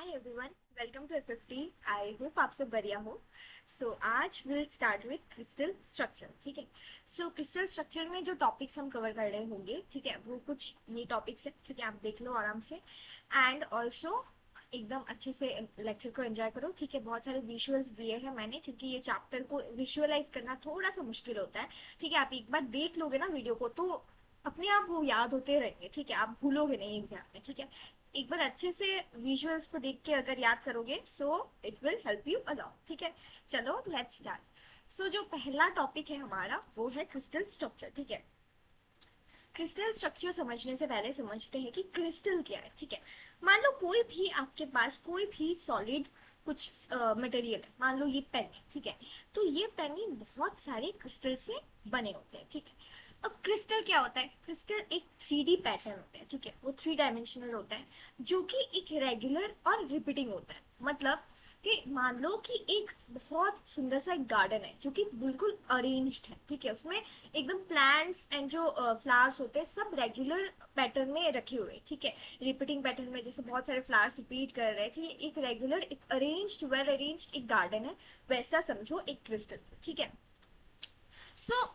Hi everyone, welcome to F50। I hope आप सब बढ़िया हो। आज will start with crystal structure. ठीक है। क्रिस्टल स्ट्रक्चर में जो टॉपिक्स हम कवर कर रहे होंगे, ठीक है, वो कुछ ये टॉपिक्स है। ठीक है, आप देख लो आराम से एंड ऑल्सो एकदम अच्छे से लेक्चर को एंजॉय करो। ठीक है, बहुत सारे विजुअल्स दिए हैं मैंने, क्योंकि ये चैप्टर को विजुअलाइज करना थोड़ा सा मुश्किल होता है। ठीक है, आप एक बार देख लोगे ना वीडियो को तो अपने आप वो याद होते रहेंगे। ठीक है, आप भूलोगे नहीं एग्जाम में। ठीक है, एक बार अच्छे से विजुअल्स को देख के अगर याद करोगे so it will help you a lot. ठीक है, चलो लेट्स स्टार्ट। जो पहला टॉपिक है हमारा वो है क्रिस्टल स्ट्रक्चर। ठीक है, क्रिस्टल स्ट्रक्चर समझने से पहले समझते हैं कि क्रिस्टल क्या है। ठीक है, मान लो कोई भी आपके पास कोई भी सॉलिड कुछ मटेरियल है, मान लो ये पेन है। ठीक है, तो ये पेन ही बहुत सारे क्रिस्टल से बने होते हैं। ठीक है, अब क्रिस्टल क्या होता है? क्रिस्टल एक 3D पैटर्न होता है। ठीक है, वो 3 डायमेंशनल होता है जो कि एक रेगुलर और रिपीटिंग होता है। मतलब कि मान लो कि एक बहुत सुंदर सा एक गार्डन है जो कि बिल्कुल अरेंज्ड है। ठीक है, उसमें एकदम प्लांट्स एंड जो फ्लावर्स होते हैं सब रेगुलर पैटर्न में रखे हुए हैं। ठीक है, रिपीटिंग पैटर्न में, जैसे बहुत सारे फ्लावर्स रिपीट कर रहे हैं। ठीक है, एक रेगुलर, एक अरेंज्ड, वेल अरेंज्ड एक गार्डन है, वैसा समझो एक क्रिस्टल। ठीक है,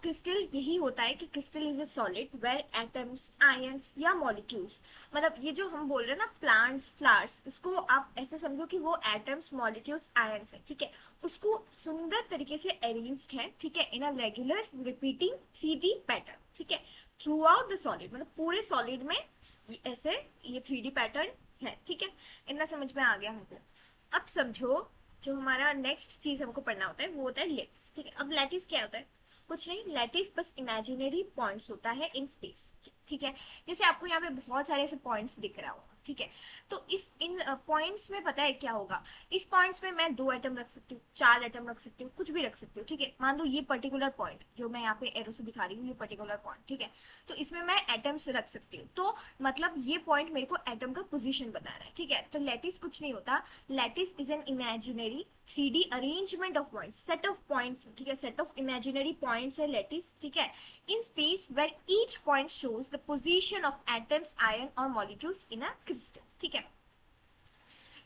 क्रिस्टल यही होता है कि crystal is a solid where atoms, ions या मॉलिक्यूल्स, मतलब ये जो हम बोल रहे हैं ना प्लांट्स फ्लावर्स, उसको आप ऐसे समझो कि वो एटम्स मॉलिक्यूल्स आयंस है। ठीक है, उसको सुंदर तरीके से अरेंज्ड है। ठीक है, in a regular repeating 3D pattern. ठीक है, थ्रू आउट द सॉलिड, मतलब पूरे सॉलिड में ऐसे ये 3D पैटर्न है। ठीक है, इतना समझ में आ गया हमको। अब समझो, जो हमारा नेक्स्ट चीज हमको पढ़ना होता है वो होता है लैटिस। ठीक है, अब लैटिस क्या होता है? कुछ नहीं, लैटिस बस इमेजिनरी पॉइंट्स होता है इन स्पेस। ठीक है, जैसे आपको यहाँ पे बहुत सारे ऐसे पॉइंट्स दिख रहा होगा। ठीक है, तो इस इन पॉइंट्स में पता है क्या होगा? इस पॉइंट्स में मैं 2 एटम रख सकती हूँ, 4 एटम रख सकती हूँ, कुछ भी रख सकती हूँ। ठीक है, मान लो ये पर्टिकुलर पॉइंट जो मैं यहाँ पे एरो से दिखा रही हूँ, ये पर्टिकुलर पॉइंट। ठीक है, तो इसमें मैं एटम्स रख सकती हूँ, तो मतलब ये पॉइंट मेरे को एटम का पोजीशन बता रहा है। ठीक है, तो लैटिस कुछ नहीं होता। Lattice is an imaginary 3D arrangement of points, set of points. ठीक है, सेट ऑफ इमेजिनरी पॉइंट्स है लैटिस। ठीक है, in space where each point shows the position of atoms, ion और मॉलिक्यूल्स इन अ क्रिस्टल। ठीक है,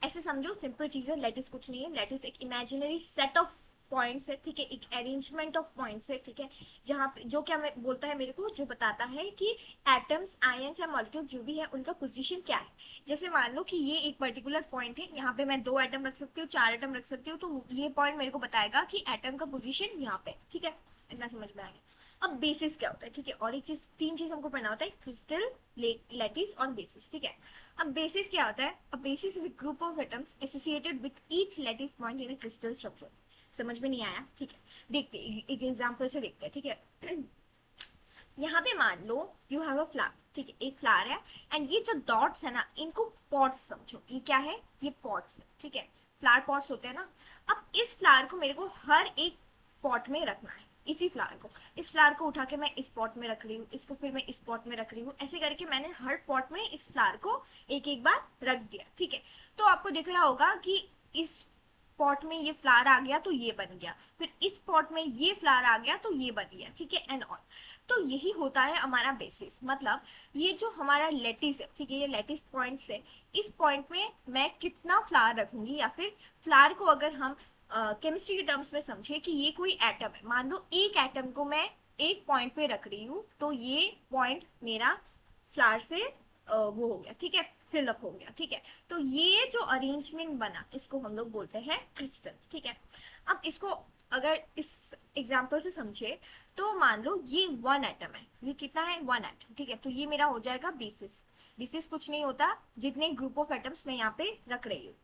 ऐसे समझो, सिंपल चीज है। लैटिस कुछ नहीं है, लैटिस एक इमेजिनरी सेट ऑफ पॉइंट्स है। ठीक है, एक अरेंजमेंट ऑफ पॉइंट्स है। ठीक है, जहां पे जो क्या बोलता है मेरे को, जो बताता है कि एटम्स, आयंस या मॉलिक्यूल जो भी है उनका पोजीशन क्या है। जैसे मान लो कि ये एक पर्टिकुलर पॉइंट है, यहाँ पे मैं 2 एटम रख सकती हूँ, 4 एटम रख सकती हूँ, तो ये पॉइंट मेरे को बताएगा कि एटम का पोजिशन यहाँ पे। ठीक है, इतना समझ में आ गया। अब बेसिस क्या होता है? ठीक है, और एक चीज, 3 चीज हमको पढ़ना होता है, क्रिस्टल, लैटिस और बेसिस। ठीक है, अब बेसिस क्या होता है? अब basis is a group of atoms associated with each lattice point in a crystal structure. समझ में नहीं आया? ठीक है, देखते एक एग्जांपल से देखते हैं। ठीक है, यहाँ पे मान लो यू हैव अ फ्लावर। ठीक है, एक फ्लावर है एंड ये जो डॉट्स है ना, इनको पॉट्स समझो। ये क्या है? ये पॉट्स है। ठीक है, फ्लावर पॉट्स होते हैं ना। अब इस फ्लावर को मेरे को हर एक पॉट में रखना है। इसी फ्लावर को, इस फ्लावर को उठा के मैं इस पॉट में रख रही हूँ, इसको फिर मैं इस पॉट में रख रही हूँ, ऐसे करके मैंने हर पॉट में इस फ्लावर को एक एक बार रख दिया। ठीक है, तो आपको दिख रहा होगा कि इस पॉट में ये फ्लावर आ गया तो ये बन गया, फिर इस पॉट में ये फ्लावर आ गया तो ये बन गया। ठीक है, एंड ऑल। तो यही होता है हमारा बेसिस, मतलब ये जो हमारा लेटिस है। ठीक है, ये लेटिस पॉइंट्स है। इस पॉइंट में मैं कितना फ्लावर रखूंगी, या फिर फ्लावर को अगर हम केमिस्ट्री के टर्म्स में समझे कि ये कोई एटम है, मान लो एक एटम को मैं एक पॉइंट पे रख रही हूँ, तो ये पॉइंट मेरा फ्लावर से वो हो गया। ठीक है, फिलअप हो गया। ठीक है, तो ये जो अरेंजमेंट बना इसको हम लोग बोलते हैं क्रिस्टल। ठीक है, अब इसको अगर इस एग्जाम्पल से समझे तो मान लो ये 1 एटम है, ये कितना है? 1 एटम। ठीक है, तो ये मेरा हो जाएगा बेसिस। बेसिस कुछ नहीं होता, जितने ग्रुप ऑफ एटम्स मैं यहाँ पे रख रही हूँ,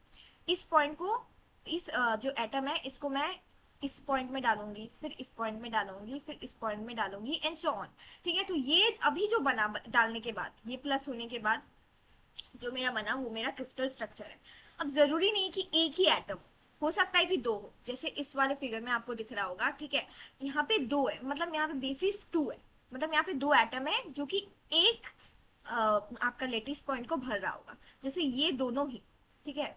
इस पॉइंट को, इस जो एटम है इसको मैं इस पॉइंट में डालूंगी, फिर इस पॉइंट में डालूंगी, फिर इस पॉइंट में डालूंगी एंड सो ऑन। ठीक है, तो ये अभी जो बना डालने के बाद, ये प्लस होने के बाद जो मेरा बना वो मेरा क्रिस्टल स्ट्रक्चर है। अब जरूरी नहीं कि एक ही एटम हो सकता है कि दो हो, जैसे इस वाले फिगर में आपको दिख रहा होगा। ठीक है, यहाँ पे दो है, मतलब यहाँ पे बेसिस 2 है, मतलब यहाँ पे 2 एटम है जो कि एक आपका लेटिस पॉइंट को भर रहा होगा। जैसे ये दोनों ही, ठीक है,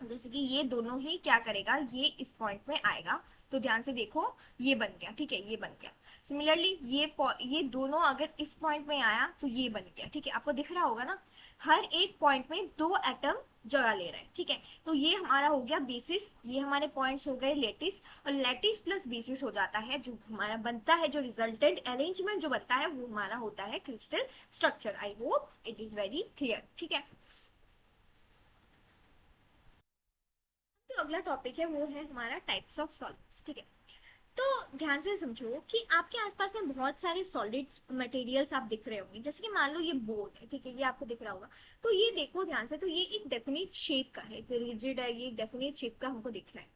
जैसे कि ये दोनों ही क्या करेगा, ये इस पॉइंट में आएगा, तो ध्यान से देखो, ये बन गया। ठीक है, ये बन गया। सिमिलरली ये दोनों अगर इस पॉइंट में आया तो ये बन गया। ठीक है, आपको दिख रहा होगा ना, हर एक पॉइंट में 2 एटम जगह ले रहा है, ठीक है। तो ये हमारा हो गया बेसिस, ये हमारे पॉइंट्स हो गए लेटिस, और लेटिस प्लस बेसिस हो जाता है जो हमारा बनता है, जो रिजल्टेंट अरेंजमेंट जो बनता है वो हमारा होता है crystal structure. I hope it is very clear, ठीक है। तो अगला टॉपिक है वो है हमारा टाइप्स ऑफ सॉलिड्स, ठीक है। तो ध्यान से समझो कि आपके आसपास में बहुत सारे सॉलिड मटेरियल्स आप दिख रहे होंगे, जैसे कि मान लो ये बोर्ड है, ठीक है, ये आपको दिख रहा होगा। तो ये देखो ध्यान से, तो ये एक डेफिनेट शेप का है, रिजिड है, ये एक डेफिनेट शेप का हमको दिख रहा है।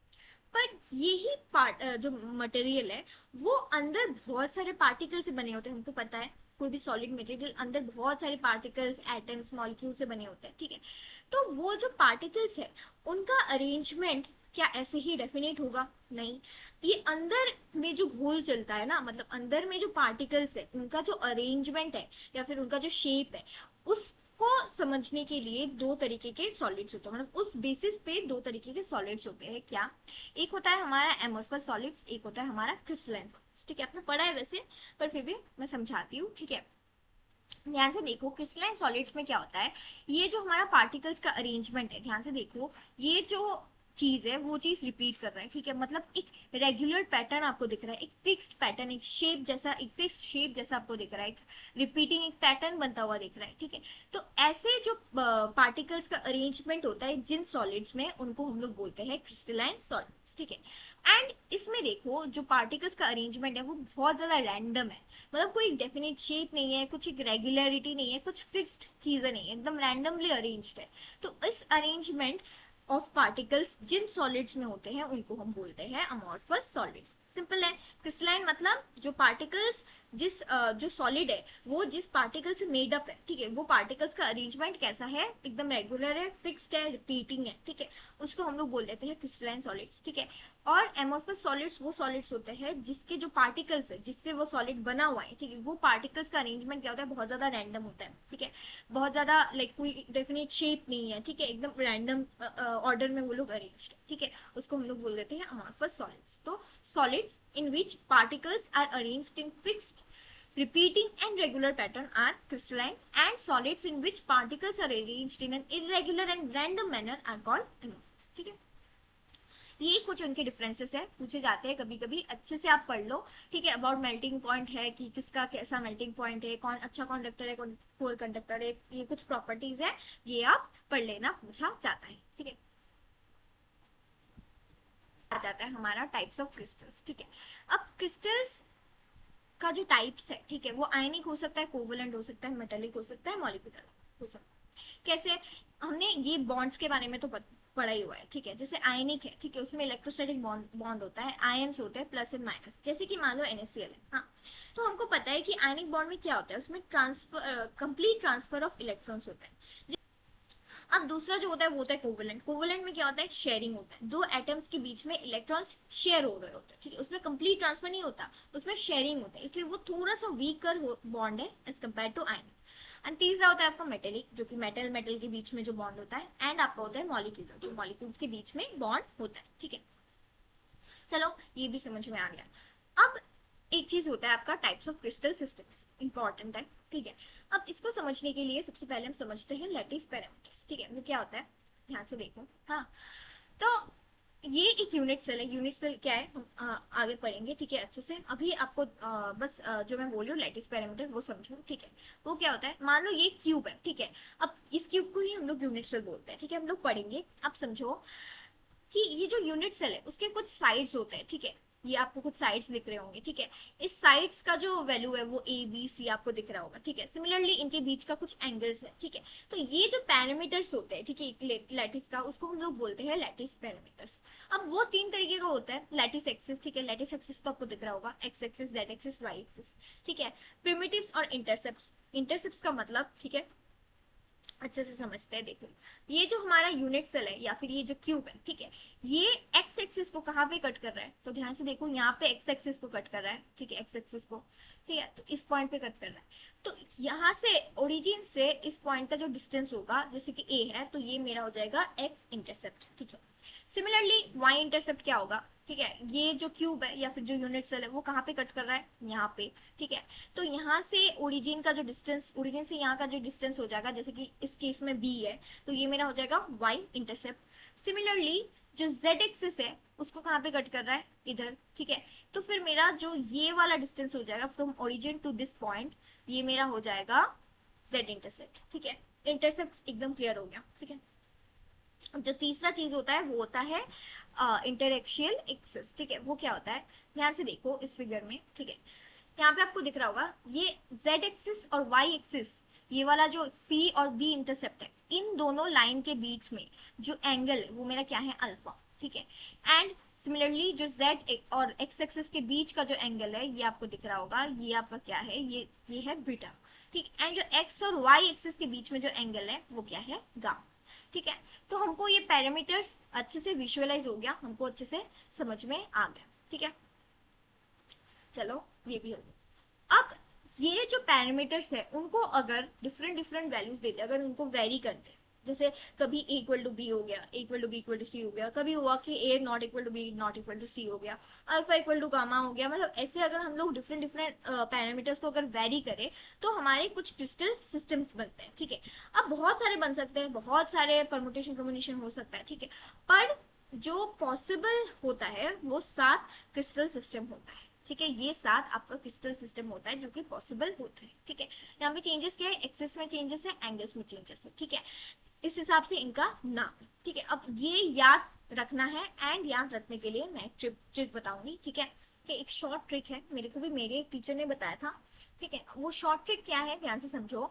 पर यही पार्ट जो मटेरियल है वो अंदर बहुत सारे पार्टिकल से बने होते हैं, हमको पता है। कोई भी सॉलिड मटेरियल अंदर बहुत सारे पार्टिकल्स, एटम्स, मॉलिक्यूल से बने होते हैं, ठीक है। तो वो जो पार्टिकल्स है उनका अरेंजमेंट क्या ऐसे ही डेफिनेट होगा? नहीं। ये अंदर में जो घोल चलता है ना, मतलब अंदर में जो पार्टिकल्स है उनका जो अरेंजमेंट है या फिर उनका जो शेप है, उसको समझने के लिए दो तरीके के सॉलिड्स होते हैं, मतलब उस बेसिस पे दो तरीके के सॉलिड्स होते हैं। क्या? एक होता है हमारा एमोर्फस सॉलिड्स, एक होता है हमारा क्रिस्टलाइन सॉलिड्स, ठीक है। आपने पढ़ा है वैसे, पर फिर भी मैं समझाती हूँ, ठीक है। ध्यान से देखो क्रिस्टलाइन सॉलिड्स में क्या होता है, ये जो हमारा पार्टिकल्स का अरेंजमेंट है, ध्यान से देखो, ये जो चीज है वो चीज रिपीट कर रहा है, ठीक है। मतलब एक रेगुलर पैटर्न आपको दिख रहा है, एक फिक्स्ड पैटर्न, एक शेप जैसा, एक फिक्स्ड शेप जैसा आपको दिख रहा है, एक रिपीटिंग एक पैटर्न बनता हुआ दिख रहा है, ठीक है। तो ऐसे जो पार्टिकल्स का अरेंजमेंट होता है जिन सॉलिड्स में, उनको हम लोग बोलते हैं क्रिस्टलाइन सॉलिड्स, ठीक है। एंड इसमें देखो जो पार्टिकल्स का अरेंजमेंट है वो बहुत ज्यादा रैंडम है, मतलब कोई डेफिनेट शेप नहीं है, कुछ एक रेगुलरिटी नहीं है, कुछ फिक्स्ड चीजें नहीं है, एकदम रैंडमली अरेंज्ड है। तो इस अरेंजमेंट ऑफ पार्टिकल्स जिन सॉलिड्स में होते हैं उनको हम बोलते हैं अमॉर्फस सॉलिड्स। सिंपल है। क्रिस्टलाइन मतलब जो पार्टिकल्स, जो सॉलिड है वो जिस पार्टिकल से मेड अप है, ठीक है, वो पार्टिकल्स का अरेंजमेंट कैसा है, एकदम रेगुलर है, फिक्स्ड है, रिपीटिंग है, ठीक है, उसको हम लोग बोल देते हैं क्रिस्टलाइन सॉलिड्स, ठीक है। और एमोर्फस सॉलिड्स वो सॉलिड्स होते हैं जिसके जो पार्टिकल्स है, जिससे वो सॉलिड बना हुआ है, ठीक है, वो पार्टिकल्स का अरेंजमेंट क्या होता है, बहुत ज्यादा रैंडम होता है, ठीक है। बहुत ज्यादा लाइक कोई डेफिनेट शेप नहीं है, ठीक है, एकदम रैंडम ऑर्डर में वो लोग अरेंज्ड, ठीक है, उसको हम लोग बोल देते हैं अमॉर्फस सॉलिड्स। तो solids in which particles are arranged in fixed, repeating and regular pattern are crystalline, and solids in which particles are arranged in an irregular and random manner are called amorphous, ठीक है। ये कुछ उनके differences है, पूछे जाते हैं कभी कभी, अच्छे से आप पढ़ लो, ठीक है। अबाउट मेल्टिंग पॉइंट है कि किसका कैसा मेल्टिंग पॉइंट है, कौन अच्छा कंडक्टर है, कौन पुअर कंडक्टर है, ये कुछ प्रॉपर्टीज है, ये आप पढ़ लेना, पूछा जाता है, ठीक है। आ जाता है हमारा टाइप्स ऑफ क्रिस्टल्स, ठीक है। अब क्रिस्टल्स का जो टाइप्स है, ठीक है, वो आयनिक हो सकता है, कोवलेंट हो सकता है, मेटेलिक हो सकता है, मॉलिक्यूलर हो सकता है। कैसे? हमने ये बॉन्ड्स के बारे में तो पढ़ा ही हुआ है, ठीक है। जैसे आयनिक है, ठीक है, उसमें इलेक्ट्रोस्टैटिक बॉन्ड होता है, आयंस होते हैं प्लस एंड माइनस, जैसे कि मान लो NaCl है, हाँ। तो हमको पता है कि आयनिक बॉन्ड में क्या होता है, उसमें transfer, complete transfer of electrons होता है। अब दूसरा जो होता है वो होता है कोवलेंट। कोवलेंट में क्या होता है, शेयरिंग होता है, दो एटम्स के बीच में इलेक्ट्रॉन्स शेयर हो रहे होते हैं, ठीक है, उसमें कंप्लीट ट्रांसफर नहीं होता, उसमें शेयरिंग होता है, इसलिए वो थोड़ा सा वीकर बॉन्ड है as compare to ion. And तीसरा होता है आपका मेटेलिक, जो कि मेटल मेटल के बीच में जो बॉन्ड होता है, एंड आपका होता है मॉलिक्यूलर, जो मॉलिक्यूल्स के बीच में बॉन्ड होता है, ठीक है। चलो ये भी समझ में आ गया। अब एक चीज होता है आपका types of crystal systems, important है, ठीक है। अब इसको समझने के लिए सबसे पहले हम समझते हैं लैटिस पैरामीटर्स, ठीक है, वो क्या होता है, ध्यान से देखो, हाँ। तो ये एक यूनिट सेल है, यूनिट सेल क्या है हम आगे पढ़ेंगे, ठीक है, अच्छे से। अभी आपको बस जो मैं बोल रही हूँ लैटिस पैरामीटर वो समझो, ठीक है। वो क्या होता है, मान लो ये क्यूब है, ठीक है। अब इस क्यूब को ही हम लोग यूनिट सेल बोलते हैं, ठीक है, हम लोग पढ़ेंगे। अब समझो कि ये जो यूनिट सेल है उसके कुछ साइड्स होते हैं, ठीक है, ये आपको कुछ साइड्स दिख रहे होंगे, ठीक है। इस साइड्स का जो वैल्यू है वो A B C आपको दिख रहा होगा, ठीक है। सिमिलरली इनके बीच का कुछ एंगल्स है, ठीक है। तो ये जो पैरामीटर्स होते हैं, ठीक है, लैटिस का, उसको हम लोग बोलते हैं लैटिस पैरामीटर्स। अब वो तीन तरीके का होता है, लैटिस एक्सिस, ठीक है, लैटिस एक्सिस तो आपको दिख रहा होगा, X axis, Z axis, Y axis, ठीक है। प्रिमिटिव्स और इंटरसेप्ट्स, इंटरसेप्ट्स का मतलब, ठीक है, अच्छे से समझते हैं। देखो ये जो हमारा यूनिट सेल है या फिर ये जो क्यूब है, ठीक है, ये एक्स एक्सिस को कहाँ पे कट कर रहा है, तो ध्यान से देखो, यहाँ पे एक्स एक्सिस को कट कर रहा है, ठीक है, एक्स एक्सिस को, ठीक है, तो इस पॉइंट पे कट कर रहा है। तो यहाँ से ओरिजिन से इस पॉइंट का जो डिस्टेंस होगा, जैसे कि ए है, तो ये मेरा हो जाएगा एक्स इंटरसेप्ट, ठीक है। सिमिलरली वाई इंटरसेप्ट क्या होगा, ठीक है, ये जो क्यूब है या फिर जो यूनिट सेल है वो कहाँ पे कट कर रहा है, यहाँ पे। ठीक है, तो यहाँ से ओरिजिन का जो डिस्टेंस, ओरिजिन से यहाँ का जो डिस्टेंस हो जाएगा, जैसे कि इस केस में बी है, तो ये मेरा हो जाएगा वाई इंटरसेप्ट। सिमिलरली जो जेड एक्सिस है उसको कहाँ पे कट कर रहा है, इधर। ठीक है, तो फिर मेरा जो ये वाला डिस्टेंस हो जाएगा from origin to this point, ये मेरा हो जाएगा जेड इंटरसेप्ट। ठीक है, इंटरसेप्ट एकदम क्लियर हो गया। ठीक है, जो तीसरा चीज होता है वो होता है इंटरएक्शियल एक्सिस। ठीक है, वो क्या होता है, ध्यान से देखो इस फिगर में। ठीक है, यहाँ पे आपको दिख रहा होगा ये z एक्सिस और y एक्सिस, ये वाला जो c और b इंटरसेप्ट है, इन दोनों लाइन के बीच में जो एंगल है वो मेरा क्या है, अल्फा। ठीक है, एंड सिमिलरली जो z और x एक्सिस के बीच का जो एंगल है ये आपको दिख रहा होगा, ये आपका क्या है, ये है बीटा। ठीक, एंड जो x और y एक्सिस के बीच में जो एंगल है वो क्या है, गामा। ठीक है, तो हमको ये पैरामीटर्स अच्छे से विजुअलाइज हो गया, हमको अच्छे से समझ में आ गया। ठीक है, चलो ये भी हो गया। अब ये जो पैरामीटर्स है उनको अगर डिफरेंट डिफरेंट वैल्यूज देते हैं, अगर उनको वेरी करते हैं, जैसे कभी a इक्वल टू बी हो गया, a equal to B equal to C हो गया, कभी हुआ कि a not equal to B not equal to C हो गया, अल्फा इक्वल टू गामा हो गया, मतलब ऐसे अगर हम लोग डिफरेंट डिफरेंट पैरामीटर्स को अगर वेरी करें तो हमारे कुछ क्रिस्टल सिस्टम्स बनते हैं। ठीक है, अब बहुत सारे बन सकते हैं, बहुत सारे परमुटेशन कम्बिनेशन हो सकता है। ठीक है, पर जो पॉसिबल होता है वो 7 क्रिस्टल सिस्टम होता है। ठीक है, ये 7 आपका क्रिस्टल सिस्टम होता है जो कि पॉसिबल होता है। ठीक है, यहाँ पे चेंजेस क्या है, एक्सेस में चेंजेस है, एंगल्स में चेंजेस है। ठीक है, इस हिसाब से इनका नाम है। ठीक है, अब ये याद रखना है, एंड याद रखने के लिए मैं ट्रिक बताऊंगी। ठीक है, कि एक शॉर्ट ट्रिक है, मेरे को भी मेरे एक टीचर ने बताया था। ठीक है, वो शॉर्ट ट्रिक क्या है, ध्यान से समझो।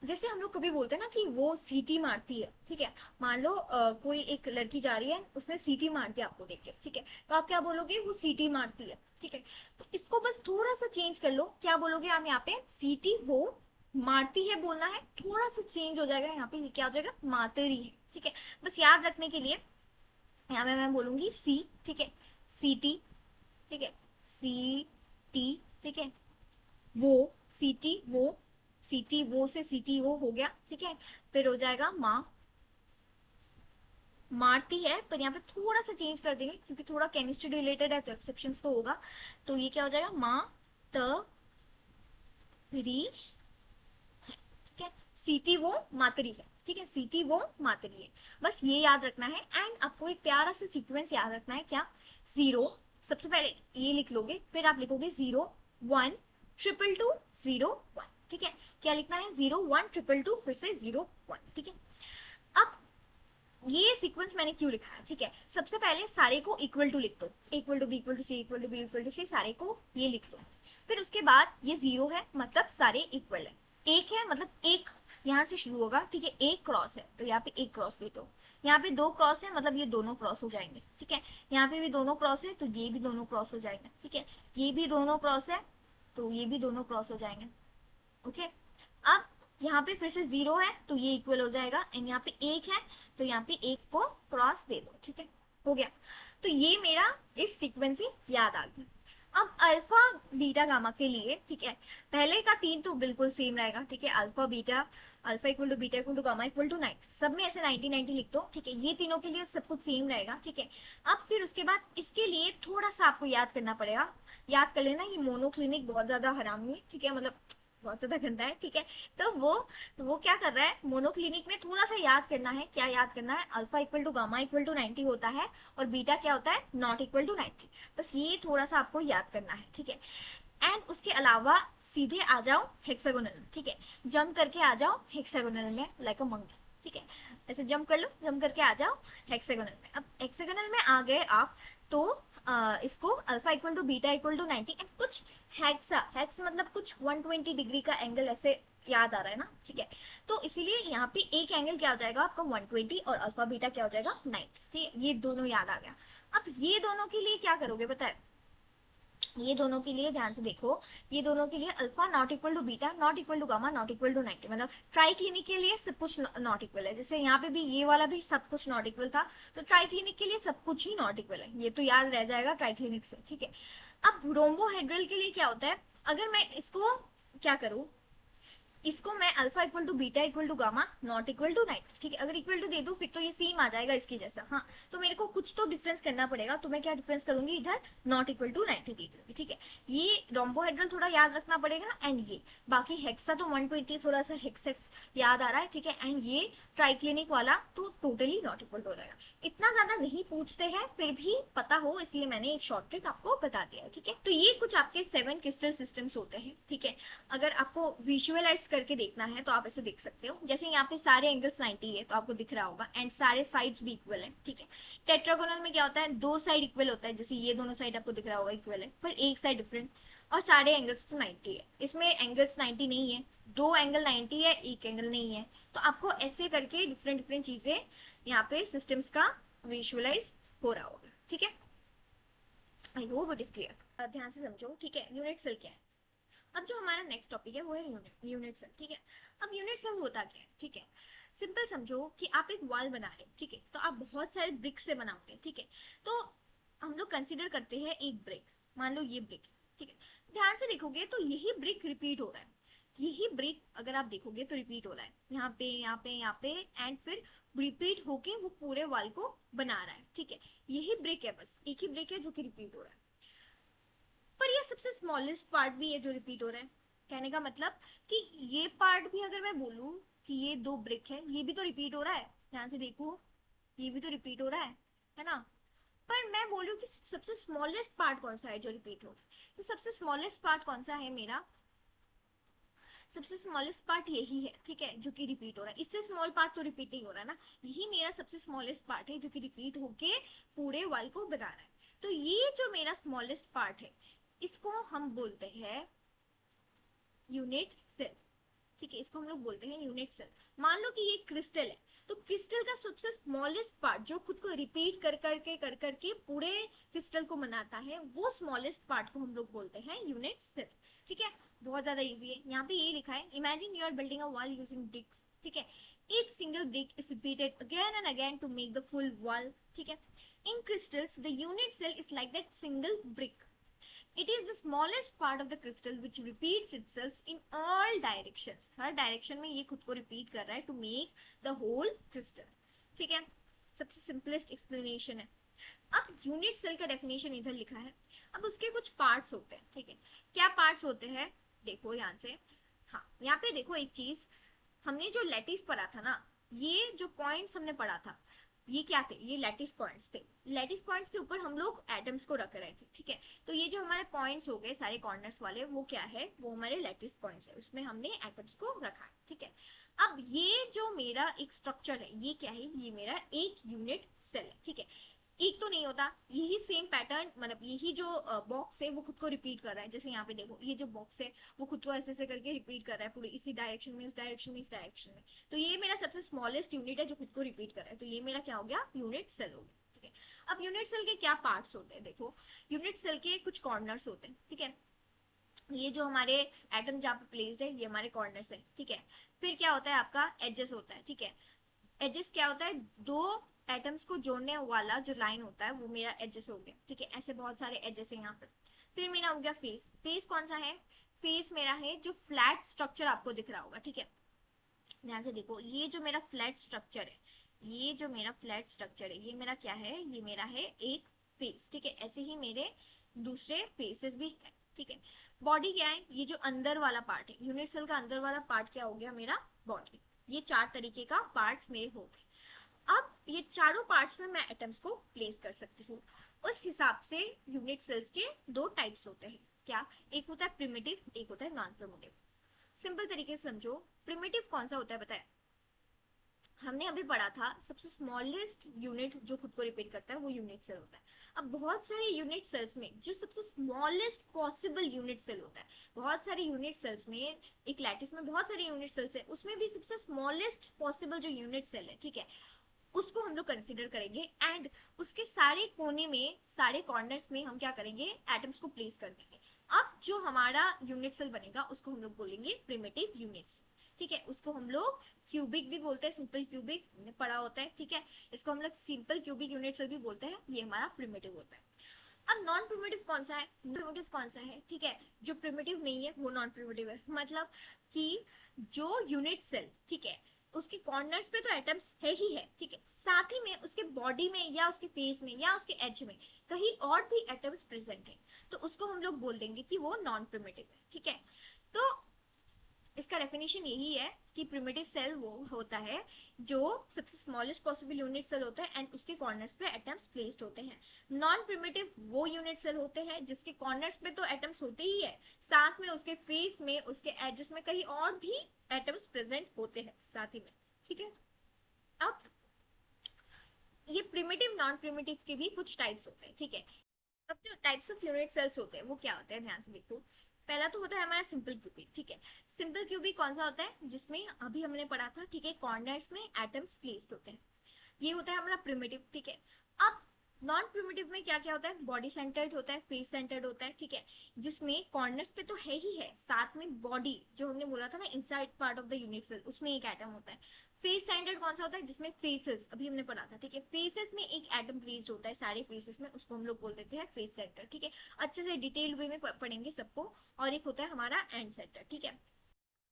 जैसे हम लोग कभी बोलते हैं ना कि वो सीटी मारती है। ठीक है, मान लो कोई एक लड़की जा रही है, उसने सीटी मार दी आपको देख के। ठीक है, तो आप क्या बोलोगे, वो सीटी मारती है। ठीक है, तो इसको बस थोड़ा सा चेंज कर लो, क्या बोलोगे आप यहाँ पे, सीटी वो मारती है बोलना है, थोड़ा सा चेंज हो जाएगा, यहाँ पे क्या हो जाएगा, मारती है। ठीक है, बस याद रखने के लिए यहाँ पे मैं बोलूंगी सी। ठीक है, सी टी। ठीक है, सी टी। ठीक है, वो, सीटी वो, सीटी वो से सीटी वो हो गया। ठीक है, फिर हो जाएगा माँ, मारती है, पर यहाँ पे थोड़ा सा चेंज कर देंगे क्योंकि थोड़ा केमिस्ट्री रिलेटेड है तो एक्सेप्शंस तो होगा। तो ये क्या हो जाएगा, माँ त री। ठीक है, सीटी वो मातरी है। ठीक है, सीटी वो मातरी है, बस ये याद रखना है। एंड आपको एक प्यारा सा सीक्वेंस याद रखना है, क्या, जीरो, सबसे पहले ये लिख लोगे, फिर आप लिखोगे 0 1 ट्रिपल 2 0 1। ठीक है, क्या लिखना है, 0 1 ट्रिपल 2 फिर से 0 1। ठीक है, अब ये सीक्वेंस मैंने क्यों लिखा है, ठीक है, सबसे पहले सारे को इक्वल टू लिख दो, equal to B equal to C equal to B equal to C, सारे को ये लिख दो। फिर उसके बाद ये 0 है मतलब सारे इक्वल है, एक है मतलब एक यहाँ से शुरू होगा। ठीक है, एक क्रॉस है तो यहाँ पे एक क्रॉस ले दो, यहाँ पे 2 क्रॉस है मतलब ये दोनों क्रॉस हो जाएंगे। ठीक है, यहाँ पे भी दोनों क्रॉस है तो ये भी दोनों क्रॉस हो जाएंगे। ठीक है, ये भी दोनों क्रॉस है तो ये भी दोनों क्रॉस हो जाएंगे। ओके, अब यहाँ पे फिर से 0 है तो ये इक्वल हो जाएगा, एंड यहाँ पे एक है तो यहाँ पे एक को क्रॉस दे दो। ठीक है, हो गया, तो ये मेरा इस सीक्वेंस से याद आ गया। अब अल्फा बीटा गामा के लिए, ठीक है, पहले का 3 तो बिल्कुल सेम रहेगा। ठीक है, alpha beta, alpha equal to beta equal to gamma equal to 9, सब में ऐसे 90 90 लिख दो। ठीक है, ये तीनों के लिए सब कुछ सेम रहेगा। ठीक है, अब फिर उसके बाद इसके लिए थोड़ा सा आपको याद करना पड़ेगा, याद कर लेना, ये मोनोक्लिनिक बहुत ज्यादा हरामी है। ठीक है, मतलब बहुत ज्यादा गंदा है। ठीक है, तो वो क्या कर रहा है, मोनोक्लिनिक में थोड़ा सा याद करना है, क्या याद करना है, alpha equal to gamma equal to 90 होता है, और बीटा क्या होता है, नॉट इक्वल टू 90। बस ये थोड़ा सा आपको याद करना है। ठीक है, एंड उसके अलावा सीधे आ जाओ हेक्सागोनल। ठीक है, जंप करके आ जाओ हेक्सागोनल में लाइक अ मंकी। ठीक है, ऐसे जंप कर लो, जंप करके आ जाओ हेक्सागोनल में। अब हेक्सागोनल में आ गए आप तो इसको alpha equal to beta equal to 90 and कुछ हेक्सा, हेक्स मतलब कुछ 120 डिग्री का एंगल ऐसे याद आ रहा है ना। ठीक है, तो इसीलिए यहाँ पे एक एंगल क्या हो जाएगा आपका 120 और अल्फा बीटा क्या हो जाएगा 9। ठीक है, ये दोनों याद आ गया। अब ये दोनों के लिए क्या करोगे पता है, ये दोनों के लिए ध्यान से देखो, ये दोनों के लिए alpha not equal to beta not equal to gamma not equal to 90, मतलब ट्राइक्लिनिक के लिए सब कुछ नॉट इक्वल है। जैसे यहाँ पे भी ये वाला भी सब कुछ नॉट इक्वल था, तो ट्राइक्लिनिक के लिए सब कुछ ही नॉट इक्वल है, ये तो याद रह जाएगा ट्राइक्लिनिक से। ठीक है, अब रोम्बोहेड्रल के लिए क्या होता है, अगर मैं इसको क्या करूँ, इसको मैं alpha equal to beta equal to gamma not equal to 90, ठीक है। अगर इक्वल टू दे दूं फिर तो ये सेम आ जाएगा इसके जैसा, हाँ। तो मेरे को कुछ तो डिफरेंस करना पड़ेगा, तो मैं क्या डिफरेंस करूंगी, इधर नॉट इक्वल टू 90 दे दूंगी, ठीक है। ये रोम्बोहेड्रल थोड़ा याद रखना पड़ेगा, एंड ये बाकी हेक्सा तो 120 थोड़ा सा हेक्सेक्स याद आ रहा है, ठीक है। एंड ये ट्राइक्लिनिक वाला तो टोटली नॉट इक्वल टू हो जाएगा। इतना ज्यादा नहीं पूछते हैं, फिर भी पता हो इसलिए मैंने एक शॉर्ट ट्रिक आपको बता दिया है, ठीक है। तो ये कुछ आपके 7 क्रिस्टल सिस्टम्स होते हैं, ठीक है। अगर आपको विजुअलाइज करके देखना है तो आप ऐसे देख सकते हो, जैसे यहाँ पे सारे एंगल्स 90 है तो आपको दिख रहा होगा, एंड सारे साइड्स भी इक्वल है, ठीक है। टेट्रागोनल में क्या होता है, दो साइड इक्वल होता है, जैसे ये दोनों साइड आपको दिख रहा होगा इक्वल है, पर एक साइड डिफरेंट, और सारे एंगल्स तो 90 है। इसमें एंगल्स 90 नहीं है, दो एंगल 90 है, एक एंगल नहीं है। तो आपको ऐसे करके डिफरेंट डिफरेंट चीजें यहाँ पे सिस्टम्स का विजुअलाइज हो रहा होगा, ठीक है। I hope it is clear, ध्यान से समझो, ठीक है। यूनिट सेल क्या है। अब जो हमारा नेक्स्ट टॉपिक है वो है यूनिट सेल, ठीक है। अब यूनिट सेल होता क्या है, ठीक है। सिंपल समझो कि आप एक वॉल बना रहे हैं, ठीक है। तो आप बहुत सारे ब्रिक से बनाओगे, ठीक है। तो हम लोग कंसिडर करते हैं एक ब्रिक, मान लो ये ब्रिक, ठीक है। ध्यान से देखोगे तो यही ब्रिक रिपीट हो रहा है, यही ब्रिक अगर आप देखोगे तो रिपीट हो रहा है यहाँ पे यहाँ पे यहाँ पे, एंड फिर रिपीट होके वो पूरे वॉल को बना रहा है, ठीक है। यही ब्रिक है, बस एक ही ब्रिक है जो कि रिपीट हो रहा है, पर ये सबसे स्मॉलेस्ट पार्ट भी है जो रिपीट हो रहा है। कहने का मतलब कि ये पार्ट भी अगर मैं बोलूं कि ये दो ब्रिक है, ये भी तो रिपीट हो रहा है, ध्यान से देखो, ये भी तो रिपीट हो रहा है ना। पर मैं बोल रही हूँ कि सबसे स्मॉलेस्ट पार्ट कौन सा है जो रिपीट हो रहा है, तो सबसे स्मॉलेस्ट पार्ट कौन सा है मेरा, सबसे स्मॉलेस्ट पार्ट यही है, ठीक है, जो कि रिपीट हो रहा है। इससे स्मॉल पार्ट तो रिपीट नहीं हो रहा है ना, यही मेरा सबसे स्मॉलेस्ट पार्ट है जो कि रिपीट होके पूरे वॉल को बना रहा है। तो ये जो मेरा स्मॉलेस्ट पार्ट है इसको हम बोलते हैं यूनिट सेल, ठीक है। इसको हम लोग बोलते हैं यूनिट सेल। मान लो कि ये क्रिस्टल है, तो क्रिस्टल का सबसे स्मॉलेस्ट पार्ट जो खुद को रिपीट कर करके पूरे क्रिस्टल को बनाता है, वो स्मॉलेस्ट पार्ट को हम लोग बोलते हैं यूनिट सेल, ठीक है। बहुत ज्यादा इजी है, यहाँ पे ये लिखा है, imagine you are building a wall using bricks, ठीक है। each single brick is repeated again and again to make the full wall, ठीक है। in crystals the unit cell is like that single brick. It is the smallest part of the crystal which repeats itself in all directions. Her direction में ये खुद को repeat कर रहा है to make the whole crystal, ठीक है। सबसे सिंपलेस्ट एक्सप्लेनेशन है। अब यूनिट सेल का डेफिनेशन इधर लिखा है। अब उसके कुछ पार्ट्स होते हैं, ठीक है। क्या पार्ट्स होते हैं, देखो यहाँ से, हाँ यहाँ पे देखो एक चीज, हमने जो लैटिस पढ़ा था ना, ये जो पॉइंट्स हमने पढ़ा था, ये क्या थे, ये लैटिस पॉइंट्स थे। लैटिस पॉइंट्स के ऊपर हम लोग एटम्स को रख रहे थे, ठीक है। तो ये जो हमारे पॉइंट्स हो गए सारे कॉर्नर्स वाले, वो क्या है, वो हमारे लैटिस पॉइंट्स है, उसमें हमने एटम्स को रखा, ठीक है। अब ये जो मेरा एक स्ट्रक्चर है, ये क्या है, ये मेरा एक यूनिट सेल है, ठीक है। एक तो नहीं होता, यही सेम पैटर्न, मतलब यही जो बॉक्स है वो खुद को रिपीट कर रहा है। जैसे यहाँ पे देखो, ये जो बॉक्स है वो खुद को ऐसे ऐसे करके रिपीट कर रहा है पूरी, इसी डायरेक्शन में, उस डायरेक्शन में, इस डायरेक्शन में। तो ये मेरा सबसे स्मॉलेस्ट यूनिट है जो खुद को रिपीट कर रहा है, तो ये मेरा क्या हो गया, यूनिट सेल हो गया, ठीक है। अब यूनिट सेल के क्या पार्ट्स होते हैं, देखो यूनिट सेल के कुछ कॉर्नर्स होते हैं, ठीक है। ये जो हमारे एटम जहाँ पे प्लेस्ड है ये हमारे कॉर्नर्स है, ठीक है। फिर क्या होता है, आपका एजेस होता है, ठीक है। एजेस क्या होता है, दो एटम्स को जोड़ने वाला जो लाइन होता है वो मेरा एजेस हो गया, ठीक है। ऐसे बहुत सारे एजेस है यहाँ पे। फिर मेरा हो गया फेस। फेस कौन सा है, फेस मेरा है जो फ्लैट स्ट्रक्चर आपको दिख रहा होगा, ठीक है। ध्यान से देखो, ये जो मेरा फ्लैट स्ट्रक्चर है, ये जो मेरा फ्लैट स्ट्रक्चर है, ये मेरा क्या है, ये मेरा है एक फेस, ठीक है। ऐसे ही मेरे दूसरे फेसेस भी है, ठीक है। बॉडी क्या है, ये जो अंदर वाला पार्ट है, यूनिट सेल का अंदर वाला पार्ट क्या हो गया मेरा, बॉडी। ये चार तरीके का पार्ट्स मेरे हो गए। अब ये चारों पार्ट्स में मैं एटम्स को प्लेस कर सकती हूँ। उस हिसाब से यूनिट सेल्स के दो टाइप्स होते हैं, क्या, एक होता है प्रिमिटिव, एक होता है नॉन प्रिमिटिव। सिंपल तरीके से समझो, प्रिमिटिव कौन सा होता है बताए, हमने अभी पढ़ा था सबसे स्मॉलेस्ट यूनिट जो खुद को रिपीट करता है वो यूनिट सेल होता है। अब बहुत सारे यूनिट सेल्स में जो सबसे स्मॉलेस्ट पॉसिबल यूनिट सेल होता है, बहुत सारे यूनिट सेल्स में, एक लैटिस में बहुत सारे यूनिट सेल्स है, उसमें भी सबसे स्मॉलेस्ट पॉसिबल जो यूनिट सेल है, ठीक है, उसको हम लोग कंसीडर करेंगे। एंड उसके सारे कोने में, सारे कॉर्नर्स में हम क्या करेंगे, एटम्स को प्लेस कर देंगे। अब जो हमारा यूनिट सेल बनेगा उसको हम लोग बोलेंगे प्रिमिटिव यूनिट्स, ठीक है। उसको हम लोग क्यूबिक भी बोलते हैं, सिंपल क्यूबिक पढ़ा होता है, ठीक है। इसको हम लोग सिंपल क्यूबिक यूनिट सेल भी बोलते हैं, ये हमारा प्रिमिटिव होता है। अब नॉन प्रिमिटिव कौन सा है, प्रिमिटिव कौन सा है, ठीक है, जो प्रिमिटिव नहीं है वो नॉन प्रिमिटिव है। मतलब कि जो यूनिट सेल, ठीक है, उसके कॉर्नर्स पे तो एटम्स है ही है, ठीक है, साथ ही में उसके बॉडी में या उसके फेस में या उसके एज में कहीं और भी एटम्स प्रेजेंट है, तो उसको हम लोग बोल देंगे कि वो नॉन प्रिमिटिव है, ठीक है। तो इसका डेफिनेशन यही है कि प्रिमिटिव सेल वो होता है जो सबसे स्मॉलेस्ट पॉसिबल यूनिट सेल होता है एंड उसके कॉर्नर्स पे एटम्स प्लेस्ड होते हैं। नॉन प्रिमिटिव वो यूनिट सेल होते हैं जिसके कॉर्नर्स पे तो एटम्स होते ही है, साथ में उसके फेस में उसके एजेस में कहीं और भी एटम्स प्रेजेंट होते हैं साथ ही में, ठीक है। अब ये प्रिमिटिव नॉन प्रिमिटिव के भी कुछ टाइप्स होते हैं, ठीक है। अब जो टाइप्स ऑफ यूनिट सेल्स होते हैं वो क्या होते हैं, ध्यान से देखो। पहला तो होता है हमारा सिंपल क्यूबिक, ठीक है। सिंपल क्यूबिक कौन सा होता है, जिसमें अभी हमने पढ़ा था, ठीक है, कॉर्नर्स में एटम्स प्लेस्ड होते हैं, ये होता है हमारा प्रिमिटिव, ठीक है। अब नॉन प्रिमिटिव में क्या क्या होता है, बॉडी सेंटर्ड होता है, फेस सेंटर्ड होता है, ठीक है, जिसमें कॉर्नर्स पे तो है ही है, साथ में बॉडी जो हमने बोला था ना inside part of the unit cell उसमें एक एटम होता है। फेस सेंटर्ड कौन सा होता है, जिसमें फेसेस अभी हमने पढ़ा था, ठीक है, फेसेस में एक एटम प्लेस्ड होता है सारे फेसेस में, उसको हम लोग बोल देते हैं फेस सेंटर, ठीक है। अच्छे से डिटेल्ड वे में पढ़ेंगे सबको। और एक होता है हमारा एंड सेंटर, ठीक है।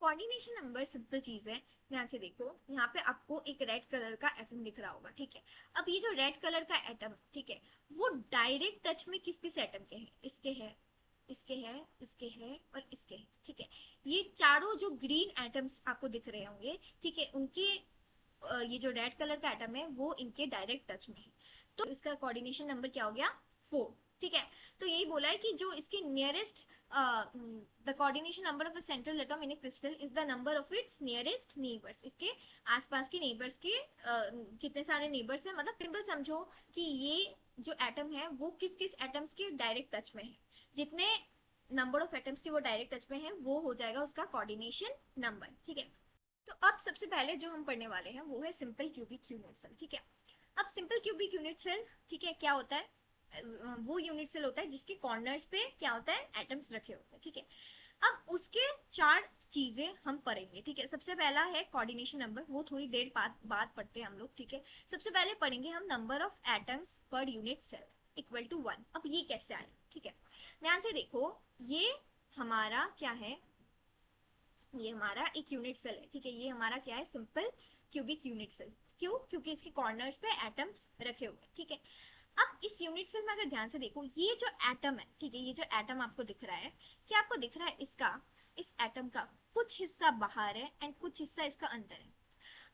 कोऑर्डिनेशन नंबर सिंपल चीज है, ध्यान से देखो, यहाँ पे आपको एक रेड कलर का एटम दिख रहा होगा, ठीक है। अब ये जो रेड कलर का एटम, ठीक है, वो डायरेक्ट टच में किस किस एटम के है, इसके है, इसके है, इसके है और इसके है, ठीक है। ये चारों जो ग्रीन एटम्स आपको दिख रहे होंगे, ठीक है, उनके ये जो रेड कलर का एटम है वो इनके डायरेक्ट टच में है, तो इसका कोऑर्डिनेशन नंबर क्या हो गया, 4, ठीक है। तो यही बोला है कि जो इसके nearest the coordination number of a central atom in A crystal is the number of its nearest neighbours, इसके आसपास के नेबर्स के कितने सारे नेबर्स हैं, मतलब सिंपल समझो कि ये जो एटम है वो किस किस एटम्स के डायरेक्ट टच में है, जितने नंबर ऑफ एटम्स के वो डायरेक्ट टच में है वो हो जाएगा उसका कोऑर्डिनेशन नंबर, ठीक है। तो अब सबसे पहले जो हम पढ़ने वाले हैं वो है सिंपल क्यूबिक यूनिट सेल, ठीक है। अब सिंपल क्यूबिक यूनिट सेल, ठीक है, क्या होता है, वो यूनिट सेल होता है जिसके कॉर्नर्स पे क्या होता है, एटम्स रखे होते हैं, ठीक है। अब उसके चार चीजें हम पढ़ेंगे, ठीक है। सबसे पहला है कोऑर्डिनेशन नंबर, वो थोड़ी देर बाद पढ़ते हैं हम लोग, ठीक है। सबसे पहले पढ़ेंगे हम number of atoms per unit cell equal to 1। अब ये कैसे आए, ठीक है, ध्यान से देखो, ये हमारा क्या है, ये हमारा एक यूनिट सेल है, ठीक है, ये हमारा क्या है, सिंपल क्यूबिक यूनिट सेल। क्यों, क्योंकि इसके कॉर्नर्स पे एटम्स रखे हुए, ठीक है। अब इस यूनिट सेल में अगर ध्यान से देखो, ये जो एटम है, ठीक है, ये जो एटम आपको दिख रहा है, क्या आपको दिख रहा है इसका, इस एटम का कुछ हिस्सा बाहर है एंड कुछ हिस्सा इसका अंदर है।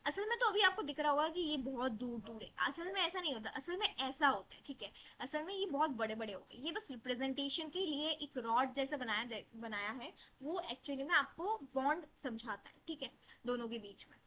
असल में तो अभी आपको दिख रहा होगा कि ये बहुत दूर दूर है, असल में ऐसा नहीं होता, असल में ऐसा होता है, ठीक है। असल में ये बहुत बड़े बड़े होते हैं, ये बस रिप्रेजेंटेशन के लिए एक रॉड जैसा बनाया है, वो एक्चुअली में आपको बॉन्ड समझाता है, ठीक है, दोनों के बीच में।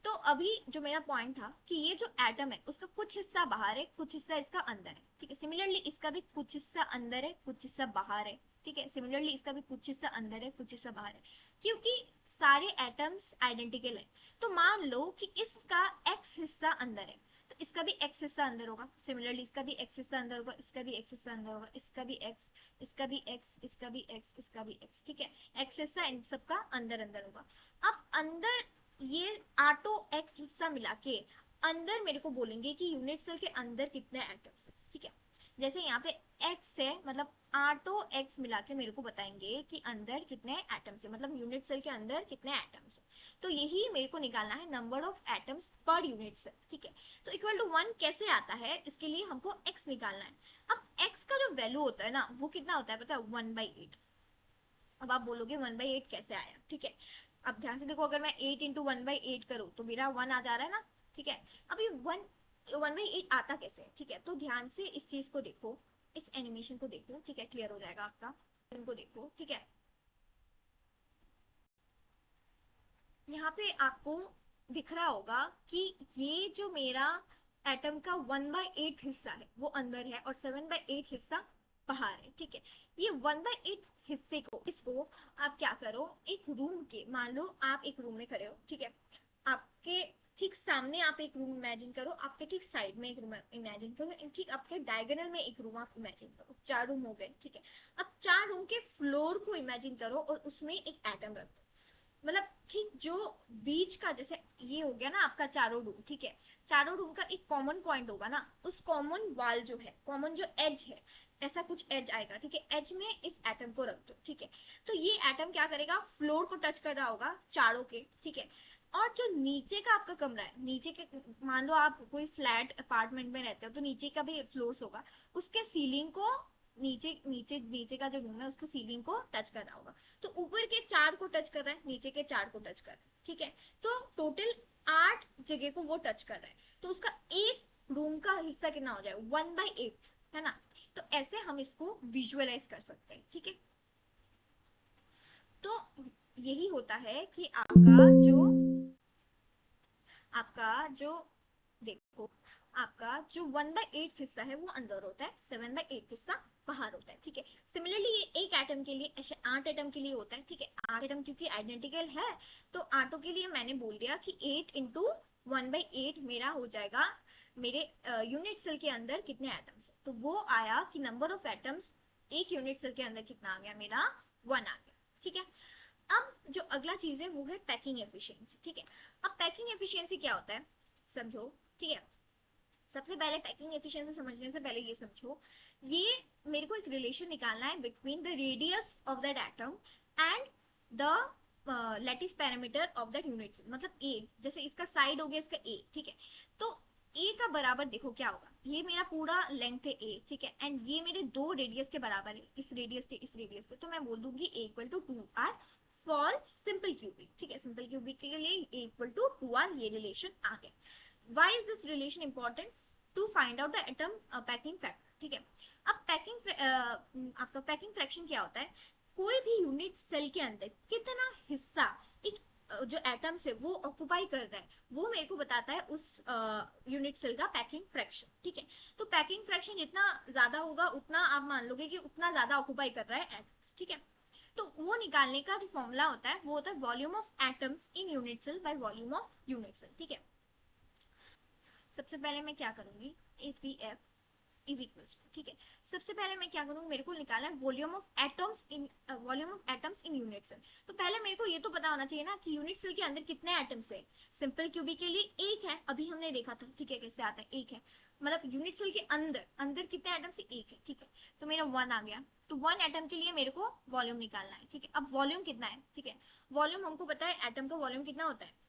तो अभी जो मेरा पॉइंट था कि ये जो एटम है उसका कुछ हिस्सा बाहर है, कुछ हिस्सा इसका अंदर है, ठीक है। सिमिलरली इसका भी कुछ हिस्सा अंदर है, कुछ हिस्सा बाहर है, ठीक है। सिमिलरली इसका भी कुछ हिस्सा अंदर है, कुछ हिस्सा बाहर है, क्योंकि सारे एटम्स आइडेंटिकल है। तो मान लो कि इसका एक्स हिस्सा अंदर है, तो इसका भी एक्स हिस्सा अंदर होगा, सिमिलरली इसका भी एक्स हिस्सा अंदर होगा, इसका भी एक्स हिस्सा अंदर होगा, इसका भी एक्स, इसका भी एक्स, इसका भी एक्स, इसका भी एक्स, ठीक है। एक्स हिस्सा इन सबका अंदर अंदर होगा। अब अंदर ये आटो एक्स हिस्सा मिला के अंदर मेरे को बोलेंगे कि यूनिट सेल के अंदर कितने एटम्स है, ठीक है। जैसे यहाँ पे एक्स है, मतलब आटो एक्स मिला के मेरे को बताएंगे कि अंदर कितने एटम्स है, मतलब यूनिट सेल के अंदर कितने एटम्स है। तो यही मेरे को निकालना है number of atoms per unit cell, ठीक है। तो इक्वल टू 1 कैसे आता है, इसके लिए हमको एक्स निकालना है। अब एक्स का जो वैल्यू होता है ना वो कितना होता है पता है, 1/8। अब आप बोलोगे 1/8 कैसे आया, ठीक है। अब ध्यान से देखो, अगर मैं 8 इंटू 1/8 करूँ तो मेरा 1 आ जा रहा है ना, ठीक है। अब ये 1/8 आता कैसे, ठीक है, तो ध्यान से इस चीज को देखो, इस एनिमेशन को देखो, ठीक है, क्लियर हो जाएगा आपका। इनको देखो, ठीक है, यहाँ पे आपको दिख रहा होगा कि ये जो मेरा एटम का 1/8 हिस्सा है वो अंदर है और 7/8 हिस्सा बाहर है, ठीक है। ये 1/8 हिस्से को, इसको आप क्या करो, एक रूम के, मान लो आप एक रूम में खड़े हो, ठीक है, आपके ठीक सामने आप एक रूम इमेजिन करो, आपके ठीक साइड में एक रूम इमेजिन करो, ठीक आपके डायगोनल में एक रूम आप इमेजिन करो, 4 रूम हो गए, ठीक है। अब 4 रूम के फ्लोर को इमेजिन करो और उसमें एक एटम रखो। मतलब ठीक जो बीच का, जैसे ये हो गया ना आपका चारों रूम, ठीक है, चारों रूम का एक कॉमन पॉइंट होगा ना, उस कॉमन वाल जो है, कॉमन जो एज है, ऐसा कुछ एज आएगा, ठीक है, एज में इस एटम को रख दो, ठीक है। तो ये एटम क्या करेगा, फ्लोर को टच कर रहा होगा चारों के, ठीक है। और जो नीचे का आपका कमरा है, नीचे के, मान लो आप कोई फ्लैट अपार्टमेंट में रहते हो तो नीचे का भी फ्लोर्स होगा, उसके सीलिंग को, नीचे नीचे नीचे का जो रूम है उसको सीलिंग को टच कर रहा होगा। तो ऊपर के चार को टच कर रहा है, नीचे के चार को टच कर रहा है, ठीक है। तो टोटल 8 जगह को वो टच कर रहा है, तो उसका एक रूम का हिस्सा कितना हो जाएगा, 1/8, है ना। तो ऐसे हम इसको विजुअलाइज कर सकते हैं, ठीक है। तो यही होता है कि आपका जो देखो, आपका जो 1/8 हिस्सा है वो अंदर होता है, 7/8 हिस्सा बाहर होता है, ठीक है। सिमिलरली ये एक एटम के लिए, ऐसे 8 एटम के लिए होता है, ठीक है। 8 एटम क्योंकि आइडेंटिकल है, तो आठों के लिए मैंने बोल दिया कि 8 × 1/8 मेरा हो जाएगा, मेरे यूनिट सेल के अंदर कितने एटम्स है, तो वो आया कि नंबर ऑफ एटम्स एक यूनिट सेल के अंदर कितना आ गया, मेरा 1 आ गया, ठीक है। अब जो अगला चीज है वो है पैकिंग एफिशिएंसी, ठीक है। अब पैकिंग एफिशिएंसी क्या होता है, समझो, ठीक है। सबसे पहले पैकिंग एफिशिएंसी समझने से पहले ये समझो, ये मेरे को एक रिलेशन निकालना है between the radius of that atom and the lattice parameter of that unit, मतलब ए, जैसे इसका साइड हो गया इसका ए, ठीक है। तो ए का बराबर देखो क्या होगा, ये मेरा पूरा लेंथ है ए, ठीक है, एंड ये मेरे दो रेडियस के बराबर है, इस रेडियस के इस रेडियस के, तो मैं बोल दूंगी A equal to 2r for simple cubic, ठीक है। सिंपल क्यूबिक के लिए ए इक्वल टू 2r, ये रिलेशन आ गया। Why is this relation important? To find out the atom packing factor, ठीक है। अब आपका पैकिंग फ्रैक्शन क्या होता है, कोई भी यूनिट सेल के अंदर कितना हिस्सा एक जो एटम्स है वो ऑक्युपाई कर रहा है, वो मेरे को बताता है उस यूनिट सेल का पैकिंग फ्रैक्शन, ठीक है। तो पैकिंग फ्रैक्शन जितना ज्यादा होगा उतना आप मान लोगे कि उतना ज्यादा ऑक्युपाई कर रहा है एटम्स, ठीक है। तो वो निकालने का जो फॉर्मूला होता है वो होता है volume of atoms in unit cell by volume of unit cell, ठीक है। सबसे पहले मैं क्या करूंगी, APF इज इक्वल्स टू, ठीक है। सबसे पहले मैं क्या करूंगी, मेरे को निकालना है volume of atoms in unit cell. तो पहले मेरे को ये तो पता होना चाहिए ना कि यूनिट सेल के अंदर कितने एटम्स है। सिंपल क्यूबिक के लिए एक है, अभी हमने देखा था, ठीक है, कैसे आता है, एक है, मतलब यूनिट सेल के अंदर अंदर कितने एटम्स है, एक है, ठीक है। तो मेरा 1 आ गया, तो 1 एटम के लिए मेरे को वॉल्यूम निकालना है, ठीक है। अब वॉल्यूम कितना है, ठीक है, वॉल्यूम हमको पता है, एटम का वॉल्यूम कितना होता है,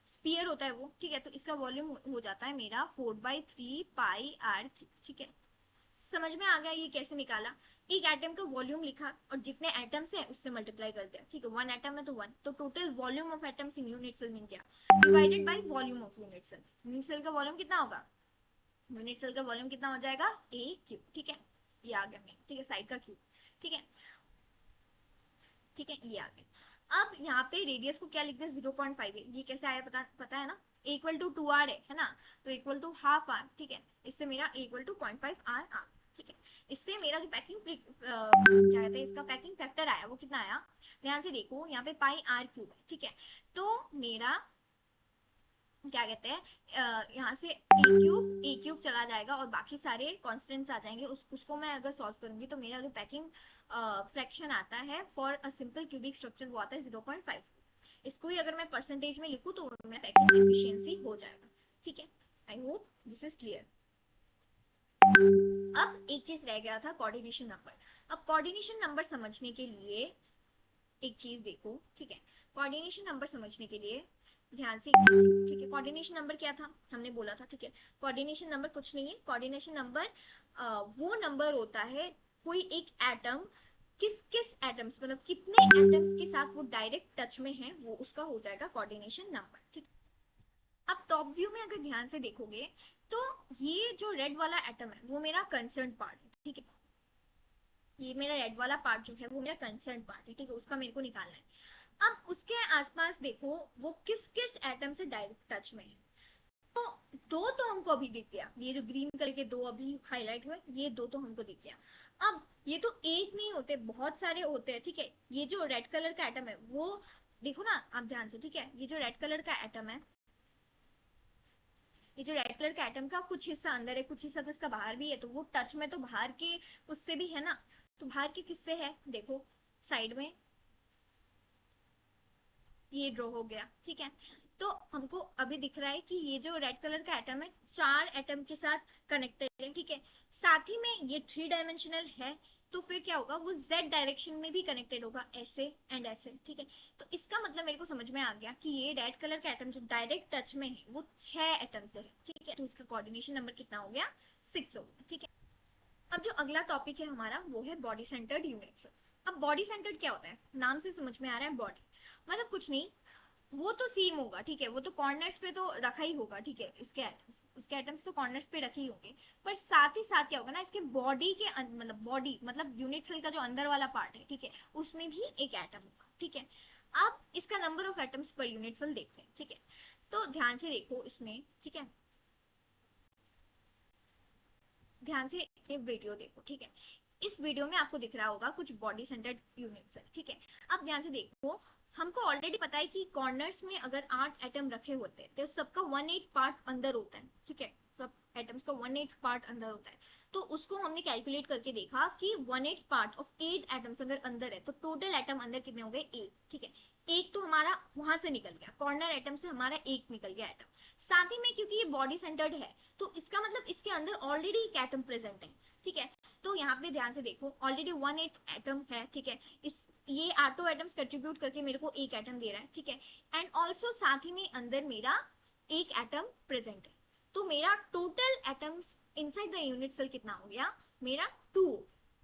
स्पीयर होता है वो, ठीक है। तो इसका वॉल्यूम हो जाता है मेरा 4/3 πr, ठीक है। समझ में आ गया ये कैसे निकाला, एक एटम का वॉल्यूम लिखा और जितने एटम्स है उससे मल्टीप्लाई कर दिया, ठीक है। 1 एटम है तो 1, तो total volume of atoms in unit cell मिल गया, divided by volume of unit cell. Unit cell का वॉल्यूम कितना होगा, यूनिट सेल का वॉल्यूम कितना हो जाएगा, ए क्यूब, ठीक है। ये आ गया मेरा, ठीक है, साइड का क्यूब, ठीक है, ठीक है, ये आ गया। अब यहाँ पे रेडियस को क्या लिखते हैं, 0.5 है, ये कैसे आया पता है ना, इक्वल टू 2r है ना, तो इक्वल टू हाफ आर, ठीक है। इससे मेरा इक्वल टू 0.5r आ, ठीक है। इससे मेरा जो पैकिंग क्या कहते हैं, इसका पैकिंग फैक्टर आया वो कितना आया, ध्यान से देखो, यहाँ पे πr³ है, ठीक है। तो मेरा क्या कहते हैं, यहाँ से ए क्यूब चला जाएगा और बाकी सारे कॉन्स्टेंट्स आ जाएंगे, उसको मैं अगर सॉल्व करूंगी तो मेरा जो पैकिंग फ्रैक्शन आता है for a simple cubic structure वो आता है 0.5। इसको ही अगर मैं परसेंटेज में लिखूं तो मेरा पैकिंग एफिशिएंसी हो जाएगा, ठीक है। I hope this is clear. अब एक चीज रह गया था, कोऑर्डिनेशन नंबर। अब कोऑर्डिनेशन नंबर समझने के लिए एक चीज देखो, ठीक है। कोऑर्डिनेशन नंबर समझने के लिए ध्यान से एक चीज देखो, ठीक है। कोऑर्डिनेशन नंबर क्या था, हमने बोला था, ठीक है। कोऑर्डिनेशन नंबर कुछ नहीं है, कोऑर्डिनेशन नंबर वो नंबर होता है, कोई एक एटम किस किस एटम्स, मतलब कितने एटम्स के साथ वो डायरेक्ट टच में है, वो उसका हो जाएगा कोऑर्डिनेशन नंबर, ठीक। अब टॉप व्यू में अगर ध्यान से देखोगे तो ये जो रेड वाला एटम है वो मेरा कंसर्न पार्ट है, ठीक है। ये मेरा रेड वाला पार्ट जो है वो मेरा कंसर्न पार्ट है, ठीक है, उसका मेरे को निकालना है। अब उसके आसपास देखो वो किस किस एटम से डायरेक्ट टच में है, तो दो तो हमको अभी दिख गया, ये जो ग्रीन कलर के दो अभी हाईलाइट हुए, ये दो तो हमको दिख गया। अब ये तो एक नहीं होते, बहुत सारे होते हैं, ठीक है। ये जो रेड कलर का एटम है वो देखो ना आप ध्यान से, ठीक है। ये जो रेड कलर का एटम है, ये जो रेड कलर का एटम का कुछ हिस्सा अंदर है, कुछ हिस्सा तो इसका बाहर भी है, तो वो टच में तो बाहर के उससे भी है ना, तो बाहर के किससे है, देखो साइड में, ये ड्रॉ हो गया, ठीक है। तो हमको अभी दिख रहा है कि ये जो रेड कलर का एटम है 4 एटम के साथ कनेक्टेड है, ठीक है। साथ ही में ये 3 डायमेंशनल है, तो फिर क्या होगा, वो जेड डायरेक्शन में भी कनेक्टेड होगा, ऐसे एंड ऐसे, ठीक है। तो इसका मतलब मेरे को समझ में आ गया कि ये रेड कलर का एटम जो डायरेक्ट टच में है वो 6 एटम से है, ठीक है। तो इसका कोऑर्डिनेशन नंबर कितना हो गया, 6 हो गया, ठीक है। अब जो अगला टॉपिक है हमारा वो है बॉडी सेंटर्ड यूनिट्स। अब बॉडी सेंटर्ड क्या होता है, नाम से समझ में आ रहा है बॉडी, मतलब कुछ नहीं, वो तो सेम होगा, ठीक है। वो तो कॉर्नर्स पे तो रखा ही होगा, ठीक है। इसके एटम्स तो कॉर्नर्स पे रखे ही होंगे, पर साथ ही साथ क्या होगा ना, इसके बॉडी के मतलब बॉडी मतलब यूनिट सेल का जो अंदर वाला पार्ट है, ठीक है, उसमें भी एक एटम होगा, ठीक है। अब इसका number of atoms per unit cell देखते हैं, ठीक है। तो ध्यान से देखो इसमें, ठीक है, ध्यान से ये वीडियो देखो, ठीक है। इस वीडियो में आपको दिख रहा होगा कुछ बॉडी सेंटर्ड यूनिट्स है, ठीक है। अब ध्यान से देखो, हमको ऑलरेडी पता है कि कॉर्नर्स में अगर 8 एटम रखे होते हैं तो सबका 1/8 पार्ट अंदर होता है, ठीक है। सब एटम्स का 1/8 पार्ट अंदर होता है। तो उसको हमने कैलकुलेट करके देखा कि 1/8 पार्ट ऑफ 8 एटम्स अगर अंदर है तो टोटल एटम अंदर कितने हो गए, 8, ठीक है। एक तो हमारा वहां से निकल गया, कॉर्नर एटम से हमारा एक निकल गया एटम। साथ ही में क्योंकि ये बॉडी सेंटर्ड है तो इसका मतलब इसके अंदर ऑलरेडी एक एटम प्रेजेंट है, ठीक है। तो यहाँ पे ध्यान से देखो, ऑलरेडी 1/8 एटम है, ठीक है। इस ये 8 एटम्स कंट्रीब्यूट करके मेरे को एक एटम दे रहा है, ठीक है। एंड ऑल्सो साथ ही में अंदर मेरा एक एटम प्रेजेंट है। तो मेरा total atoms inside the unit cell कितना हो गया, मेरा 2,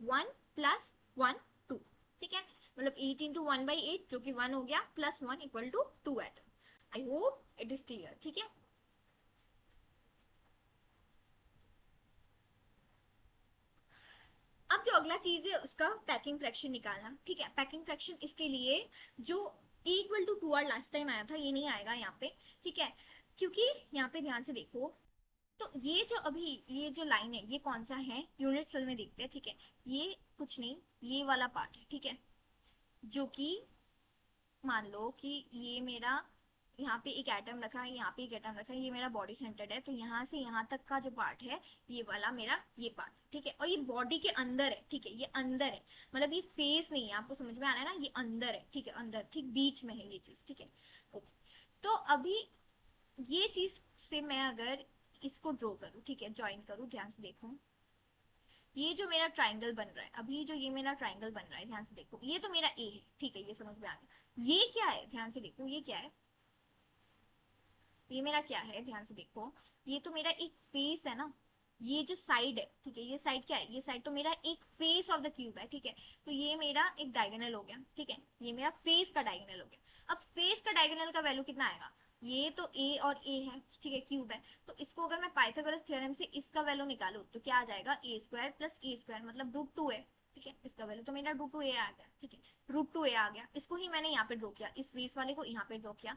1 प्लस 1 2, ठीक है। मतलब 8 इंटू 1/8 जो कि 1 हो गया, plus 1 equal to 2 atom. I hope it is clear, ठीक है। अब जो अगला चीज है उसका पैकिंग फ्रैक्शन निकालना, ठीक है। पैकिंग फ्रैक्शन इसके लिए जो equal to 2r last time आया था ये नहीं आएगा यहाँ पे, ठीक है। क्योंकि यहाँ पे ध्यान से देखो, तो ये जो अभी ये जो लाइन है ये कौन सा है, यूनिट सेल में देखते हैं, ठीक है। ये कुछ नहीं, ये वाला पार्ट है, ठीक है। जो कि मान लो कि ये मेरा यहाँ पे एक एटम रखा है, यहाँ पे एक एटम रखा है, ये मेरा बॉडी सेंटर्ड है। तो यहाँ से यहाँ तक का जो पार्ट है ये वाला मेरा ये पार्ट, ठीक है। और ये बॉडी के अंदर है, ठीक है, ये अंदर है, मतलब ये फेस नहीं है, आपको समझ में आ रहा है ना, ये अंदर है, ठीक है, अंदर ठीक बीच में है ये चीज, ठीक है। ओके, तो अभी ये चीज से मैं अगर इसको ड्रॉ करूँ, ठीक है, ज्वाइन करूँ, ध्यान से देखो, ये जो मेरा ट्राइंगल बन रहा है, अभी जो ये मेरा ट्राइंगल बन रहा है, ध्यान से देखो, ये तो मेरा ए है, ठीक है, ये समझ में आ गया। ये क्या है, ध्यान से देखो, ये क्या है, ये मेरा क्या है, ध्यान से देखो, ये तो मेरा एक फेस है ना, ये जो साइड है, ठीक है, ये साइड क्या है, ये साइड तो मेरा एक फेस ऑफ द क्यूब है, ठीक है। तो ये मेरा एक डायगोनल हो गया, ठीक है, ये मेरा फेस का डायगोनल हो गया। अब फेस का डायगोनल का वैल्यू कितना आएगा, ये तो ए और ए है, ठीक है, क्यूब है। तो इसको अगर मैं पाइथागोरस थ्योरम से इसका वैल्यू निकालू तो क्या आ जाएगा, ए स्क्वायर प्लस ए स्क्वायर मतलब √2 है, ठीक है। इसका वैल्यू तो मेरा √2 ए आ गया, ठीक है, √2 ए आ गया। इसको ही मैंने यहाँ पे ड्रॉ किया, इस फेस वाले को यहाँ पे ड्रॉ किया,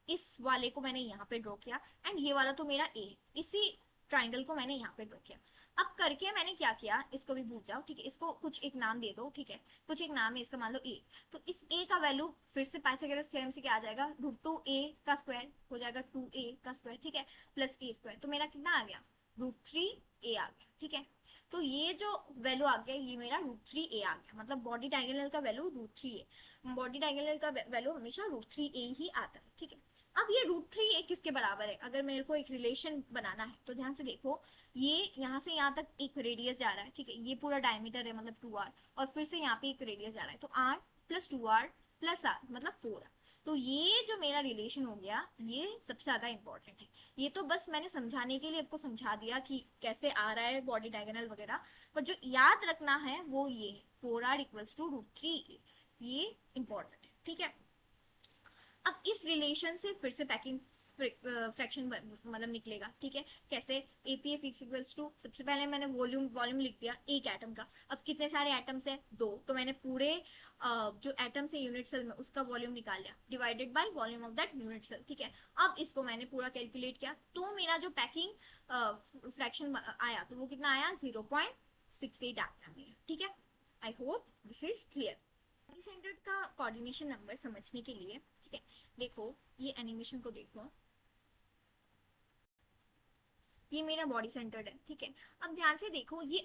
इस वाले को मैंने यहाँ पे ड्रॉ किया, एंड ये वाला तो मेरा ए है, इसी ट्राइंगल को मैंने यहाँ पे ड्रॉ किया। अब करके मैंने क्या किया, इसको भी भूल जाओ, ठीक है, इसको कुछ एक नाम दे दो, ठीक है, कुछ एक नाम है इसका, मान लो ए। तो इस ए का वैल्यू फिर से पाइथागोरस थ्योरम से क्या आ जाएगा, √2 ए का स्क्वायर हो जाएगा, 2a का स्क्वायर, ठीक है, प्लस ए स्क्वायर। तो मेरा कितना आ गया, √3 ए आ गया, ठीक है। तो ये जो वैल्यू आ गया ये मेरा √3 ए आ गया, मतलब बॉडी डायगोनल का वैल्यू √3 ए, बॉडी डायगोनल का वैल्यू हमेशा √3 ए ही आता है, ठीक है। अब ये √3 ए किसके बराबर है, अगर मेरे को एक रिलेशन बनाना है तो ध्यान से देखो, ये यहाँ से यहाँ तक एक रेडियस जा रहा है, ठीक है, ये पूरा डायमीटर है मतलब 2r, और फिर से यहाँ पे एक रेडियस जा रहा है, तो r plus 2r plus r मतलब 4r। तो ये जो मेरा रिलेशन हो गया ये सबसे ज्यादा इंपॉर्टेंट है। ये तो बस मैंने समझाने के लिए आपको समझा दिया कि कैसे आ रहा है बॉडी डायगोनल वगैरह, पर जो याद रखना है वो ये 4r इक्वल्स टू √3, ये इंपॉर्टेंट है, ठीक है। अब इस रिलेशन से फिर से पैकिंग फ्रैक्शन मतलब निकलेगा, ठीक है। कैसे, एपीएफ इक्वल्स टू, सबसे पहले मैंने वॉल्यूम वॉल्यूम लिख दिया एक एटम का। अब कितने सारे एटम्स है, 2, तो मैंने पूरे जो एटम्स है यूनिट सेल में उसका वॉल्यूम निकाल लिया, divided by volume of that unit cell, ठीक है। अब इसको मैंने पूरा कैलकुलेट किया तो मेरा जो पैकिंग फ्रैक्शन आया तो वो कितना आया, 0.68 आ गया मेरा, ठीक है। I hope this is clear. Body centred का कोऑर्डिनेशन नंबर समझने के लिए, ठीक है, देखो ये एनिमेशन को देखो, ये मेरा बॉडी सेंटर्ड है, ठीक है। अब ध्यान से देखो, ये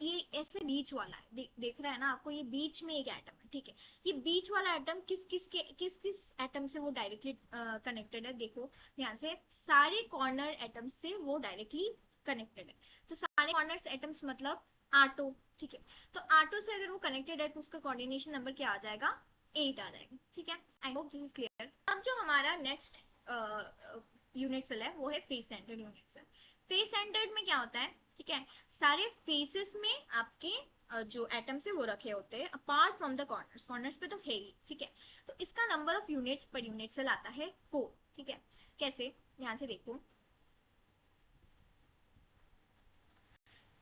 ये ऐसे बीच वाला है, देख रहा है ना आपको, ये बीच में एक एटम है, ठीक है। ये बीच वाला एटम किस एटम से वो डायरेक्टली कनेक्टेड है, देखो ध्यान से, सारे कॉर्नर एटम से वो डायरेक्टली कनेक्टेड है। तो सारे कॉर्नर एटम्स मतलब आटो, ठीक है। तो आटो से अगर वो कनेक्टेड है तो उसका कोऑर्डिनेशन नंबर क्या आ जाएगा, 8 आ जाएगा, ठीक है। I hope this is clear. अब जो हमारा नेक्स्ट यूनिट सेल है वो है face centred unit cell. Face centred में क्या होता है, ठीक है, सारे फेसेस में आपके जो एटम्स है वो रखे होते हैं apart from the corners, corners पे तो है ही, ठीक है। तो इसका number of units per unit cell आता है 4, ठीक है। कैसे, ध्यान से देखो,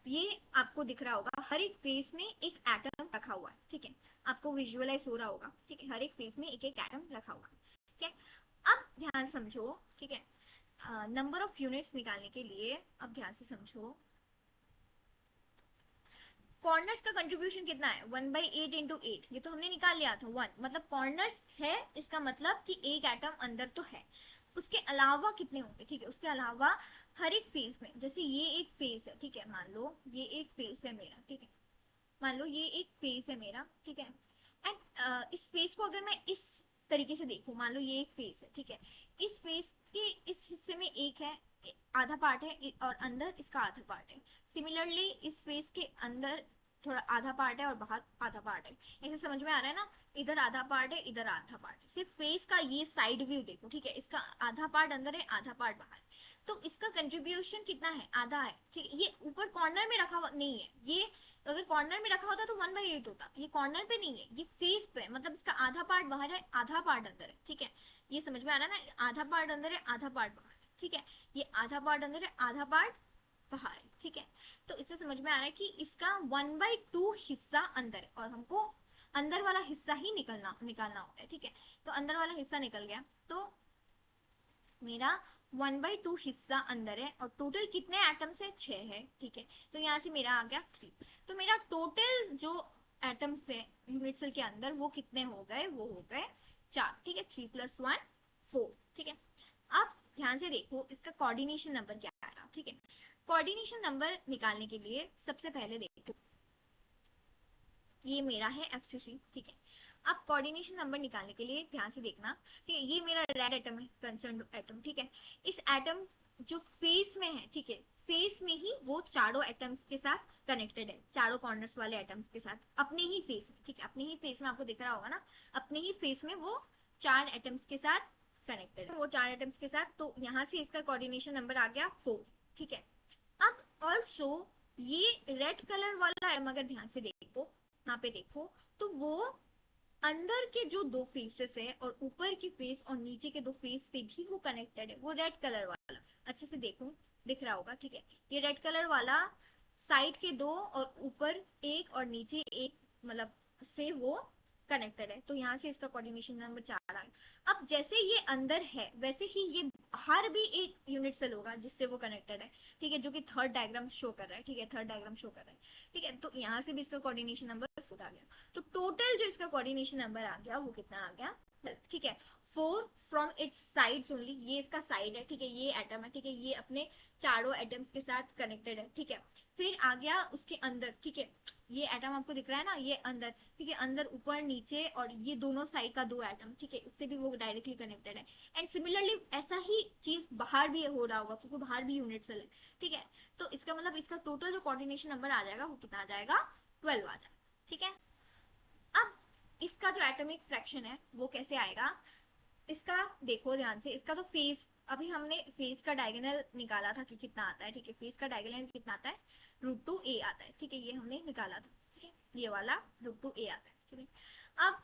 ये आपको दिख रहा होगा हर एक फेस में एक एटम रखा हुआ है, ठीक है। आपको विजुअलाइज हो रहा होगा, ठीक है, हर एक फेस में एक एक एटम रखा हुआ है, ठीक है। अब ध्यान समझो, ठीक है, नंबर ऑफ यूनिट्स निकालने के लिए अब ध्यान से समझो, कॉर्नर्स का कंट्रीब्यूशन कितना है, 1/8 इंटू 8, ये तो हमने निकाल लिया था 1, मतलब कॉर्नर्स है, इसका मतलब कि एक एटम अंदर तो है। उसके अलावा कितने होंगे, ठीक है, उसके अलावा हर एक फेज में, जैसे ये एक फेज है, ठीक है, मान लो ये एक फेज है मेरा, ठीक है, मान लो ये एक फेज है मेरा, ठीक है। एंड इस फेज को अगर मैं इस तरीके से देखूं, मान लो ये एक फेज है, ठीक है, इस फेज के इस हिस्से में एक है, आधा पार्ट है, और अंदर इसका आधा पार्ट है। सिमिलरली इस फेज के अंदर थोड़ा आधा पार्ट है और बाहर आधा पार्ट है। ऐसे समझ में आ रहा है ना, इधर आधा पार्ट है, इधर आधा पार्ट है। सिर्फ फेस का ये साइड व्यू देखो, ठीक है, इसका आधा पार्ट अंदर है, आधा पार्ट बाहर है। तो इसका कंट्रीब्यूशन कितना है, आधा है, ठीक है। ये ऊपर कॉर्नर में रखा हुआ नहीं है, ये अगर कॉर्नर में रखा होता तो 1/8 होता, ये कॉर्नर पे नहीं है, ये फेस पे, मतलब इसका आधा पार्ट बाहर है, आधा पार्ट अंदर है, ठीक है। ये समझ में आ रहा है ना, आधा पार्ट अंदर है, आधा पार्ट बाहर है, ठीक है। ये आधा पार्ट अंदर है, आधा पार्ट बाहर है, ठीक है। तो इससे समझ में आ रहा है कि इसका 1/2 हिस्सा अंदर है, और हमको अंदर वाला हिस्सा ही निकालना होता है, ठीक है। तो अंदर वाला हिस्सा निकल गया, तो मेरा 1/2 हिस्सा अंदर है, और टोटल कितने एटम्स है, 6 है, ठीक है। तो यहाँ से मेरा आ गया 3। तो मेरा टोटल जो एटम्स है यूनिट सेल के अंदर वो कितने हो गए, वो हो गए 4, ठीक है। 3 + 1 4, ठीक है। अब ध्यान से देखो इसका कोऑर्डिनेशन नंबर क्या आया, ठीक है। कोऑर्डिनेशन नंबर निकालने के लिए सबसे पहले देखो, ये मेरा है FCC, ठीक है। अब कोऑर्डिनेशन नंबर निकालने के लिए ध्यान से देखना, ठीक है, ये मेरा रेड एटम है, कंसर्न एटम, ठीक है। इस एटम जो फेस में है, ठीक है, फेस में ही वो चारों एटम्स के साथ कनेक्टेड है, चारों कॉर्नर्स वाले एटम्स के साथ, अपने ही फेस में, ठीक है, अपने ही फेस में, आपको दिख रहा होगा ना, अपने ही फेस में वो 4 एटम्स के साथ कनेक्टेड है, वो 4 एटम्स के साथ। तो यहाँ से इसका कोऑर्डिनेशन नंबर आ गया 4, ठीक है। अब ऑल्सो ये रेड कलर वाला एटम अगर ध्यान से देखो, यहाँ पे देखो, तो वो अंदर के जो दो फेसेस है और ऊपर की फेस और नीचे के दो फेस से भी वो कनेक्टेड है, वो रेड कलर वाला, अच्छे से देखो, दिख रहा होगा, ठीक है। ये रेड कलर वाला साइड के दो और ऊपर एक और नीचे एक, मतलब से वो कनेक्टेड है। तो यहाँ से इसका कोऑर्डिनेशन नंबर 4 आ गया। अब जैसे ये अंदर है वैसे ही ये बाहर भी एक यूनिट सेल होगा जिससे वो कनेक्टेड है, ठीक है, जो कि थर्ड डायग्राम शो कर रहा है, ठीक है, थर्ड डायग्राम शो कर रहा है, ठीक है। तो यहाँ से भी इसका कोऑर्डिनेशन नंबर 4 आ गया। तो टोटल जो इसका कोऑर्डिनेशन नंबर आ गया वो कितना आ गया, ठीक है। 4 फ्रॉम इट्स साइड्स ओनली, ये इसका साइड है, ठीक है, ये एटम है, ठीक है, ये अपने चारों एटम्स के साथ कनेक्टेड है, ठीक है। फिर आ गया उसके अंदर, ठीक है, ये एटम आपको दिख रहा है ना, ये अंदर, ठीक है, अंदर ऊपर नीचे, और ये दोनों साइड का 2 एटम, ठीक है, इससे भी वो डायरेक्टली कनेक्टेड है। एंड सिमिलरली ऐसा ही चीज बाहर भी हो रहा होगा, क्योंकि बाहर भी यूनिट सेल है, ठीक है। तो इसका मतलब इसका टोटल जो कोऑर्डिनेशन नंबर आ जाएगा वो कितना आ जाएगा, 12 आ जाएगा, ठीक है। अब इसका जो एटॉमिक फ्रैक्शन है वो कैसे आएगा, इसका देखो ध्यान से, इसका तो फेस, अभी हमने फेस का डायगोनल निकाला था कि कितना आता है, ठीक है, फेस का डायगोनल कितना आता है, √2a आता है, ठीक है, ये हमने निकाला था, ठीक है, ये वाला √2a आता है, ठीक है। अब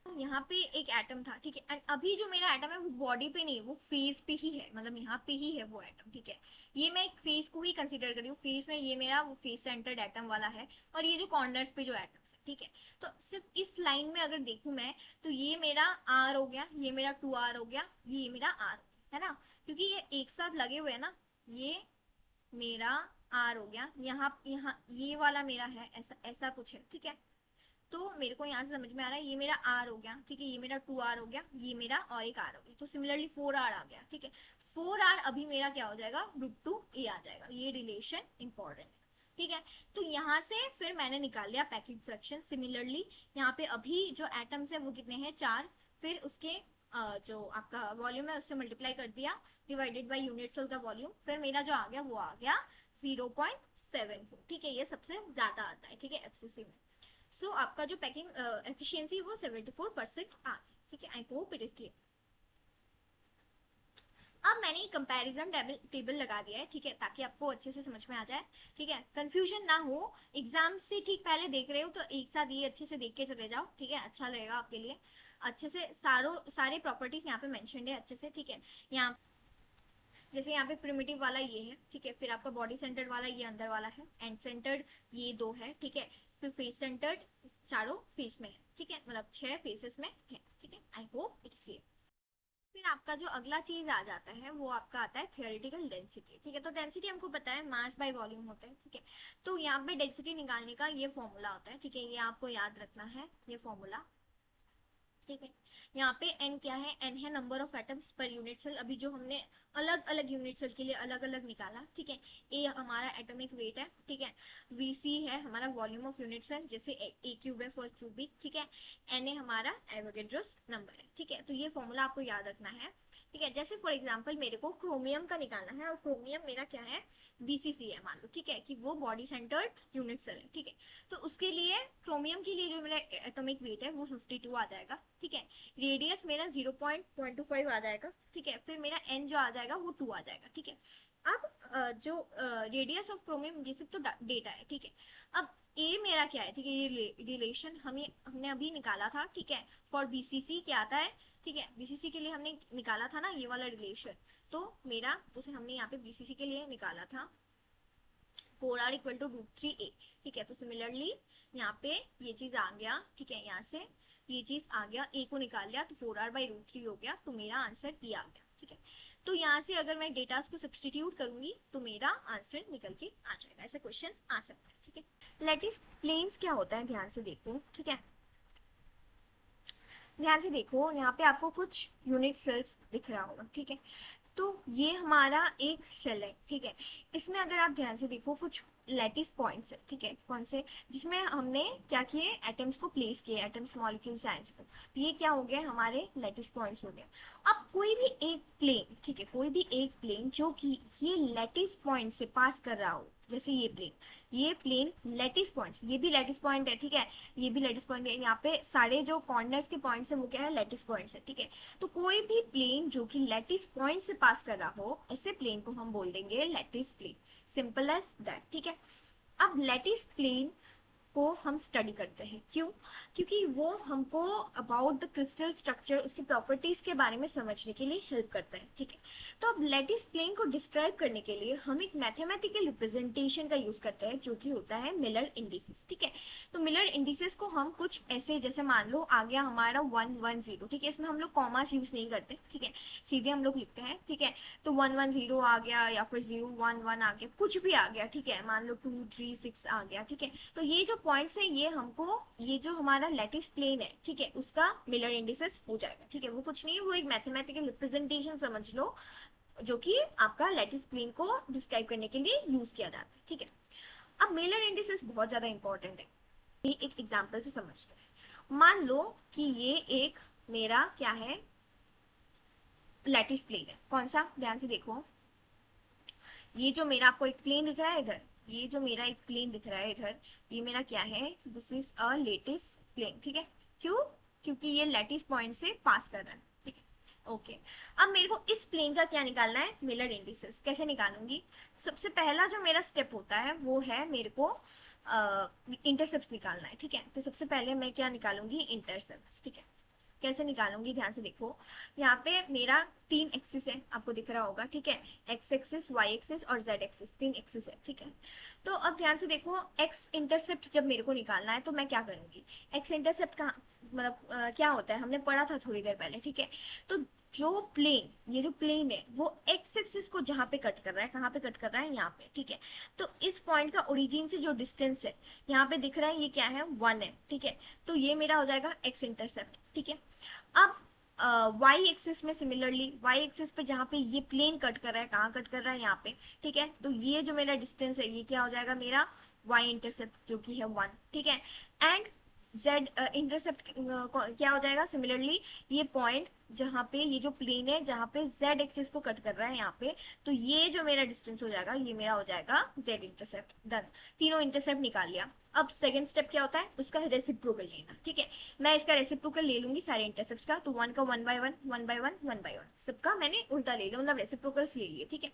यहाँ पे एक एटम था, ठीक है, एंड अभी जो मेरा एटम है वो बॉडी पे नहीं है, वो फेस पे ही है, मतलब यहाँ पे ही है वो एटम, ठीक है। ये मैं एक फेस को ही कंसीडर कर रही हूँ, फेस में ये मेरा वो फेस सेंटर्ड एटम वाला है, और ये जो कॉर्नर्स पे जो एटम्स है, ठीक है। तो सिर्फ इस लाइन में अगर देखूं मैं, तो ये मेरा R हो गया, ये मेरा 2R हो गया, ये मेरा R है ना, क्योंकि ये एक साथ लगे हुए है ना, ये मेरा R हो गया, यहाँ यहाँ ये वाला मेरा है, ऐसा ऐसा कुछ है, ठीक है। तो मेरे को यहाँ से समझ में आ रहा है, ये मेरा R हो गया, ठीक है, ये मेरा 2R हो गया, ये मेरा और एक R हो गया, तो सिमिलरली 4R आ गया, ठीक है। 4R अभी मेरा क्या हो जाएगा, √2a आ जाएगा, ये रिलेशन इंपॉर्टेंट है। ठीक है। तो यहाँ से फिर मैंने निकाल लिया पैकिंग फ्रैक्शन। सिमिलरली यहाँ पे अभी जो एटम्स है वो कितने हैं, 4। फिर उसके जो आपका वॉल्यूम है उससे मल्टीप्लाई कर दिया डिवाइडेड बाय यूनिट सेल का वॉल्यूम, फिर मेरा जो आ गया वो आ गया 0.74। ठीक है, ये सबसे ज्यादा आता है, ठीक है, एफसीसी में। सो आपका जो पैकिंग एफिशिएंसी वो 74% आ गई। ठीक है, I hope it is clear. अब मैंने कंपैरिजन टेबल लगा दिया है, ठीक है, ताकि आपको अच्छे से समझ में आ जाए। ठीक है, कंफ्यूजन ना हो। एग्जाम से ठीक पहले देख रहे हो तो एक साथ ये अच्छे से देख के चले जाओ, ठीक है, अच्छा रहेगा आपके लिए। अच्छे से सारे प्रॉपर्टीज यहाँ पे मेंशन्ड है अच्छे से। ठीक है, यहाँ जैसे यहाँ पे प्रिमिटिव वाला ये है, ठीक है, फिर आपका बॉडी सेंटर्ड वाला ये अंदर वाला है, एंड सेंटर्ड ये 2 है, ठीक है, फिर फेस सेंटर्ड चारों फेस में है, ठीक है, मतलब 6 फेसेस में है। ठीक है, I hope it is clear. फिर आपका जो अगला चीज आ जाता है वो आपका आता है थियोरेटिकल डेंसिटी। ठीक है, तो डेंसिटी हमको पता है मास बाय वॉल्यूम होता है। ठीक है, तो यहाँ पे डेंसिटी निकालने का ये फॉर्मूला होता है। ठीक है, ये आपको याद रखना है, ये फॉर्मूला। ठीक है, यहाँ पे n क्या है, n है number of atoms per unit cell. अभी जो हमने अलग अलग यूनिट सेल के लिए अलग अलग निकाला, ठीक है, a हमारा एटॉमिक वेट है, ठीक है, vc है हमारा वॉल्यूम ऑफ यूनिट सेल, जैसे a क्यूब है फॉर क्यूबिक, ठीक है, na हमारा एवोगेड्रोस नंबर है। ठीक है, तो ये फॉर्मूला आपको याद रखना है। ठीक है, जैसे फॉर एग्जांपल मेरे को क्रोमियम का निकालना है, और क्रोमियम मेरा क्या है, बीसीसी है मान लो, ठीक है, कि वो बॉडी सेंटर्ड यूनिट सेल है। ठीक है, तो उसके लिए क्रोमियम के लिए जो मेरा एटॉमिक वेट है वो 52 आ जाएगा। ठीक है, रेडियस मेरा 0.25 आ जाएगा। ठीक है, फिर मेरा एन जो आ जाएगा वो 2 आ जाएगा। ठीक है, अब जो रेडियस ऑफ क्रोमियम, ये सब तो डेटा है। ठीक है, अब ए मेरा क्या है, ठीक है, ये रिलेशन हमने अभी निकाला था। ठीक है, फॉर बीसीसी क्या आता है, ठीक है, बीसीसी के लिए हमने निकाला था ना ये वाला रिलेशन। तो मेरा जैसे हमने यहाँ पे बीसीसी के लिए निकाला था 4r इक्वल टू √3a। ठीक है, तो सिमिलरली यहाँ पे ये चीज आ गया। ठीक है, यहाँ से ये चीज आ गया, a को निकाल लिया तो 4r/√3 हो गया, तो मेरा आंसर ये आ गया। ठीक है, तो यहाँ से अगर मैं डेटा को सब्सटीट्यूट करूंगी तो मेरा आंसर निकल के आ जाएगा। ऐसे क्वेश्चंस आ सकते हैं। ठीक है, लेटिस प्लेन्स क्या होता है ध्यान से देखो। ठीक है, ध्यान से देखो, यहाँ पे आपको कुछ यूनिट सेल्स दिख रहा होगा। ठीक है, तो ये हमारा एक सेल है। ठीक है, इसमें अगर आप ध्यान से देखो कुछ लैटिस पॉइंट्स है। ठीक है, कौन से, जिसमें हमने क्या किए, एटम्स को प्लेस किए, एटम्स मॉलिक्यूल्स आयंस को। तो ये क्या हो गए, हमारे लैटिस पॉइंट्स हो गए। अब कोई भी एक प्लेन, ठीक है, कोई भी एक प्लेन जो कि ये लैटिस पॉइंट से पास कर रहा हो, जैसे ये प्लेन लैटिस पॉइंट्स, ये भी लैटिस पॉइंट है। ठीक है, ये भी लैटिस पॉइंट है, यहाँ पे सारे जो कॉर्नर्स के पॉइंट्स है वो क्या है, लैटिस पॉइंट्स है। ठीक है, तो कोई भी प्लेन जो कि लैटिस पॉइंट से पास कर रहा हो, ऐसे प्लेन को हम बोल देंगे lattice plane. Simple as that. ठीक है, अब लैटिस प्लेन को हम स्टडी करते हैं, क्यों, क्योंकि वो हमको अबाउट द क्रिस्टल स्ट्रक्चर, उसकी प्रॉपर्टीज के बारे में समझने के लिए हेल्प करता है। ठीक है, तो अब लैटिस प्लेन को डिस्क्राइब करने के लिए हम एक मैथमेटिकल रिप्रेजेंटेशन का यूज करते हैं, जो कि होता है मिलर इंडिसेस। ठीक है, तो मिलर इंडिसेस को हम कुछ ऐसे, जैसे मान लो आ गया हमारा 110। ठीक है, इसमें हम लोग कॉमास यूज नहीं करते। ठीक है, सीधे हम लोग लिखते हैं। ठीक है, तो 110 आ गया, या फिर 011 आ गया, कुछ भी आ गया। ठीक है, मान लो 236 आ गया। ठीक है, तो ये जो पॉइंट्स है ये हमको, ये जो हमारा लैटिस प्लेन है, ठीक है, उसका मिलर इंडिसेस हो जाएगा। ठीक है, वो कुछ नहीं है, वो एक मैथमेटिकल रिप्रेजेंटेशन समझ लो, जो कि आपका लैटिस प्लेन को डिस्क्राइब करने के लिए यूज किया जाता है। ठीक है, अब मिलर इंडिसेस बहुत ज्यादा इंपॉर्टेंट है, ये एक एग्जांपल से समझते हैं। मान लो कि ये एक मेरा क्या है, लैटिस प्लेन है। कौन सा, ध्यान से देखो, ये जो मेरा आपको एक प्लेन दिख रहा है इधर, ये जो मेरा एक प्लेन दिख रहा है इधर, ये मेरा क्या है, this is a lattice plane. ठीक है, क्यों, क्योंकि ये लैटिस पॉइंट से पास कर रहा है। ठीक है, ओके, अब मेरे को इस प्लेन का क्या निकालना है, मिलर इंडिसेस। कैसे निकालूंगी, सबसे पहला जो मेरा स्टेप होता है वो है मेरे को इंटरसेप्ट निकालना है। ठीक है, तो सबसे पहले मैं क्या निकालूंगी, इंटरसेप्ट। ठीक है, कैसे निकालूंगी, ध्यान से देखो, यहाँ पे मेरा 3 एक्सिस है, आपको दिख रहा होगा। ठीक है, एक्स एक्सिस, वाई एक्सिस और जेड एक्सिस, 3 एक्सिस है। ठीक है, तो अब ध्यान से देखो, एक्स इंटरसेप्ट जब मेरे को निकालना है तो मैं क्या करूंगी, एक्स इंटरसेप्ट का मतलब क्या होता है, हमने पढ़ा था थोड़ी देर पहले। ठीक है, तो जो प्लेन, ये जो प्लेन है वो एक्स एक्सिस को जहां पे कट कर रहा है, कहाँ पे कट कर रहा है, यहाँ पे। ठीक है, तो इस पॉइंट का ओरिजिन से जो डिस्टेंस है यहाँ पे दिख रहा है, ये क्या है, 1 है। ठीक है, तो ये मेरा हो जाएगा एक्स इंटरसेप्ट। ठीक है, अब वाई एक्सिस में सिमिलरली वाई एक्सिस पे जहाँ पे ये प्लेन कट कर रहा है, कहाँ कट कर रहा है, यहाँ पे, ठीक है। तो ये जो मेरा डिस्टेंस है ये क्या हो जाएगा, मेरा वाई इंटरसेप्ट जो कि है 1, ठीक है। एंड जेड इंटरसेप्ट क्या हो जाएगा, सिमिलरली ये पॉइंट जहाँ पे ये जो प्लेन है जहाँ पे जेड एक्सिस को कट कर रहा है यहाँ पे, तो ये जो मेरा डिस्टेंस हो जाएगा ये मेरा हो जाएगा जेड इंटरसेप्ट। डन, तीनों इंटरसेप्ट निकाल लिया। अब सेकंड स्टेप क्या होता है, उसका रेसिप्रोकल लेना, ठीक है। मैं इसका रेसिप्रोकल ले लूंगी सारे इंटरसेप्ट्स का, तो वन का 1/1 1/1 1/1 सबका मैंने उल्टा ले लिया, मतलब रेसिप्रोकल्स ले लिए, ठीक है।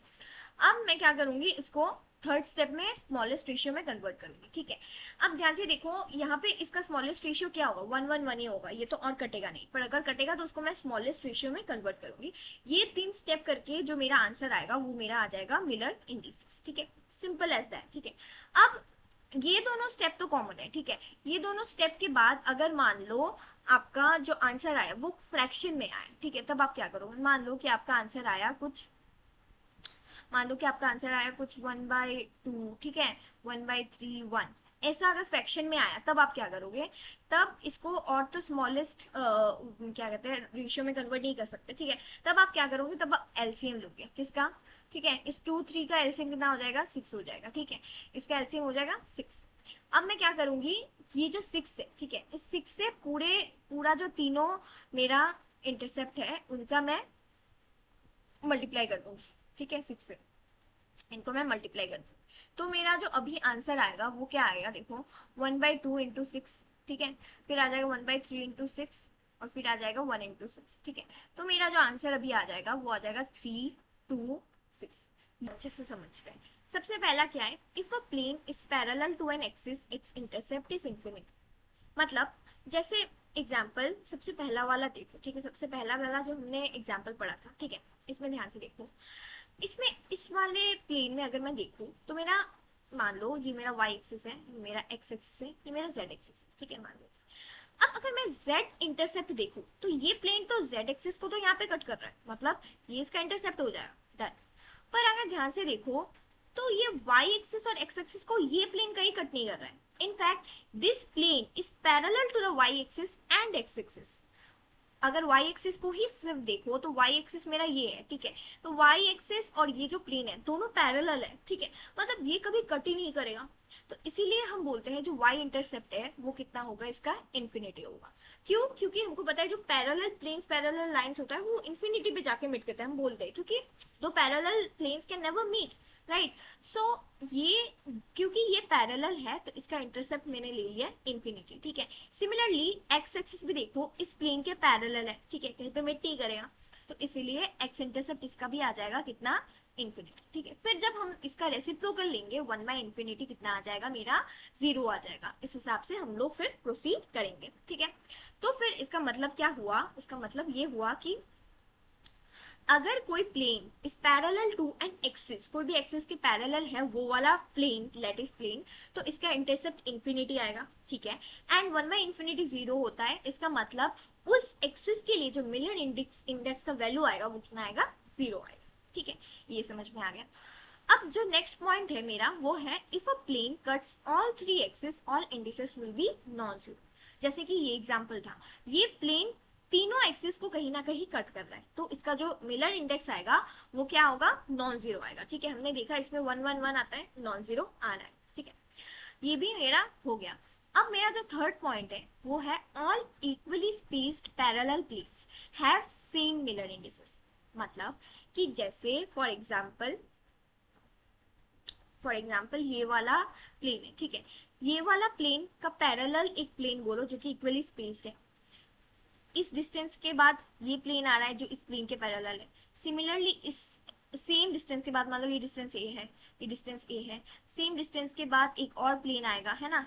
अब मैं क्या करूंगी, इसको थर्ड स्टेप में स्मॉलेस्ट रेशियो में कन्वर्ट करूंगी, ठीक है। अब ध्यान से देखो यहाँ पे इसका स्मॉलेस्ट रेशियो क्या होगा, 1/1 ही होगा, ये तो और कटेगा नहीं, पर अगर कटेगा तो उसको मैं स्मॉलेस्ट रेशियो में कन्वर्ट करूंगी। ये 3 स्टेप करके जो मेरा आंसर आएगा वो मेरा आ जाएगा मिलर इंडिसेस, ठीक है। सिंपल एज दैट, ठीक है। अब ये दोनों स्टेप तो कॉमन है, ठीक है। ये दोनों स्टेप के बाद अगर मान लो आपका जो आंसर आया वो फ्रैक्शन में आया, ठीक है, तब आप क्या करोगे, मान लो कि आपका आंसर आया कुछ, मान लो कि आपका आंसर आया कुछ 1/2, ठीक है, 1/3 1, ऐसा अगर फ्रैक्शन में आया तब आप क्या करोगे, तब इसको और तो स्मॉलेस्ट क्या कहते हैं रेशियो में कन्वर्ट नहीं कर सकते, ठीक है। तब आप क्या करोगे, तब आप एलसीएम लोगे किसका, ठीक है। इस 2 3 का एलसीएम कितना हो जाएगा, 6 हो जाएगा, ठीक है। इसका एलसीएम हो जाएगा 6। अब मैं क्या करूंगी, ये जो 6 है, ठीक है, इस 6 से पूरा जो तीनों मेरा इंटरसेप्ट है उनका मैं मल्टीप्लाई कर दूंगी, ठीक है, 6 से इनको मैं मल्टीप्लाई कर दूँ, तो मेरा जो अभी आंसर आएगा वो क्या आएगा, देखो 1/2 इंटू 6, ठीक है, फिर आ जाएगा 1/3 इंटू 6, और फिर आ जाएगा 1 इंटू 6, ठीक है। तो मेरा जो आंसर अभी आ जाएगा वो आ जाएगा 3 2 6। अच्छे से समझते हैं। सबसे पहला क्या है, if a plane is parallel to an axis its intercept is infinite. मतलब जैसे एग्जाम्पल सबसे पहला वाला देखो, ठीक है, सबसे पहला वाला जो हमने एग्जाम्पल पढ़ा था, ठीक है, इसमें ध्यान से देखो। इसमें इस वाले प्लेन में अगर मैं देखूं तो मेरा, मान लो ये मेरा y एक्सिस है, ये मेरा x एक्सिस है, ये मेरा z एक्सिस है, ठीक है, मान लो। अब अगर मैं z इंटरसेप्ट देखूं तो ये प्लेन तो z एक्सिस को तो यहाँ पे कट कर रहा है, मतलब ये इसका इंटरसेप्ट हो जाएगा, डन। पर अगर ध्यान से देखो तो ये y एक्सिस और x एक्सिस को ये प्लेन कहीं कट नहीं कर रहा है। In fact this plane is parallel to the y axis and x axis. अगर y एक्सिस को ही सिर्फ देखो तो y एक्सिस मेरा ये है, ठीक है, तो y एक्सिस और ये जो प्लेन है दोनों पैरेलल है, ठीक है, मतलब ये कभी कट ही नहीं करेगा। तो इसीलिए हम बोलते हैं जो y इंटरसेप्ट है वो कितना होगा, इसका इन्फिनिटी होगा। क्यों, क्योंकि हमको पता है जो पैरेलल प्लेन्स पैरेलल लाइंस होता है वो इन्फिनिटी पे जाके मीट करता है, हम बोलते हैं, क्योंकि दो parallel planes can never meet, right. So ये, क्योंकि ये पैरेलल है तो इसका इंटरसेप्ट मैंने ले लिया इन्फिनिटी, ठीक है। सिमिलरली एक्स एक्सिस भी देखो इस प्लेन के पैरेलल है, ठीक है, कहीं पे मिट नहीं करेगा, तो इसीलिए एक्स इंटरसेप्ट इसका भी आ जाएगा कितना, इन्फिनिटी, ठीक है। फिर जब हम इसका रेसिप्रोकल लेंगे 1/∞ कितना आ जाएगा मेरा, 0 आ जाएगा। इस हिसाब से हम लोग फिर प्रोसीड करेंगे, ठीक है। तो फिर इसका मतलब क्या हुआ, इसका मतलब ये हुआ कि अगर कोई प्लेन इस पैरेलल टू एन एक्सिस, कोई भी एक्सिस के पैरेलल है वो वाला प्लेन, लैटिस प्लेन, तो इसका इंटरसेप्ट इन्फिनिटी आएगा, ठीक है। एंड 1/∞ 0 होता है, इसका मतलब उस एक्सिस के लिए जो मिलर इंडेक्स का वैल्यू आएगा वो कितना आएगा, 0 आएगा, ठीक है। ये समझ में आ गया। अब जो नेक्स्ट पॉइंट है मेरा वो है, if a plane cuts all 3 axis all indices will be non zero. जैसे कि ये एग्जांपल था, ये प्लेन तीनों एक्सिस को कहीं ना कहीं कट कर रहा है, तो इसका जो मिलर इंडेक्स आएगा वो क्या होगा, नॉन जीरो आएगा, ठीक है। हमने देखा इसमें 1 1 1 आता है, नॉन जीरो आ रहा है, ठीक है। ये भी मेरा हो गया। अब मेरा जो थर्ड पॉइंट है वो है, all equally spaced parallel planes have same Miller indices. मतलब कि जैसे फॉर एग्जाम्पल ये वाला प्लेन है, ठीक है, ये वाला प्लेन का पैरेलल एक प्लेन बोलो जो कि इक्वली स्पेस्ड है, इस डिस्टेंस के बाद ये प्लेन आ रहा है जो इस प्लेन के पैरेलल है। सिमिलरली इस सेम डिस्टेंस के बाद, मान लो ये डिस्टेंस ए है, ये डिस्टेंस ए है, सेम डिस्टेंस के बाद एक और प्लेन आएगा, है ना,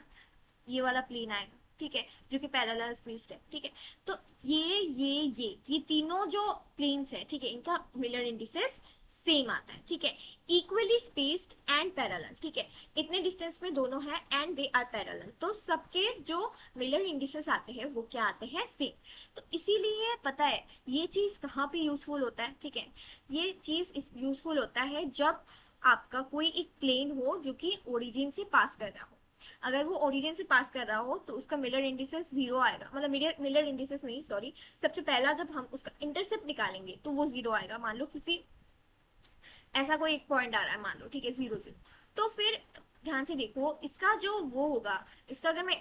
ये वाला प्लेन आएगा, ठीक है, जो कि पैरेलल स्पेस्ड है, ठीक है। तो ये तीनों जो प्लेन्स है, ठीक है, इनका मिलर इंडिसेस सेम आता है, ठीक है, इक्वली स्पेस्ड एंड पैरेलल, ठीक है, इतने डिस्टेंस में दोनों है एंड दे आर पैरेलल, तो सबके जो मिलर इंडिसेस आते हैं वो क्या आते हैं, सेम। तो इसीलिए पता है ये चीज कहाँ पे यूजफुल होता है, ठीक है, ये चीज यूजफुल होता है जब आपका कोई एक प्लेन हो जो कि ओरिजिन से पास कर रहा हो। अगर वो ओरिजिन से पास कर रहा हो तो उसका मिलर इंडिसेस 0 आएगा, मतलब मिलर इंडिसेस नहीं, सॉरी, सबसे पहला जब हम उसका इंटरसेप्ट निकालेंगे तो वो 0 आएगा। मान लो किसी ऐसा कोई एक पॉइंट आ रहा है, मान लो, ठीक है, 0 0, तो फिर ध्यान से देखो इसका जो वो होगा, इसका अगर मैं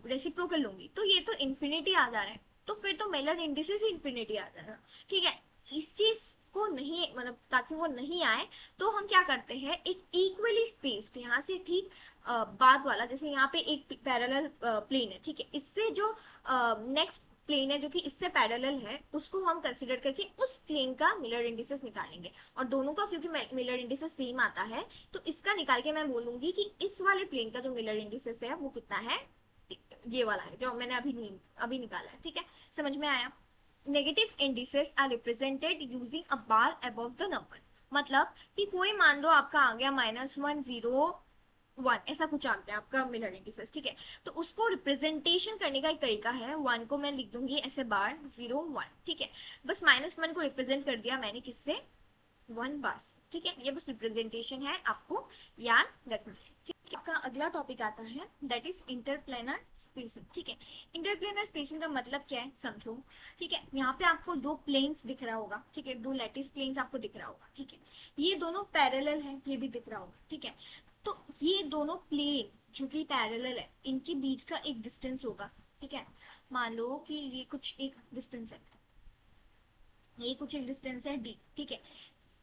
रेसिप्रोकल लूंगी तो ये तो इन्फिनिटी आ जा रहा है, तो फिर तो मेलर इंडिसेस ही इन्फिनिटी आ जाएगा, ठीक है। इस चीज को नहीं, मतलब ताकि वो नहीं आए, तो हम क्या करते हैं, एक इक्वली स्पेस्ड यहाँ से ठीक बाद वाला, जैसे यहाँ पे एक पैरेलल प्लेन है, ठीक है, इससे जो नेक्स्ट प्लेन है जो कि इससे पैरेलल है, उसको हम कंसिडर करके उस प्लेन का मिलर इंडिसेस निकालेंगे। और दोनों का क्योंकि मिलर इंडिसेस सेम आता है, तो इसका निकाल के मैं बोलूंगी कि इस वाले प्लेन का जो मिलर इंडिसेस है वो कितना है, ये वाला है जो मैंने अभी निकाला है, ठीक है। समझ में आया? Negative indices are represented using a bar above the number. मतलब कि कोई मान लो आपका आ गया -1 0 1, ऐसा कुछ आ गया आपका मिलर इंडिसेस, ठीक है। तो उसको रिप्रेजेंटेशन करने का एक तरीका है, 1 को मैं लिख दूंगी ऐसे बार 0 1, ठीक है। बस -1 को रिप्रेजेंट कर दिया मैंने किससे, 1 बार से, ठीक है। ये बस रिप्रेजेंटेशन है, आपको याद रखना है, ठीक है। आपका अगला टॉपिक आता है, दैट इज इंटरप्लेनर स्पेसिंग, ठीक है। इंटरप्लेनर स्पेसिंग का मतलब क्या है समझो, ठीक है। यहाँ पे आपको दो प्लेन्स दिख रहा होगा, ठीक है, दो लैटिस प्लेन्स आपको दिख रहा होगा, ठीक है। ये दोनों पैरेलल है, ये भी दिख रहा होगा, ठीक है। तो ये दोनों प्लेन जो कि पैरेलल है, इनके बीच का एक डिस्टेंस होगा, ठीक है। मान लो कि ये कुछ एक डिस्टेंस है, ये कुछ एक डिस्टेंस है डी, ठीक है।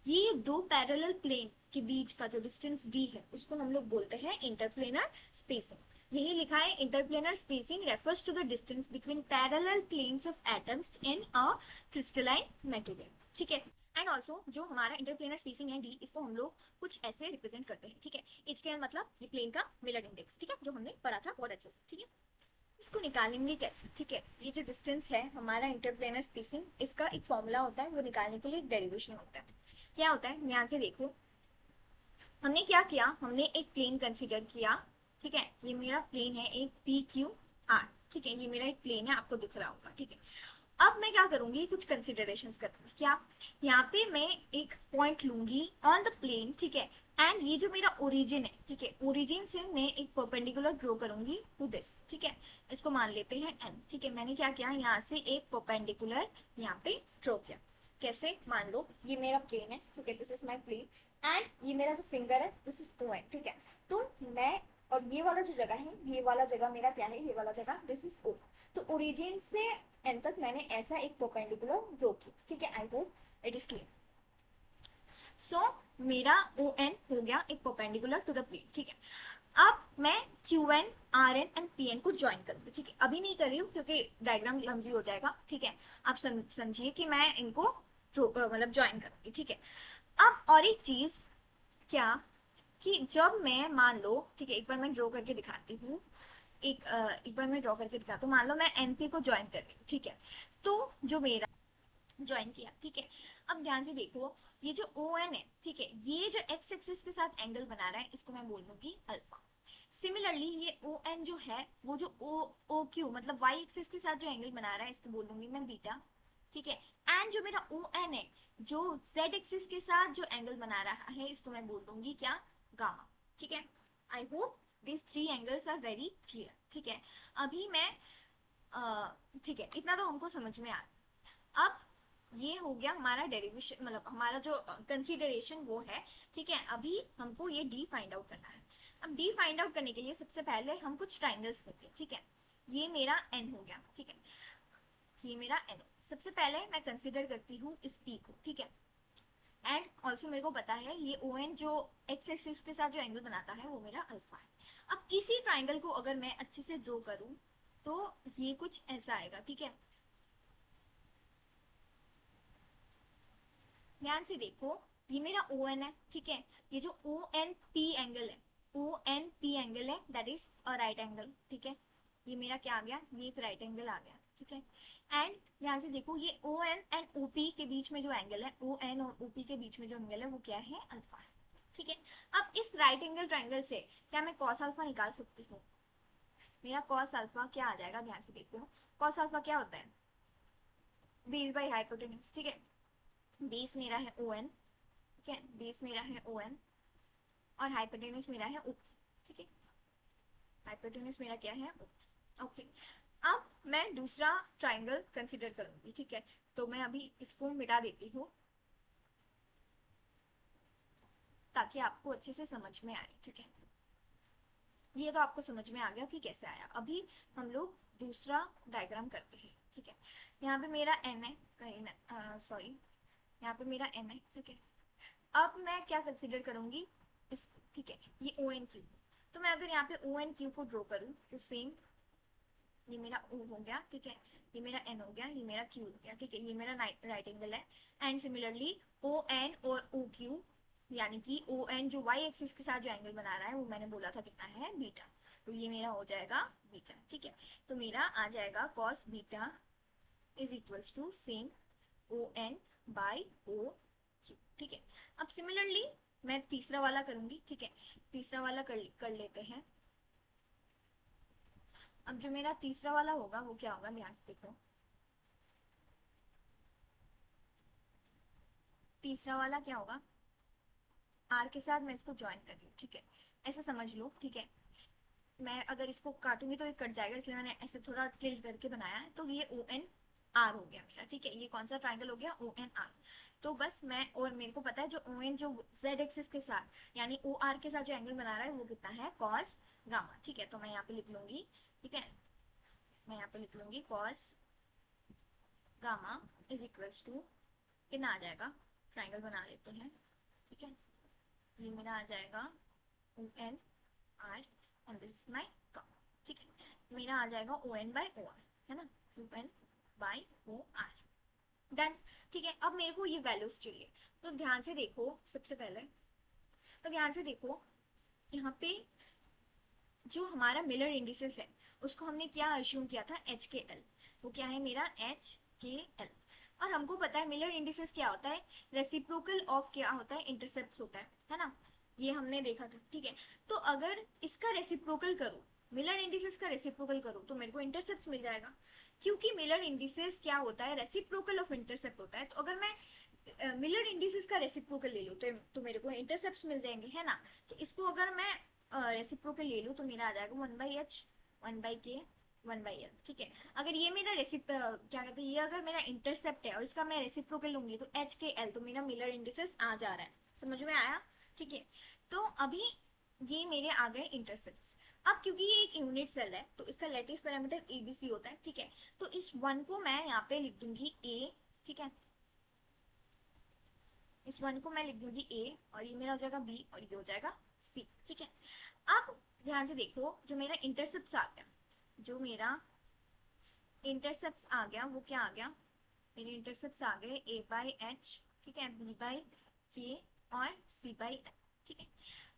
ये दो पैरेलल प्लेन के बीच का जो डिस्टेंस डी है उसको हम लोग बोलते हैं इंटरप्लेनर स्पेसिंग। यही लिखा है, interplanar spacing refers to the distance between parallel planes of atoms in a crystalline material, ठीक है। एंड ऑल्सो जो हमारा इंटरप्लेनर स्पेसिंग है डी, इसको हम लोग कुछ ऐसे रिप्रेजेंट करते हैं, ठीक है। एच के मतलब ये प्लेन का मिलर इंडेक्स, ठीक है, जो हमने पढ़ा था बहुत अच्छे से, ठीक है। इसको निकालेंगे कैसे, ठीक है। ये जो डिस्टेंस है हमारा इंटरप्लेनर स्पेसिंग, इसका एक फॉर्मूला होता है, वो निकालने के लिए एक डेरिवेशन होता है। क्या होता है, ध्यान से देखो। हमने क्या किया, हमने एक प्लेन कंसीडर किया, ठीक है। ये मेरा प्लेन है एक PQR, ठीक है, ये मेरा एक प्लेन है, आपको दिख रहा होगा, ठीक है। अब मैं क्या करूंगी, कुछ कंसिडरेशंस करूंगी। क्या, यहाँ पे मैं एक पॉइंट लूंगी ऑन द प्लेन, ठीक है। एंड ये जो मेरा ओरिजिन है, ठीक है, ओरिजिन से मैं एक परपेंडिकुलर ड्रॉ करूंगी टू दिस, ठीक है। इसको मान लेते हैं n, ठीक है। मैंने क्या किया, यहाँ से एक परपेंडिकुलर यहाँ पे ड्रॉ किया। कैसे, मान लो ये मेरा प्लेन है, ठीक है, this is my plane, and ये मेरा जो फिंगर है दिस इज O है, ठीक है। तो मैं, और ये वाला जो जगह है, ये वाला जगह मेरा क्या है, ये वाला जगह दिस इज O। तो ओरिजिन से एन तक मैंने ऐसा एक परपेंडिकुलर ड्रॉ किया, ठीक है। I hope it is clear. So मेरा ON हो गया एक परपेंडिकुलर टू द प्लेन, ठीक है। अब मैं QN RN एंड PN को ज्वाइन करूंगी, ठीक है। अभी नहीं कर रही हूँ क्योंकि डायग्राम क्लमजी हो जाएगा, ठीक है। आप समझिए कि मैं इनको मतलब ज्वाइन करूंगी, ठीक है। अब और एक चीज, क्या, कि जब मैं मान लो, ठीक है, एक बार मैं ड्रॉ करके दिखाती हूँ, एक बार मैं ड्रॉ करके दिखाती हूँ। मान लो मैं NP को ज्वाइन कर रही हूँ, ठीक है। तो जो मेरा ज्वाइन किया, ठीक है। अब ध्यान से देखो, ये जो ON है, ठीक है, ये जो x एक्सिस के साथ एंगल बना रहा है, इसको मैं बोल दूंगी अल्फा। सिमिलरली ये ON जो है, वो जो OQ मतलब y एक्सिस के साथ जो एंगल बना रहा है, इसको बोल दूंगी मैं बीटा, ठीक है। एंड जो मेरा ON है, जो z एक्सिस के साथ जो एंगल बना रहा है, इसको मैं बोल दूंगी क्या, गामा, ठीक है। I hope this three angles are very clear, ठीक है। अभी मैं ठीक है, इतना तो हमको समझ में आ रहा। अब ये हो गया हमारा डेरिवेशन, मतलब हमारा जो कंसीडरेशन वो है, ठीक है। अभी हमको ये डी फाइंड आउट करना है। अब डी फाइंड आउट करने के लिए सबसे पहले हम कुछ ट्राइंगल्स लेते हैं, ठीक है। ये मेरा एन हो गया, ठीक है, ये मेरा एन। सबसे पहले मैं कंसीडर करती हूँ इस पी को, ठीक है। एंड ऑल्सो मेरे को पता है ये ON जो एक्स एक्सिस के साथ जो एंगल बनाता है वो मेरा अल्फा है। अब इसी ट्राइंगल को अगर मैं अच्छे से ड्रॉ करूँ तो ये कुछ ऐसा आएगा, ठीक है। ध्यान से देखो, ये मेरा ON है, ठीक है। ये जो ONP एंगल है, ONP एंगल है, that is a right angle, ठीक है। ये मेरा क्या आ गया, ये एक राइट एंगल आ गया, ठीक है। एंड ध्यान से देखो, ये ON एंड OP के बीच में जो एंगल है, ON और OP के बीच में जो एंगल है वो क्या है, अल्फा है, ठीक है। अब इस राइट एंगल ट्राइंगल से क्या मैं कॉस अल्फा निकाल सकती हूँ? मेरा कॉस अल्फा क्या आ जाएगा, ध्यान से देखो। कॉस अल्फा क्या होता है, बेस बाई हाइपोटेन्यूज, ठीक है। बेस मेरा है ON, ठीक है, बेस मेरा है ON और हाइपोटेन्यूज मेरा है OP, ठीक है। हाइपोटेन्यूज मेरा क्या है, ओके। अब मैं दूसरा ट्राइंगल कंसिडर करूंगी, ठीक है। तो मैं अभी इसको मिटा देती हूँ ताकि आपको अच्छे से समझ में आए, ठीक है। ये तो आपको समझ में आ गया कि कैसे आया। अभी हम लोग दूसरा डायग्राम करते हैं, ठीक है। यहाँ पे मेरा एन है, कहीं ना सॉरी, यहाँ पे मेरा एन है, ठीक है। अब मैं क्या कंसिडर करूंगी इस, ठीक है, ये ओ एन क्यू। तो मैं अगर यहाँ पे ओ एन क्यू को ड्रॉ करूँ तो सेम, ये मेरा O हो गया, ठीक है, ये मेरा N हो गया, ये मेरा Q हो गया, ठीक है, ये मेरा राइट एंगल है। एंड सिमिलरली O N और O Q, यानी कि O N जो y एक्सिस के साथ जो एंगल बना रहा है वो मैंने बोला था कितना है, बीटा। तो ये मेरा हो जाएगा बीटा, ठीक है। तो मेरा आ जाएगा cos beta is equals to same O N by O Q, ठीक है। अब सिमिलरली मैं तीसरा वाला करूंगी, ठीक है। तीसरा वाला कर लेते हैं। अब जो मेरा तीसरा वाला होगा वो क्या होगा, ध्यान से देखो। तीसरा वाला क्या होगा, आर के साथ मैं इसको ज्वाइन कर रही हूँ, ठीक है। ऐसा समझ लो, ठीक है। मैं अगर इसको काटूंगी तो ये कट जाएगा, इसलिए मैंने ऐसे थोड़ा टिल्ट करके बनाया है। तो ये ओ एन आर हो गया मेरा, ठीक है। ये कौन सा ट्राइंगल हो गया, ओ एन आर। तो बस मैं, और मेरे को पता है जो ओ एन जो जेड एक्सिस के साथ यानी ओ आर के साथ जो एंगल बना रहा है वो कितना है, कॉस गामा, ठीक है। तो मैं यहाँ पे लिख लूंगी, ठीक है, मैं यहाँ पे लिख लूंगी cos gamma is equals to कितना आ जाएगा, ट्राइंगल बना लेते हैं, ठीक है। ये मेरा आ जाएगा O N R and this is my curve, ठीक है। मेरा आ जाएगा O N by O R, है ना, O N by O R, done, ठीक है। अब मेरे को ये वैल्यूज चाहिए। तो ध्यान से देखो, सबसे पहले तो ध्यान से देखो, यहाँ पे जो हमारा मिलर इंडिसेस है उसको हमने क्या अज्यूम किया था, एच के एल। वो क्या है मेरा, एच के एल। और हमको पता है मिलर इंडिसेस क्या होता है, रेसिप्रोकल ऑफ क्या होता है, इंटरसेप्ट होता है ना। ये हमने देखा था, ठीक है। तो अगर इसका रेसिप्रोकल करूं, मिलर इंडिसेस का रेसिप्रोकल करूं तो मेरे को इंटरसेप्ट मिल जाएगा, क्योंकि मिलर इंडिसेस क्या होता है, रेसिप्रोकल ऑफ इंटरसेप्ट होता है। तो अगर मैं मिलर इंडिसेस का रेसिप्रोकल ले लूं तो मेरे को इंटरसेप्ट मिल जाएंगे, है ना। तो इसको अगर मैं रेसिप्रोकल ले लूँ तो मेरा आ जाएगा 1/h 1/k 1/l, ठीक है। अगर ये मेरा क्या कहते हैं, ये अगर मेरा इंटरसेप्ट है और इसका मैं रेसिप्रोकल लूंगी तो एच के एल, तो मेरा मिलर इंडिसेस आ जा रहा है, समझ में आया, ठीक है। तो अभी ये मेरे आ गए इंटरसेप्ट। अब क्योंकि ये एक यूनिट सेल है तो इसका लैटिस पैरामीटर एबीसी होता है, ठीक है। तो इस वन को मैं यहाँ पे लिख दूंगी ए, ठीक है। इस वन को मैं लिख दूंगी ए, और ये मेरा हो जाएगा बी, और ये हो जाएगा सी, ठीक है। अब ध्यान से देखो, जो मेरा इंटरसेप्ट आ गया, जो मेरा इंटरसेप्ट आ गया वो क्या आ गया, मेरे इंटरसेप्ट आ गए ए बाई एच, ठीक है, बी बाई के और सी बाई एच, ठीक है।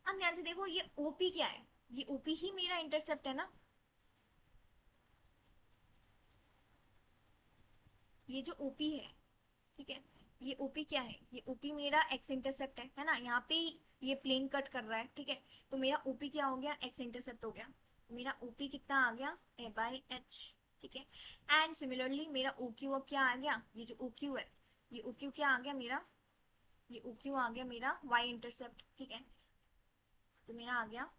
अब ध्यान से देखो, ये ओपी क्या है, ये ओपी ही मेरा इंटरसेप्ट है ना। ये जो ओपी है, ठीक है, ये ओपी क्या है, ये ओपी मेरा एक्स इंटरसेप्ट है ना। यहाँ पे ये प्लेन कट कर रहा है, ठीक है। तो मेरा ओपी क्या हो गया, एक्स इंटरसेप्ट हो गया। मेरा ओपी कितना आ गया, ए बाई एच, ठीक है। एंड सिमिलरली मेरा ओ क्यू अब क्या आ गया, ये जो ओ क्यू है, ये ओ क्यू क्या आ गया मेरा, ये ओ क्यू आ गया मेरा वाई इंटरसेप्ट, ठीक है। तो मेरा आ गया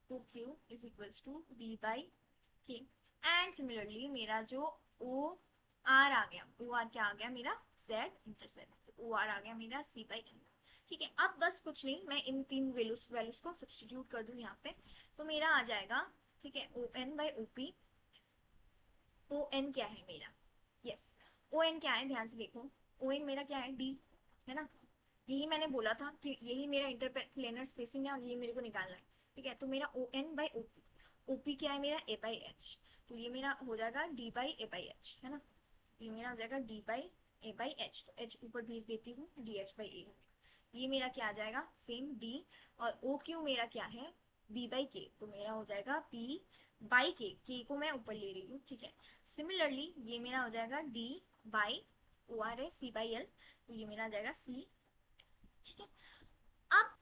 O Q is equals to B by K. And similarly मेरा जो ओ आर आ गया, ओ आर क्या आ गया मेरा, जेड इंटरसेप्ट, ओ आर आ गया मेरा सी बाई एन, ठीक है। अब बस कुछ नहीं, मैं इन तीन वैल्यूज को सब्सटीट्यूट कर दूं यहाँ पे, तो मेरा आ जाएगा, ठीक है, O N by O P. O N क्या है मेरा, यस, ओ एन क्या है, ध्यान से देखो, ओ एन मेरा क्या है, डी, है ना। यही मैंने बोला था कि यही मेरा इंटरप्लेनर स्पेसिंग है और ये मेरे को निकालना है, ठीक है। तो मेरा O N by O P, O P क्या है मेरा, ए बाई एच। तो ये मेरा हो जाएगा D by A by H, है ना। ये मेरा हो जाएगा D by A by H, तो एच ऊपर भेज देती हूँ, डी एच बाई ए। ये मेरा क्या आ जाएगा, सेम डी। और ओ क्यू मेरा क्या है, बी बाई के, तो मेरा हो जाएगा बी बाई के को मैं ऊपर ले रही हूँ, ठीक है। सिमिलरली ये मेरा हो जाएगा डी बाई ओ आर है सी बाई एल, तो ये मेरा आ जाएगा सी, ठीक है। अब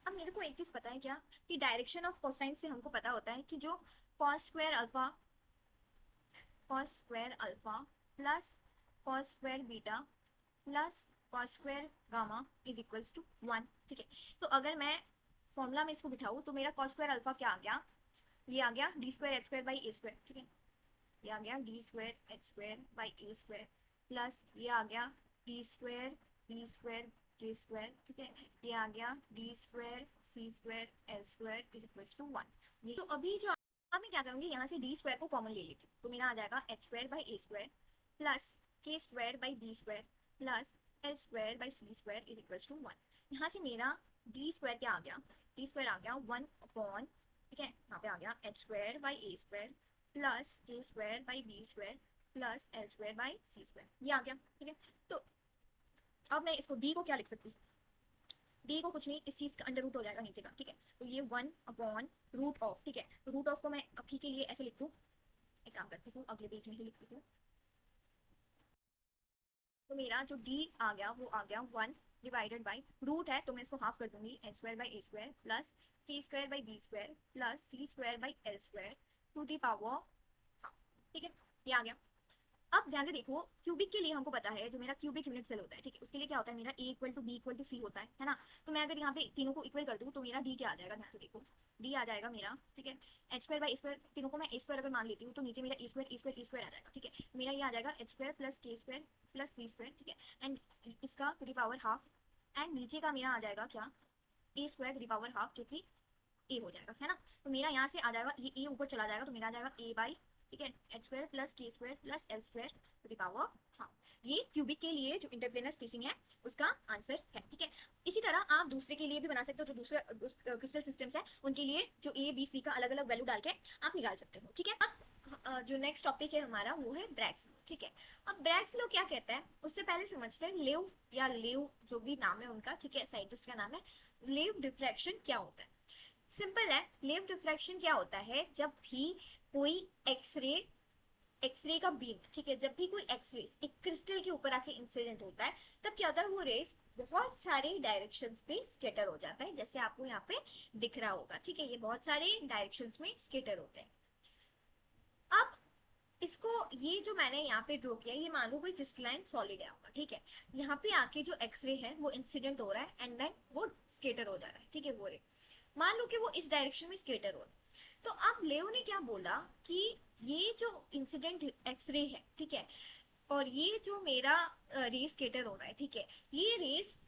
अब मेरे को एक चीज पता है क्या, कि डायरेक्शन ऑफ कोसाइन से हमको पता होता है कि जो cos square alpha plus cos square beta plus cos square gamma is equals to 1, ठीक है। तो अगर मैं फॉर्मूला में इसको बिठाऊं तो मेरा cos स्क्वायर अल्फा क्या आ गया, ये आ गया D square H square by A square, ठीक है, ये आ गया D square H square by A square plus ये आ गया D square B square K square, ठीक है, ये आ गया D square C square L square is equal to 1। तो अभी जो अब मैं क्या करूंगी, यहाँ से डी स्क्वायर को कॉमन ले लेती हूँ, तो मेरा आ जाएगा H square by A square plus K square by B square plus L square by C square is equal to 1। यहाँ से मेरा डी स्क्वायर क्या आ गया, डी स्क्वायर आ गया 1 अपॉन, ठीक है, यहाँ पे आ गया H square by A square plus K square by B square plus L square by C square, ये आ गया, ठीक है। तो अब मैं इसको डी को क्या लिख सकती हूँ, डी को कुछ नहीं, इस चीज का अंडर रूट हो जाएगा नीचे का, ठीक है, तो ये 1 अपॉन रूट ऑफ, ठीक है, तो रूट ऑफ को मैं अभी के लिए ऐसे लिख दूँ, एक काम करती हूँ अगले पेज में ही लिखती हूँ, तो मेरा जो डी आ गया वो आ गया 1 डिवाइडेड बाई रूट है तो मैं इसको हाफ कर दूंगी, H square by A square plus K square by B square plus C square by L square to the power half, ठीक है, ये आ गया। अब ध्यान से देखो, क्यूबिक के लिए हमको पता है जो मेरा क्यूबिक यूनिट सेल होता है, ठीक है, उसके लिए क्या होता है, मेरा A equal to B equal to C होता है ना। तो मैं अगर यहाँ पे तीनों को इक्वल कर दूँ तो मेरा डी क्या आ जाएगा, ध्यान से देखो, डी आ जाएगा मेरा, ठीक है, H square by A square, तीनों को मैं ए स्क्वायर अगर मान लेती हूँ तो नीचे मेरा A square A square A square आ जाएगा, ठीक है, मेरा ये आ जाएगा H square plus K square plus C square, ठीक है, एंड इसका to the power half, and नीचे का मेरा आ जाएगा क्या, A square to the power half, जो कि ए हो जाएगा, है ना। तो मेरा यहाँ से आ जाएगा, ये ए ऊपर चला जाएगा तो मेरा आ जाएगा ए बाई, ठीक है, H square plus K square plus L square to the power half. ये क्यूबिक के लिए जो इंटरप्लेनर स्पेसिंग है उसका आंसर है, ठीक है। इसी तरह आप दूसरे के लिए भी बना सकते हो, जो दूसरे क्रिस्टल सिस्टम्स है उनके लिए जो ए बी सी का अलग अलग वैल्यू डाल के आप निकाल सकते हो, ठीक है। अब जो नेक्स्ट टॉपिक है हमारा वो है ब्रैग्स लॉ, ठीक है। अब ब्रैग्स लॉ क्या कहता है उससे पहले समझते हैं लेव या लेव जो भी नाम है उनका, ठीक है, साइंटिस्ट का नाम है, लेव डिफ्रैक्शन क्या होता है। सिंपल है, लेव डिफ्रैक्शन क्या होता है, जब भी कोई एक्सरे, एक्सरे का बीम, ठीक है, जब भी कोई एक्सरे एक क्रिस्टल के ऊपर आके इंसिडेंट होता है तब क्या होता है, वो रेस बहुत सारे डायरेक्शंस पे स्केटर हो जाता है, जैसे आपको यहाँ पे दिख रहा होगा, ठीक है, ये बहुत सारे डायरेक्शंस में स्केटर होते हैं। अब इसको, ये जो मैंने यहाँ पे ड्रॉ किया, ये मान लो कोई क्रिस्टलाइन सॉलिड है आपका, ठीक है, यहाँ पे आके जो एक्सरे है वो इंसिडेंट हो रहा है एंड देन वो स्केटर हो जा रहा है, ठीक है, वो रे मान लो कि वो इस डायरेक्शन में स्केटर हो रहा है। तो अब लेओ ने क्या बोला कि ये जो इंसिडेंट एक्सरे है, ठीक है, और ये जो मेरा रेस स्केटर हो रहा है, ठीक है, ये रेस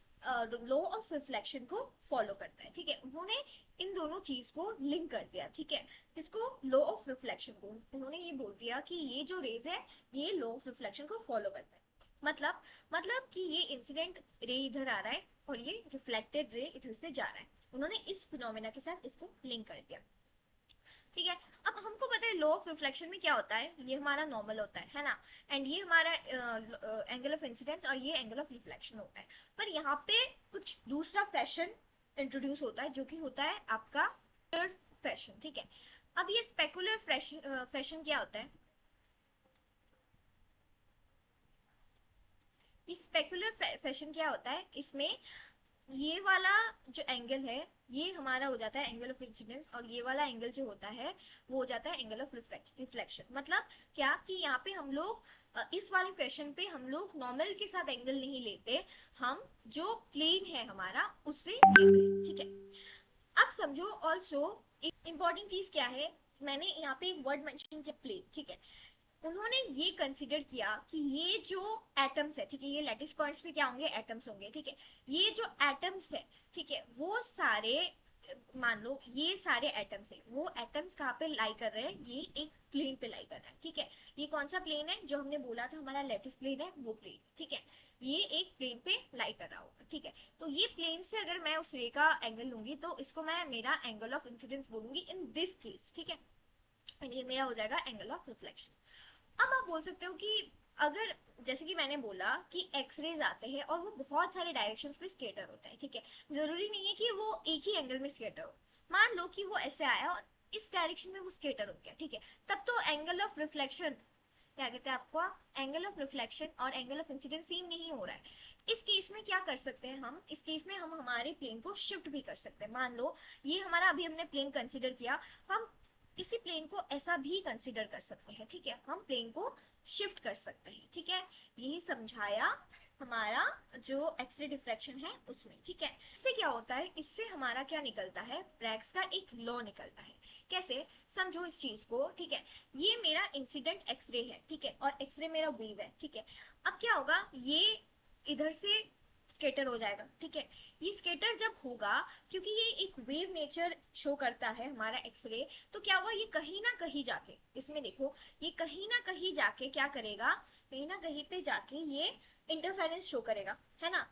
लॉ ऑफ रिफ्लेक्शन को फॉलो करता है, ठीक है, उन्होंने इन दोनों चीज को लिंक कर दिया, ठीक है, इसको लॉ ऑफ रिफ्लेक्शन को उन्होंने ये बोल दिया कि ये जो रेज है ये लॉ ऑफ रिफ्लेक्शन को फॉलो करता है। मतलब कि ये इंसिडेंट रे इधर आ रहा है और ये रिफ्लेक्टेड रे इधर से जा रहा है, उन्होंने इस फिनोमेना के साथ इसको लिंक कर दिया, ठीक है। अब हमको पता है लॉ ऑफ रिफ्लेक्शन में क्या होता है, ये हमारा नॉर्मल होता है ना, एंड ये हमारा एंगल ऑफ इंसिडेंस और ये एंगल ऑफ रिफ्लेक्शन होता है। पर यहाँ पे कुछ दूसरा फैशन इंट्रोड्यूस होता है जो कि होता है आपका फैशन, ठीक है। अब ये स्पेकुलर फैशन क्या होता है, ये स्पेकुलर फैशन क्या होता है, इसमें ये वाला जो एंगल है ये हमारा हो जाता है एंगल ऑफ इंसिडेंस और ये वाला एंगल जो होता है वो हो जाता है एंगल ऑफ रिफ्लेक्शन। मतलब क्या कि यहाँ पे हम लोग इस वाले फैशन पे हम लोग नॉर्मल के साथ एंगल नहीं लेते, हम जो प्लेन है हमारा उससे लेते हैं, ठीक है। अब समझो ऑल्सो एक इंपॉर्टेंट चीज क्या है, मैंने यहाँ पे एक वर्ड मेंशन किया प्लेन, ठीक है, उन्होंने ये कंसिडर किया कि ये जो एटम्स है, ठीक है, ये लैटिस पॉइंट्स पे क्या होंगे, एटम्स होंगे, ठीक है, ये जो एटम्स है, ठीक है, वो सारे मान लो ये सारे एटम्स है, वो एटम्स कहाँ पे लाई कर रहे हैं, ये एक प्लेन पे लाई कर रहा है, ठीक है। ये कौन सा प्लेन है जो हमने बोला था हमारा लैटिस प्लेन है, वो प्लेन, ठीक है, ये एक प्लेन पे लाई कर रहा होगा, ठीक है। तो ये प्लेन से अगर मैं उस रे का एंगल लूंगी तो इसको मैं मेरा एंगल ऑफ इंसिडेंस बोलूंगी इन दिस केस, ठीक है, ये मेरा हो जाएगा एंगल ऑफ रिफ्लेक्शन। अब आप बोल सकते हो कि अगर जैसे कि मैंने बोला कि एक्सरेज आते हैं और वो बहुत सारे डायरेक्शंस पे स्केटर होता है, ठीक है, जरूरी नहीं है कि वो एक ही एंगल में स्केटर हो। मान लो कि वो ऐसे आया और इस डायरेक्शन में वो स्केटर हो गया, ठीक है, तब तो एंगल ऑफ रिफ्लेक्शन क्या कहते हैं आपको, एंगल ऑफ रिफ्लेक्शन और एंगल ऑफ इंसिडेंस सेम नहीं हो रहा है। इस केस में क्या कर सकते हैं हम, इस केस में हम हमारे प्लेन को शिफ्ट भी कर सकते हैं। मान लो ये हमारा अभी हमने प्लेन कंसिडर किया, हम इसी प्लेन को ऐसा भी कंसिडर कर सकते हैं, ठीक है, हम प्लेन को शिफ्ट कर सकते हैं, ठीक है, यही समझाया हमारा जो एक्सरे डिफ्रैक्शन है उसमें, ठीक है। इससे क्या होता है, इससे हमारा क्या निकलता है, ब्रैग्स का एक लॉ निकलता है। कैसे, समझो इस चीज को, ठीक है। ये मेरा इंसिडेंट एक्सरे है, ठीक है, और एक्सरे मेरा वेव है, ठीक है। अब क्या होगा, ये इधर से स्केटर हो जाएगा, ठीक है। ये स्केटर जब होगा, क्योंकि ये एक वेव नेचर शो करता है हमारा एक्सरे, तो क्या होगा, ये कहीं ना कहीं जाके, इसमें देखो, ये कहीं ना कहीं जाके क्या करेगा, कहीं ना कहीं पे जाके ये इंटरफेरेंस शो करेगा, है ना।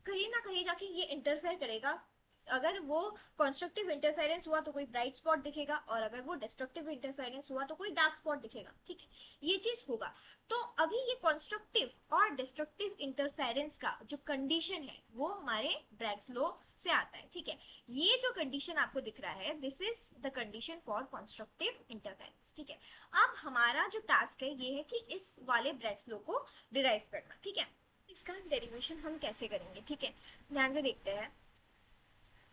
कहीं ना कहीं जाके ये इंटरफेयर करेगा। अगर वो कंस्ट्रक्टिव इंटरफेरेंस हुआ तो कोई ब्राइट स्पॉट दिखेगा, और अगर वो डिस्ट्रक्टिव इंटरफेरेंस हुआ तो कोई डार्क स्पॉट दिखेगा, ठीक है। ये चीज होगा। तो अभी ये कंस्ट्रक्टिव और डिस्ट्रक्टिव इंटरफेरेंस का जो कंडीशन है वो हमारे ब्रैग्स लॉ से आता है, ठीक है। ये जो कंडीशन आपको दिख रहा है, this is the condition for constructive interference, ठीक है। अब हमारा जो टास्क है ये है कि इस वाले ब्रैग्स लॉ को डिराइव करना, ठीक है। इसका डेरिवेशन हम कैसे करेंगे, ठीक है, ध्यान से देखते हैं।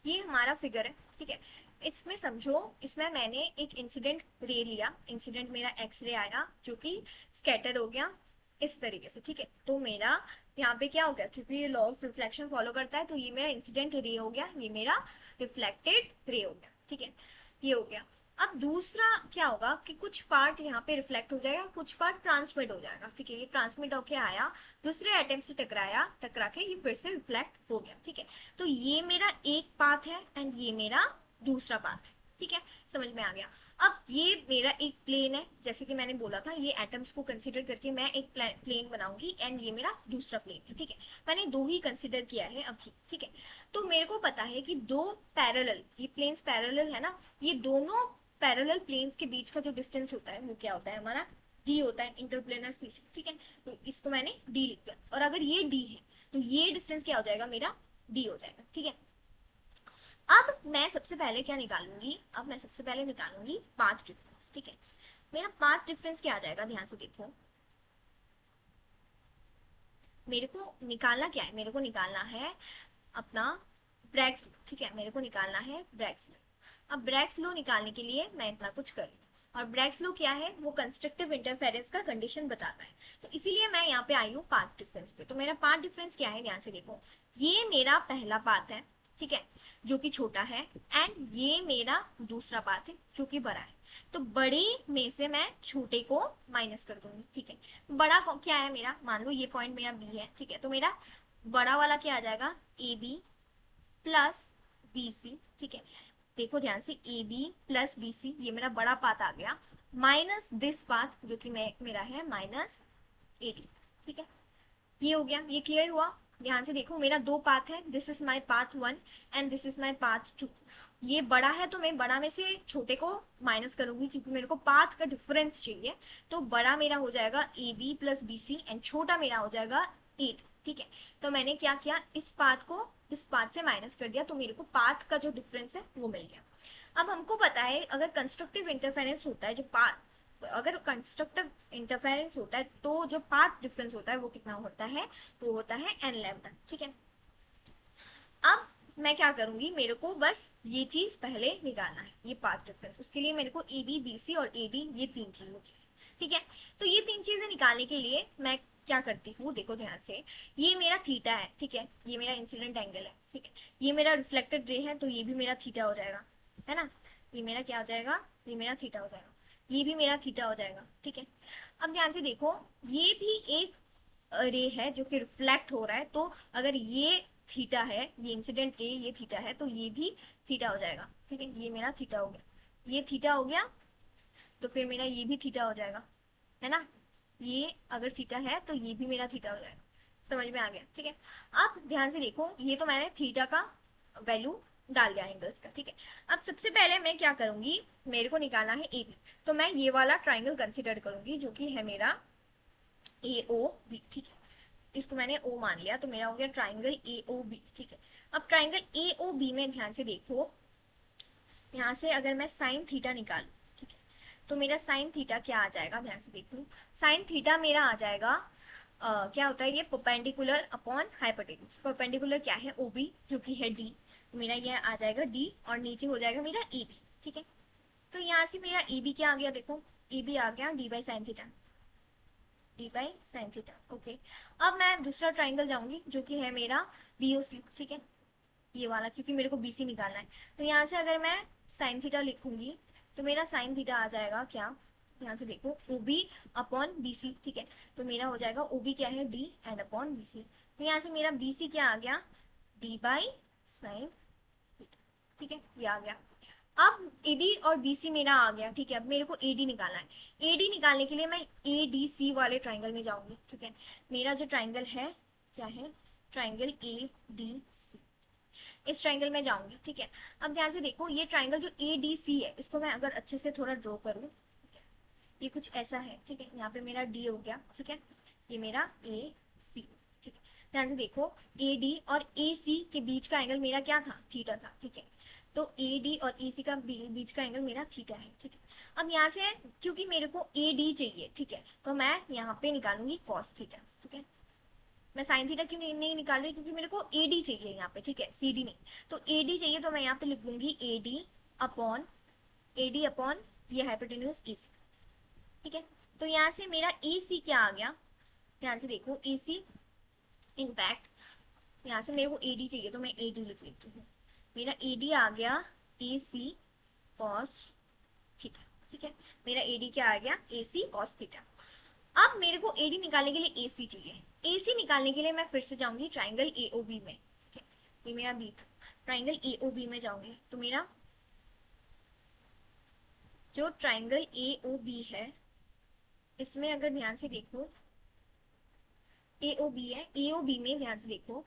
ये हमारा फिगर है, ठीक है। इसमें समझो, इसमें मैंने एक इंसिडेंट रे लिया, इंसिडेंट मेरा एक्सरे आया जो कि स्कैटर हो गया इस तरीके से, ठीक है। तो मेरा यहाँ पे क्या हो गया, क्योंकि ये लॉ ऑफ रिफ्लेक्शन फॉलो करता है, तो ये मेरा इंसिडेंट रे हो गया, ये मेरा रिफ्लेक्टेड रे हो गया, ठीक है। ये हो गया। अब दूसरा क्या होगा कि कुछ पार्ट यहाँ पे रिफ्लेक्ट हो जाएगा, कुछ पार्ट ट्रांसमिट हो जाएगा, ठीक है। ये ट्रांसमिट होके आया, दूसरे एटम से टकराया, टकरा के ये फिर से रिफ्लेक्ट हो गया, ठीक है। तो ये मेरा एक पाथ है एंड ये मेरा दूसरा पाथ है, ठीक है। समझ में आ गया। अब ये मेरा एक प्लेन है, जैसे कि मैंने बोला था, ये एटम्स को कंसीडर करके मैं एक प्लेन बनाऊंगी, एंड ये मेरा दूसरा प्लेन है, ठीक है। मैंने दो ही कंसीडर किया है अभी, ठीक है। तो मेरे को पता है कि दो पैरेलल, ये प्लेन्स पैरेलल है ना, ये दोनों पैरेलल प्लेन्स के बीच का जो डिस्टेंस होता है वो क्या होता है, हमारा डी होता है, इंटरप्लेनर स्पेसिंग, ठीक है। तो इसको मैंने डी लिख दिया, और अगर ये डी है तो ये डिस्टेंस क्या हो जाएगा, मेरा डी हो जाएगा, ठीक है। अब मैं सबसे पहले क्या निकालूंगी, अब मैं सबसे पहले निकालूंगी पाथ डिफरेंस, ठीक है। मेरा पाथ डिफरेंस क्या आ जाएगा, ध्यान से देखो। मेरे को निकालना क्या है, मेरे को निकालना है अपना ब्रैग्स लो, ठीक है। मेरे को निकालना है ब्रैग्स लो। अब ब्रैग्स लो निकालने के लिए मैं इतना कुछ कर रही हूँ, और ब्रैग्स लो क्या है, वो कंस्ट्रक्टिव इंटरफेरेंस का कंडीशन बताता है। तो इसीलिए मैं यहाँ पे आई हूँ पाथ डिफरेंस पे। तो मेरा पाथ डिफरेंस क्या है, ध्यान से देखो। ये मेरा पहला पाथ है, ठीक है, जो कि छोटा है, एंड ये मेरा दूसरा पाथ है जो कि बड़ा है। तो बड़े में से मैं छोटे को माइनस कर दूंगी, ठीक है। बड़ा क्या है मेरा, मान लो ये पॉइंट मेरा बी है, ठीक है। तो मेरा बड़ा वाला क्या आ जाएगा, A B plus B C, ठीक है। देखो ध्यान से, A B plus B C, ये मेरा बड़ा पाथ आ गया, माइनस दिस पाथ जो कि मेरा है माइनस ए डी, ठीक है। ये हो गया, ये क्लियर हुआ। ध्यान से देखो, मेरा दो पाथ है, this is my path one and this is my path two. ये बड़ा है तो मैं बड़ा में से छोटे को माइनस करूंगी, क्योंकि मेरे को पाथ का डिफरेंस चाहिए। तो बड़ा मेरा हो जाएगा A B plus B C, and छोटा मेरा हो जाएगा एट, ठीक है। तो मैंने क्या किया, इस पाथ को इस पाथ से माइनस कर दिया, तो मेरे को पाथ का जो डिफरेंस है वो मिल गया। अब हमको पता है, अगर कंस्ट्रक्टिव इंटरफेरेंस होता है, जो पाथ, अगर कंस्ट्रक्टिव इंटरफेरेंस होता है तो जो पाथ डिफरेंस होता है वो कितना होता है, वो होता है एन लैम्डा, ठीक है। अब मैं क्या करूंगी, मेरे को बस ये चीज पहले निकालना है, ये पाथ डिफरेंस। उसके लिए मेरे को ए बी बी सी और ए डी, ये तीन चीजें चाहिए, ठीक है। तो ये तीन चीजें निकालने के लिए मैं क्या करती हूँ, देखो ध्यान से। ये मेरा थीटा है, ठीक है, ये मेरा इंसिडेंट एंगल है, ठीक है। ये मेरा रिफ्लेक्टेड रे है, तो ये भी मेरा थीटा हो जाएगा, है ना। ये मेरा क्या हो जाएगा, ये मेरा थीटा हो जाएगा, ये भी मेरा थीटा हो जाएगा, ठीक है। अब ध्यान से देखो, ये भी एक रे है जो कि रिफ्लेक्ट हो रहा है, तो अगर ये थीटा है, ये इंसिडेंट रे ये थीटा है, तो ये भी थीटा हो जाएगा, ठीक है। ये मेरा थीटा हो गया, ये थीटा हो गया, तो फिर मेरा ये भी थीटा हो जाएगा, है ना। ये अगर थीटा है तो ये भी मेरा थीटा हो जाएगा। समझ में आ गया, ठीक है। अब ध्यान से देखो, ये तो मैंने थीटा का वैल्यू डाल दिया एंगल्स का, ठीक है। अब सबसे पहले मैं क्या करूंगी, मेरे को निकालना है ए बी, तो मैं ये वाला ट्राइंगल कंसिडर करूंगी जो कि है मेरा ए ओ बी, ठीक है। इसको मैंने ओ मान लिया, तो मेरा हो गया ट्राइंगल ए ओ बी, ठीक है। अब ट्राइंगल ए ओ बी में ध्यान से देखो, यहाँ से अगर मैं साइन थीटा निकालू, ठीक है, तो मेरा साइन थीटा क्या आ जाएगा, ध्यान से देखो। साइन थीटा मेरा आ जाएगा, क्या होता है, ये परपेंडिकुलर अपॉन हाइपोटेन्यूज। परपेंडिकुलर क्या है, ओ बी, जो कि है डी, मेरा ये आ जाएगा डी, और नीचे हो जाएगा मेरा ए बी, ठीक है। तो यहाँ से मेरा ए बी क्या आ गया, देखो ए बी आ गया D by sine theta, D by sine theta. Okay, अब मैं दूसरा ट्राइंगल जाऊंगी जो कि है मेरा बीओसी, ठीक है, ये वाला, क्योंकि मेरे को बीसी निकालना है। तो यहाँ से अगर मैं साइन थीटा लिखूंगी तो मेरा साइन थीटा आ जाएगा क्या, यहाँ से देखो ओबी अपॉन बीसी, ठीक है, तो मेरा हो जाएगा ओबी क्या है, डी एंड अपॉन बीसी। तो यहाँ से मेरा बीसी क्या आ गया, डी बाई साइन थीटा, ठीक है, ये आ गया। अब एडी और बीसी मेरा आ गया, ठीक है, अब मेरे को एडी निकालना है। एडी निकालने के लिए मैं एडीसी वाले ट्राइंगल में जाऊंगी, ठीक है, मेरा जो ट्राइंगल है क्या है, ट्राइंगल ए डी सी, इस ट्राइंगल में जाऊंगी, ठीक है। अब ध्यान से देखो ये ट्राइंगल जो ए डी सी है, इसको मैं अगर अच्छे से थोड़ा ड्रॉ करूँ, ये कुछ ऐसा है, ठीक है, यहाँ पे मेरा डी हो गया, ठीक है, ये मेरा ए सी, ठीक है। ध्यान से देखो ए डी और ए सी के बीच का एंगल मेरा क्या था, थीटा था, ठीक है, तो ए डी और ए सी का बीच का एंगल मेरा थीटा है, ठीक है। अब यहाँ से क्योंकि मेरे को ए डी चाहिए, ठीक है, तो मैं यहाँ पे निकालूंगी कॉस थीटा, ठीक है। मैं साइन थीटा क्यों नहीं निकाल रही, क्योंकि मेरे को ए डी चाहिए यहाँ पे, ठीक है, सी डी नहीं। तो ए डी चाहिए तो मैं यहाँ पे लिख लूंगी ए डी अपॉन ये हाइपोटेन्यूज ए सी, ठीक है। तो यहाँ से मेरा ए सी क्या आ गया, ध्यान से देखो ए सी, इनफैक्ट यहाँ से मेरे को ए डी चाहिए तो मैं ए डी लिख लेती हूँ, मेरा ए डी आ गया ए सी कॉस थीटा, ठीक है, मेरा ए डी क्या आ गया, ए सी कॉस थीटा। अब मेरे को एडी निकालने के लिए एसी चाहिए, एसी निकालने के लिए मैं फिर से जाऊंगी ट्राइंगल एओबी में, ठीक है, ये मेरा बी था, ट्राइंगल एओबी में जाऊंगी तो मेरा जो ट्राइंगल एओबी है इसमें अगर ध्यान से देखो एओबी है, एओबी में ध्यान से देखो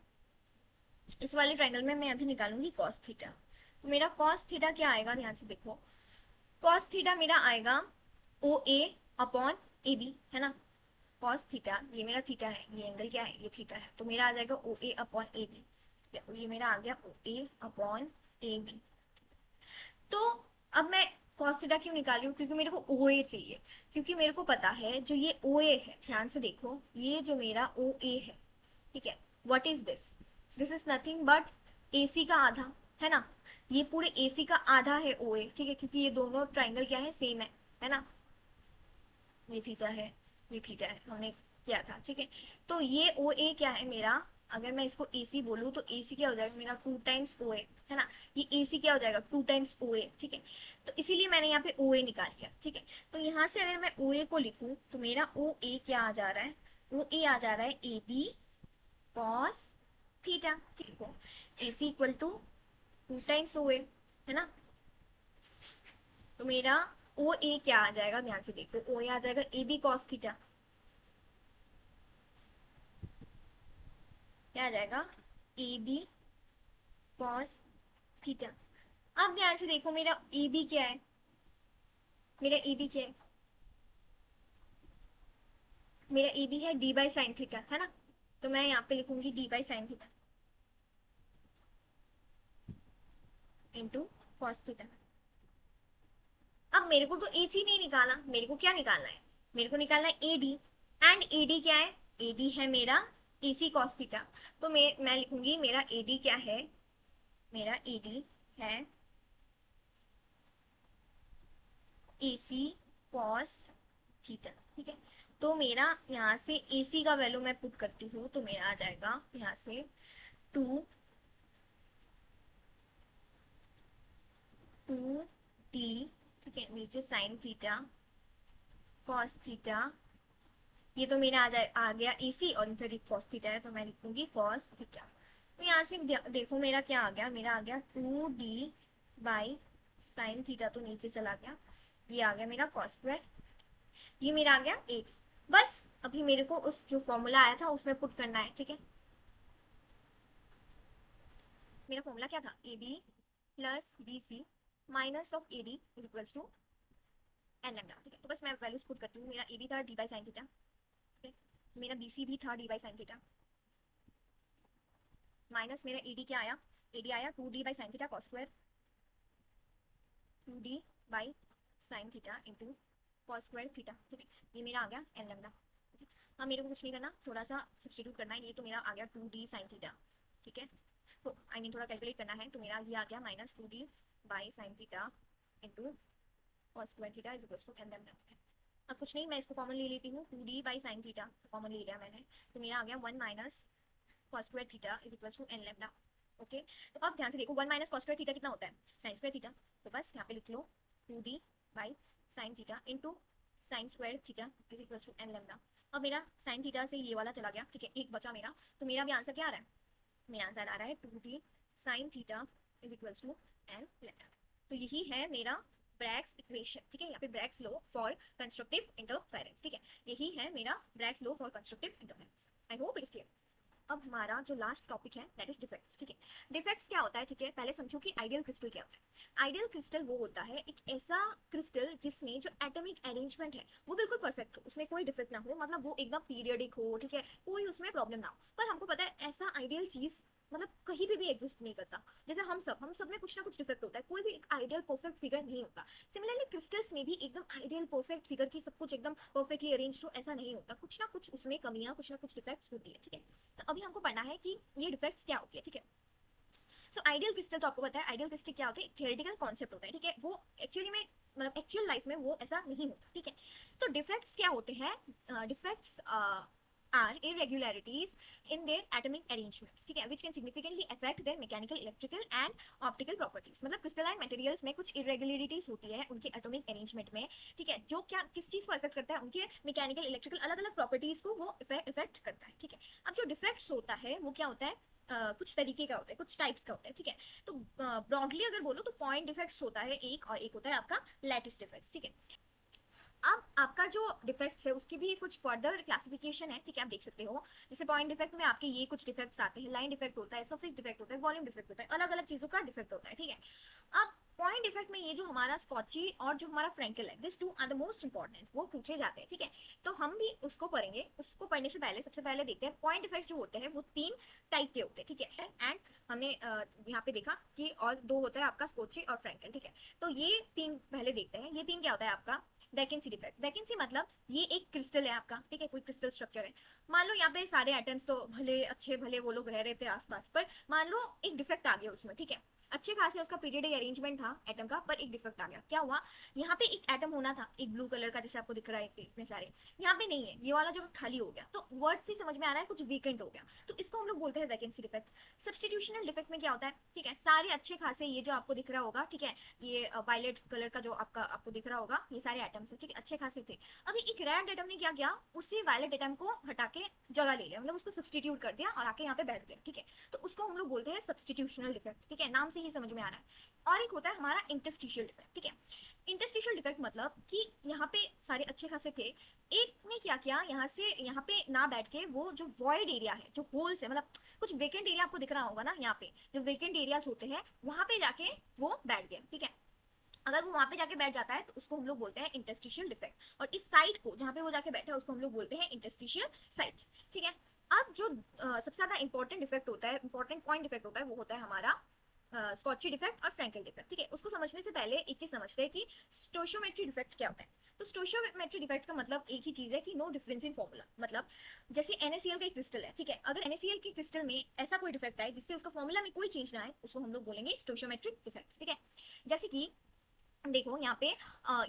इस वाले ट्राइंगल में मैं अभी निकालूंगी कॉस थीटा। तो मेरा कॉस थीटा क्या आएगा, ध्यान से देखो कॉस थीटा मेरा आएगा ओ ए अपॉन ए बी, है ना, कॉस थीटा, ये मेरा थीटा है, ये एंगल क्या है, ये थीटा है, तो मेरा आ जाएगा ओ ए अपॉन ए बी, ये मेरा आ गया ओ ए अपॉन ए बी। तो अब मैं कॉस थीटा क्यों निकाल रही हूँ, क्योंकि मेरे को ओ ए चाहिए, क्योंकि मेरे को पता है जो ये ओ ए है, ध्यान से देखो ये जो मेरा ओ ए है, ठीक है, what is this, this is nothing but A C का आधा, है ना, ये पूरे ए सी का आधा है ओ ए, ठीक है, क्योंकि ये दोनों ट्राइंगल क्या है, सेम है ना, ये थीटा है, ये थीटा है, हमने किया था, ठीक है। तो ये ओ ए क्या है मेरा, अगर मैं इसको ए सी बोलूँ तो ए सी क्या हो जाएगा मेरा, टू टाइम्स ओ ए, है ना, ये ए सी क्या हो जाएगा, टू टाइम्स ओ ए, ठीक है। तो इसीलिए मैंने यहाँ पे ओ ए निकाल लिया, ठीक है। तो यहाँ से अगर मैं ओ ए को लिखूँ तो मेरा ओ ए क्या आ जा रहा है, ओ ए आ जा रहा है ए बी कॉस थीटा, ठीक है, ए सी इक्वल टू टू टाइम्स ओ ए, है ना। तो मेरा ओ ए क्या आ जाएगा, ध्यान से देखो ओ ए आ जाएगा ए बी कॉस थीटा, क्या आ जाएगा, ए बी कॉस थीटा। अब ध्यान से देखो मेरा ए बी क्या है, मेरा ए बी क्या है, मेरा ए बी है डी बाई साइन थीटा, है ना, तो मैं यहाँ पे लिखूंगी D by sine theta into cos theta. अब मेरे को तो ए सी नहीं निकाला, मेरे को क्या निकालना है, मेरे को निकालना है A D, and A D क्या है, ए डी है मेरा ए सी कॉस थीटा। तो मैं लिखूंगी मेरा ए डी क्या है, मेरा ए डी है ए सी कॉस थीटा, ठीक है। तो मेरा यहाँ से ए सी का वैल्यू मैं पुट करती हूँ तो मेरा आ जाएगा यहाँ से टू टू टी, ठीक है, नीचे साइन थीटा कॉस थीटा, ये तो मेरा आ गया ए सी और इधर एक कॉस थीटा है तो मैं लिखूंगी कॉस थीटा। तो यहाँ से देखो मेरा क्या आ गया, मेरा आ गया two D by sine theta, तो नीचे चला गया, ये आ गया मेरा कॉस स्क्वायर, ये मेरा आ गया ए। बस अभी मेरे को उस जो फॉर्मूला आया था उसमें पुट करना है, ठीक है। मेरा फॉर्मूला क्या था, A B plus B C minus of A D is equals to N lambda, ठीक है। तो बस मैं वैल्यूज पुट करती हूँ, मेरा ए बी था डी बाई साइन थीटा, ठीक है, मेरा बी सी भी था D by sine theta, minus मेरा ए डी क्या आया, ए डी आया two D by sine theta cos square, two D by sine theta into cos square theta, ठीक है, ये मेरा आ गया एन लैम्डा। हाँ मेरे को कुछ नहीं करना, थोड़ा सा सब्स्टिट्यूट करना है, ये तो मेरा आ गया टू डी साइन थीटा, ठीक है, तो आई मीन थोड़ा कैलकुलेट करना है, तो मेरा ये आ गया minus two D by sine theta into cos square theta is equal to N lambda. अब कुछ नहीं, मैं इसको कॉमन ले लेती हूँ, 2d by sine theta common ले लिया मैंने, तो मेरा आ गया 1 minus cos square theta is equal to N lambda. Okay, तो अब ध्यान से देखो 1 माइनस कॉस स्क्वायर थीटा कितना होता है, साइन स्क्वायर थीटा, तो बस यहाँ पे लिख लो 2d by sine theta into sine square theta is equal to N lambda. अब मेरा साइन थीटा से ये वाला चला गया, ठीक है, एक बचा मेरा, तो मेरा भी आंसर क्या आ रहा है, मेरा आंसर आ रहा है 2d sine theta is equal to N lambda. तो यही है मेरा ब्रैग्स इक्वेशन, ठीक है, या फिर Bragg's law for constructive interference, ठीक है, यही है मेरा Bragg's law for constructive interference. I hope it is clear. अब हमारा जो लास्ट टॉपिक है दैट इज डिफेक्ट्स, ठीक है। डिफेक्ट्स क्या होता है, ठीक है, पहले समझो कि आइडियल क्रिस्टल क्या होता है। आइडियल क्रिस्टल वो होता है एक ऐसा क्रिस्टल जिसमें जो एटॉमिक अरेंजमेंट है वो बिल्कुल परफेक्ट हो, उसमें कोई डिफेक्ट ना हो, मतलब वो एकदम पीरियडिक हो, ठीक है, कोई उसमें प्रॉब्लम ना हो। पर हमको पता है ऐसा आइडियल चीज मतलब कहीं पे भी एग्जिस्ट नहीं करता। जैसे हम सब में कुछ ना कुछ डिफेक्ट होता है, कोई भी एक आइडियल परफेक्ट फिगर नहीं होता। सिमिलरली क्रिस्टल्स में भी एकदम आइडियल परफेक्ट फिगर की सब कुछ एकदम परफेक्टली अरेंज हो ऐसा नहीं होता, कुछ ना कुछ उसमें कमियां, कुछ ना कुछ डिफेक्ट्स होती है, ठीक है। तो अभी हमको पढ़ना है कि ये डिफेक्ट्स क्या होती है, ठीक है। सो आइडियल क्रिस्टल तो आपको पता है, आइडियल क्रिस्टल क्या होता है, थियोरेटिकल कॉन्सेप्ट होता है, ठीक है, वो एक्चुअली में मतलब एक्चुअल लाइफ में वो ऐसा नहीं होता, ठीक है। तो डिफेक्ट्स क्या होते हैं, defects are irregularities in their atomic arrangement, ठीक है, which can significantly affect their mechanical, electrical and optical properties। मतलब crystalline materials में कुछ irregularities होती है उनके atomic arrangement में, ठीक है, जो क्या किस चीज को अफेक्ट करता है, उनके मैकेनिकल, इलेक्ट्रिकल अलग अलग प्रॉपर्टीज को वो इफेक्ट करता है, ठीक है। अब जो डिफेक्ट्स होता है वो क्या होता है, कुछ तरीके का होता है, कुछ टाइप्स का होता है, ठीक है। तो ब्रॉडली अगर बोलो तो पॉइंट डिफेक्ट्स होता है एक, और एक होता है आपका लैटिस डिफेक्ट्स, ठीक है। अब आपका जो डिफेक्ट्स है उसकी भी कुछ फर्दर क्लासिफिकेशन है, ठीक है, आप देख सकते हो। जैसे पॉइंट डिफेक्ट में आपके ये कुछ डिफेक्ट्स आते हैं, लाइन डिफेक्ट होता है, सरफेस डिफेक्ट होता है, वॉल्यूम डिफेक्ट होता है, अलग अलग चीजों का डिफेक्ट होता है, ठीक है। अब पॉइंट डिफेक्ट में ये जो हमारा स्कॉची और जो हमारा फ्रैंकल है, this two are the most important, वो पूछे जाते हैं, ठीक है। तो हम भी उसको पढ़ेंगे, उसको पढ़ने से पहले सबसे पहले देखते हैं पॉइंट डिफेक्ट जो होते हैं वो 3 टाइप के होते हैं, ठीक है। एंड हमने यहाँ पे देखा कि और 2 होता है आपका स्कॉची और फ्रैंकल, ठीक है। तो ये 3 पहले देखते हैं। ये 3 क्या होता है आपका, वैकेंसी डिफेक्ट। वैकेंसी मतलब ये एक क्रिस्टल है आपका, ठीक है, कोई क्रिस्टल स्ट्रक्चर है, मान लो यहाँ पे सारे एटम्स तो भले अच्छे भले वो लोग रह रहे थे आसपास, पर मान लो एक डिफेक्ट आ गया उसमें, ठीक है, अच्छे खासे उसका पीरियडिक अरेंजमेंट था एटम का, पर एक डिफेक्ट आ गया, क्या हुआ, यहाँ पे एक एटम होना था एक ब्लू कलर का जैसे आपको दिख रहा है इतने सारे, यहाँ पे नहीं है, ये वाला जगह खाली हो गया, तो वर्ड से समझ में आ रहा है कुछ वीकेंट हो गया, तो इसको हम लोग बोलते हैं वैकेंसी डिफेक्ट। सब्सटीट्यूशनल डिफेक्ट में क्या होता है, ठीक है, सारे अच्छे खासे ये जो आपको दिख रहा होगा, ठीक है, ये वायलेट कलर का जो आपको दिख रहा होगा, ये सारे एटम्स है, ठीक है, अच्छे खासे थे। अभी एक रेड एटम ने क्या किया, उसी वायलेट एटम को हटा के जगह ले लिया, मतलब उसको सब्सटीट्यूट कर दिया और आके यहाँ पे बैठ गया, ठीक है। तो उसको हम लोग बोलते हैं सब्सटीट्यूशनल डिफेक्ट, ठीक है, नाम से ही समझ में आ रहा है। और एक होता है हमारा इंटरस्टिशियल डिफेक्ट, ठीक है। इंटरस्टिशियल डिफेक्ट मतलब कि यहाँ पे सारे अच्छे खासे थे, एक ने क्या किया, यहाँ से यहाँ पे ना बैठ के वो जो वॉइड एरिया है, जो होल्स है, मतलब कुछ वेकेंट एरिया आपको दिख रहा होगा ना, यहाँ पे जो वेकेंट एरियाज होते हैं वहां पे जाके वो बैठ गया, ठीक है। अगर वो वहां पे जाके बैठ जाता है तो उसको हम लोग बोलते हैं इंटरस्टिशियल डिफेक्ट, और इस साइट को जहां पे वो जाके बैठा है उसको हम लोग बोलते हैं इंटरस्टिशियल साइट, ठीक है। अब जो सबसे ज्यादा इंपॉर्टेंट डिफेक्ट होता है, इंपॉर्टेंट पॉइंट डिफेक्ट होता है, वो होता है हमारा स्कॉची डिफेक्ट और फ्रैंकल डिफेक्ट, ठीक है। उसको समझने से पहले एक चीज समझते हैं कि स्टोशियोमेट्री डिफेक्ट क्या होता है। तो स्टोशियोमेट्री डिफेक्ट का मतलब एक ही चीज है कि नो डिफरेंस इन फॉर्मूला, मतलब जैसे NaCl का एक क्रिस्टल है, ठीक है, अगर NaCl के क्रिस्टल में ऐसा कोई डिफेक्ट आए जिससे उसका फॉर्मूला में कोई चेंज ना आए, उसको हम लोग बोलेंगे स्टोशियोमेट्रिक डिफेक्ट, ठीक है। जैसे कि देखो यहाँ पे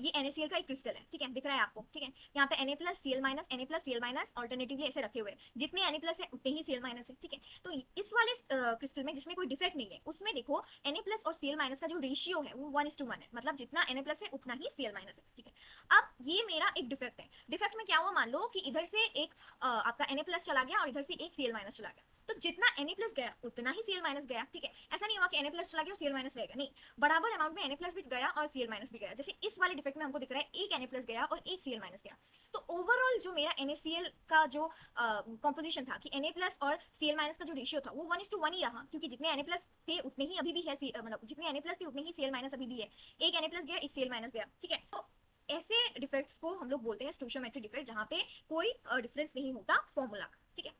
ये NaCl का एक क्रिस्टल है, ठीक है, दिख रहा है आपको, ठीक है, यहाँ पे Na+Cl- ऑल्टरनेटिवली ऐसे रखे हुए हैं, जितने Na+ है उतने ही Cl- है, ठीक है। तो इस वाले क्रिस्टल में जिसमें कोई डिफेक्ट नहीं है उसमें देखो Na+ और Cl- का जो रेशियो है वो 1:1 है, मतलब जितना Na+ है उतना ही Cl- है, ठीक है। अब ये मेरा एक डिफेक्ट है, डिफेक्ट में क्या हुआ, मान लो कि इधर से एक आपका Na+ चला गया और इधर से एक Cl- चला गया, तो जितना Na+ गया उतना ही Cl- गया, ठीक है। ऐसा नहीं हुआ कि Na+ चला गया और Cl- रहेगा, नहीं, बराबर अमाउंट में Na+ भी गया और Cl- भी गया। जैसे इस वाले डिफेक्ट में हमको दिख रहा है एक Na+ गया और एक Cl- गया, तो ओवरऑल जो मेरा NaCl का जो कॉम्पोजिशन था कि Na+ और Cl- का जो रेशियो था वो 1:1 ही रहा, क्योंकि जितने Na+ थे उतने ही अभी भी है, मतलब जितने Na+ थे उतने ही Cl- अभी भी है, एक Na+ गया एक Cl- गया, ठीक है। तो ऐसे डिफेक्ट्स को हम लोग बोलते हैं स्टोशियोमेट्रिक डिफेक्ट, जहां पे कोई डिफरेंस नहीं होता फॉर्मूला का, ठीक है।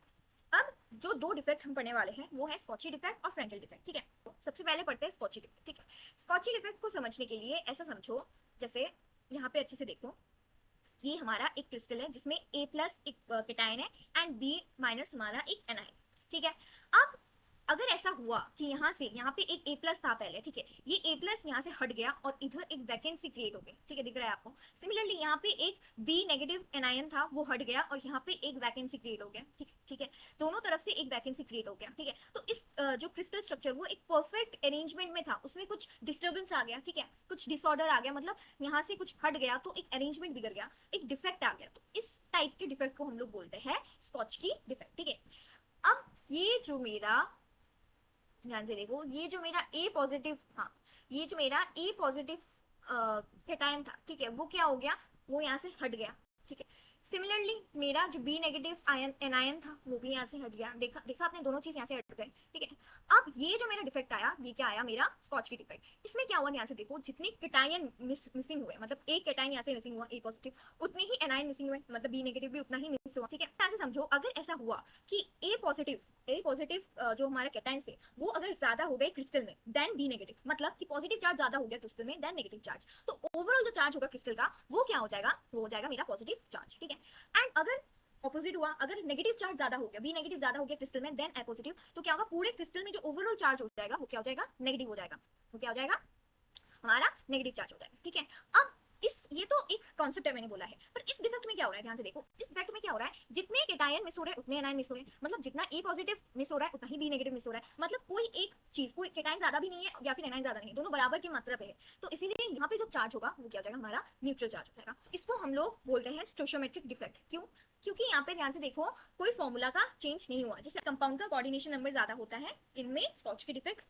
अब जो 2 डिफेक्ट हम पढ़ने वाले हैं वो है स्कॉची डिफेक्ट और फ्रैंकल डिफेक्ट, ठीक है। तो सबसे पहले पढ़ते हैं स्कॉची डिफेक्ट, ठीक है। स्कॉची डिफेक्ट को समझने के लिए ऐसा समझो, जैसे यहाँ पे अच्छे से देखो, ये हमारा एक क्रिस्टल है जिसमें A+ एक केटायन है एंड B- हमारा एक एनायन, ठीक है। अब अगर ऐसा हुआ कि यहाँ से यहाँ पे एक A+ था पहले, ठीक है, ये A+ यहाँ से हट गया और इधर एक वैकेंसी क्रिएट हो गई, ठीक है, दिख रहा है आपको। सिमिलरली यहाँ पे एक B- एनायन था, वो हट गया और यहाँ पे एक वैकेंसी क्रिएट हो गया, ठीक है, दोनों तरफ से एक वैकेंसी क्रिएट हो गया, ठीक है। तो इस जो क्रिस्टल स्ट्रक्चर वो एक परफेक्ट अरेंजमेंट में था, उसमें कुछ डिस्टर्बेंस आ गया, ठीक है, कुछ डिसऑर्डर आ गया, मतलब यहाँ से कुछ हट गया तो एक अरेंजमेंट बिगड़ गया, एक डिफेक्ट आ गया। तो इस टाइप के डिफेक्ट को हम लोग बोलते हैं स्कॉच की डिफेक्ट, ठीक है। अब ये जो मेरा, ध्यान से देखो, ये जो मेरा ए पॉजिटिव, हाँ, ये जो मेरा ए पॉजिटिव कैटायन था, ठीक है, वो क्या हो गया, वो यहाँ से हट गया, ठीक है। सिमिलरली मेरा जो B- आयन एनायन था वो भी यहाँ से हट गया, देखा देखा आपने, दोनों चीज यहाँ से हट गए, ठीक है। अब ये जो मेरा डिफेक्ट आया, ये क्या आया, मेरा स्कॉच की डिफेक्ट। इसमें क्या हुआ, ध्यान से देखो, जितने कैटायन मिसिंग हुए, मतलब एक कैटायन यहाँ से मिसिंग हुआ ए पॉजिटिव, उतने ही एनायन मिसिंग हुए, मतलब B- भी उतना ही मिस हुआ, ठीक है। ध्यान से समझो, अगर ऐसा हुआ कि ए पॉजिटिव जो हमारा कैटायन से वो अगर ज्यादा हो गए क्रिस्टल में देन B-, मतलब कि पॉजिटिव चार्ज ज्यादा हो गया क्रिस्टल में देन नेगेटिव चार्ज, तो ओवरऑल जो चार्ज होगा क्रिस्टल का वो क्या हो जाएगा, वो हो जाएगा मेरा पॉजिटिव चार्ज, ठीक है। एंड अगर ऑपोजिट हुआ, अगर नेगेटिव चार्ज ज्यादा हो गया, B- ज्यादा हो गया क्रिस्टल में देन ए पॉजिटिव, तो क्या होगा, पूरे क्रिस्टल में जो ओवरऑल चार्ज हो जाएगा वो क्या हो जाएगा, नेगेटिव हो जाएगा, वो क्या हो जाएगा, हमारा नेगेटिव चार्ज हो जाएगा, ठीक है। अब इस, ये तो एक कॉन्सेप्ट है, मैंने बोला है, पर इस डिफेक्ट में क्या हो रहा है, ध्यान से देखो, इस डिफेक्ट में क्या हो रहा है, जितने कैटायन मिस हो रहे हैं उतने एनायन मिस हो रहे हैं, मतलब जितना ए पॉजिटिव मिस हो रहा है उतना ही B- मिस हो रहा है, मतलब कोई एक चीज, कोई कैटायन ज्यादा भी नहीं है या फिर एनायन ज्यादा नहीं है, दोनों बराबर की मात्रा पे है। तो इसीलिए यहाँ पे जो चार्ज होगा वो क्या हो जाएगा, हमारा न्यूट्रल चार्ज हो जाएगा। इसको हम लोग बोलते हैं स्टोशियोमेट्रिक डिफेक्ट। क्यों? क्योंकि यहाँ पे ध्यान से देखो, कोई फॉर्मूला का चेंज नहीं हुआ, जैसे कंपाउंड का कोऑर्डिनेशन नंबर ज्यादा होता है, इनमें स्कॉच की डिफेक्ट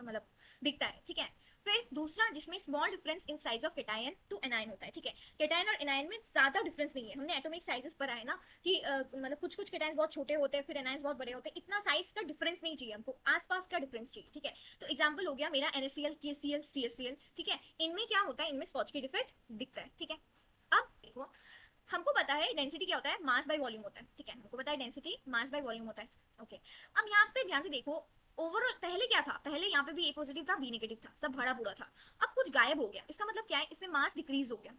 मतलब दिखता है, ठीक है। फिर दूसरा, जिसमें small difference in size of cation to anion होता है, ठीक है। कैटायन और एनायन में ज्यादा डिफरेंस नहीं है, हमने एटॉमिक साइजेस पढ़ा है ना कि मतलब कुछ कुछ कैटायंस बहुत छोटे होते हैं, फिर एनायंस बहुत बड़े होते हैं, इतना साइज का डिफरेंस नहीं चाहिए हमको, आसपास का डिफरेंस चाहिए, ठीक है। तो एग्जांपल हो गया मेरा NaCl, KCl, CaCl, ठीक है, इनमें क्या होता है, इनमें स्कॉच की डिफेक्ट दिखता है, ठीक है। अब देखो, हमको पता है डेंसिटी क्या होता है, मास बाय वॉल्यूम होता है, ठीक है, हमको पता है डेंसिटी मास बाय वॉल्यूम होता है, ओके। अब यहाँ पे ध्यान से देखो, ओवरऑल पहले क्या था, पहले यहाँ पे भी ए पॉजिटिव था, B- था, सब भरा पूरा था। अब कुछ गायब हो गया, इसका मतलब क्या है, इसमें मास डिक्रीज हो गया।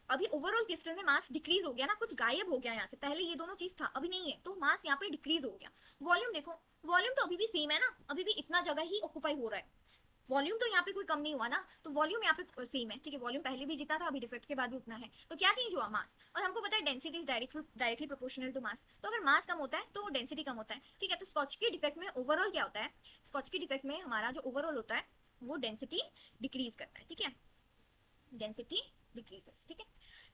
अभी ओवरऑल क्रिस्टल में मास डिक्रीज हो गया ना, कुछ गायब हो गया यहाँ से, पहले ये दोनों चीज था अभी नहीं है, तो मास यहाँ पे डिक्रीज हो गया। वॉल्यूम देखो, वॉल्यूम तो अभी भी सेम है ना, अभी भी इतना जगह ही ऑक्यूपाई हो रहा है, वॉल्यूम तो यहाँ पे कोई कम नहीं हुआ ना, तो वॉल्यूम यहाँ पे सेम है, ठीक है, वॉल्यूम पहले भी जितना था अभी डिफेक्ट के बाद भी उतना है, तो क्या चेंज हुआ, मास। और हमको पता है density is directly proportional to mass, तो अगर मास कम होता है तो डेंसिटी कम होता है, ठीक है। तो स्कॉच के डिफेक्ट में ओवरऑल क्या होता है, स्कॉच के डिफेक्ट में हमारा जो ओवरऑल होता है वो डेंसिटी डिक्रीज करता है, ठीक है, डेंसिटी डिक्रीजेस, ठीक है।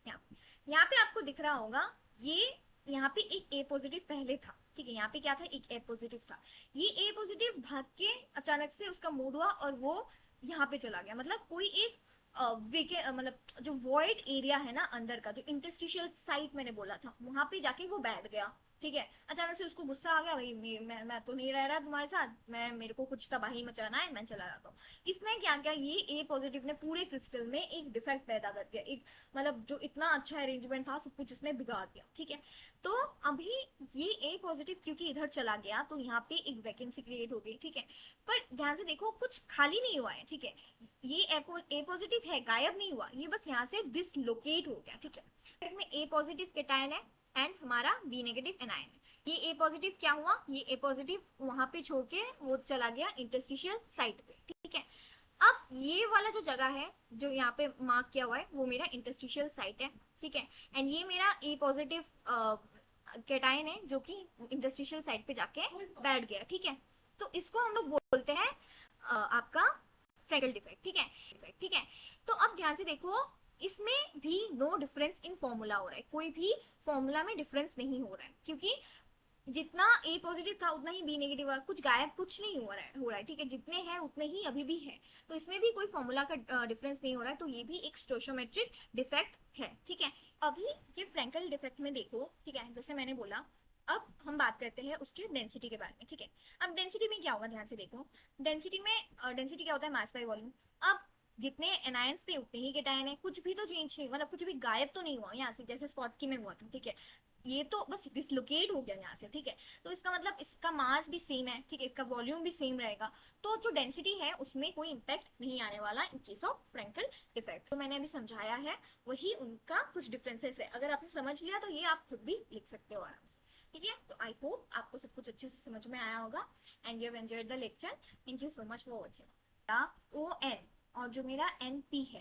यहाँ यहाँ पे आपको दिख रहा होगा, ये यहाँ पे एक ए पॉजिटिव पहले था, ठीक है, यहाँ पे क्या था, एक ए पॉजिटिव था, ये ए पॉजिटिव भाग के अचानक से उसका मूड हुआ और वो यहाँ पे चला गया, मतलब कोई एक मतलब जो वॉइड एरिया है ना अंदर का, जो इंटरस्टिशियल साइट मैंने बोला था, वहां पे जाके वो बैठ गया, ठीक है। अचानक से उसको गुस्सा आ गया, भाई मैं तो नहीं रह रहा तुम्हारे साथ, मैं, मेरे को कुछ तबाही मचाना है, मैं चला जाता हूँ। इसने क्या किया, ये ए पॉजिटिव ने पूरे क्रिस्टल में एक डिफेक्ट पैदा कर दिया, एक, मतलब जो इतना अच्छा अरेंजमेंट था सब कुछ इसने बिगाड़ दिया, ठीक है। तो अभी ये ए पॉजिटिव क्योंकि इधर चला गया तो यहाँ पे एक वैकेंसी क्रिएट हो गई, ठीक है। पर ध्यान से देखो, कुछ खाली नहीं हुआ है, ठीक है, ये ए पॉजिटिव है, गायब नहीं हुआ, ये बस यहाँ से डिसलोकेट हो गया, ठीक है। में ए पॉजिटिव कैटायन है एंड हमारा B- एनायन है। ये ए पॉजिटिव क्या हुआ, ये ए पॉजिटिव वहां पे छोड़ के वो चला गया इंटरस्टिशियल साइट पे, ठीक है। अब ये वाला जो जगह है जो यहाँ पे मार्क किया हुआ है वो मेरा इंटरस्टिशियल साइट है, ठीक है। एंड ये मेरा ए पॉजिटिव कैटायन है जो कि इंटरस्टिशियल साइट पे जाके बैठ गया, ठीक है। तो इसको हम लोग बोलते हैं आपका फ्रैंकल डिफेक्ट, ठीक है, ठीक है। तो अब ध्यान से देखो, इसमें भी नो डिफरेंस इन फॉर्मूला हो रहा है, कोई भी फॉर्मूला में डिफरेंस नहीं हो रहा है, क्योंकि जितना ए पॉजिटिव था उतना ही B- कुछ गायब कुछ नहीं हो रहा है, ठीक है, जितने हैं उतने ही अभी भी है, तो इसमें भी कोई फॉर्मूला का डिफरेंस नहीं हो रहा है, तो ये भी एक स्टोशियोमेट्रिक डिफेक्ट है, ठीक है। अभी ये फ्रैंकल डिफेक्ट में देखो, ठीक है, जैसे मैंने बोला, अब हम बात करते हैं उसके डेंसिटी के बारे में, ठीक है। अब डेंसिटी में क्या होगा, ध्यान से देखो, डेंसिटी में डेंसिटी क्या होता है, मास बाय वॉल्यूम। अब जितने एनायंस थे उतने ही कैटायन है, कुछ भी तो चेंज नहीं, मतलब कुछ भी गायब तो नहीं हुआ यहाँ से, जैसे स्कॉटकी में हुआ था, ठीक है। ये तो बस डिसलोकेट हो गया यहाँ से, ठीक है। तो इसका मतलब इसका मास भी सेम है, ठीक है, इसका वॉल्यूम भी सेम रहेगा, तो जो डेंसिटी है उसमें कोई इम्पैक्ट नहीं आने वाला in case of Frenkel defect. तो मैंने अभी समझाया है वही उनका कुछ डिफरेंसेस है, अगर आपने समझ लिया तो ये आप खुद भी लिख सकते हो आराम से। ठीक है, तो आई होप आपको सब कुछ अच्छे से समझ में आया होगा and you have enjoyed the lecture. Thank you so much for watching. O N और जो मेरा एन पी है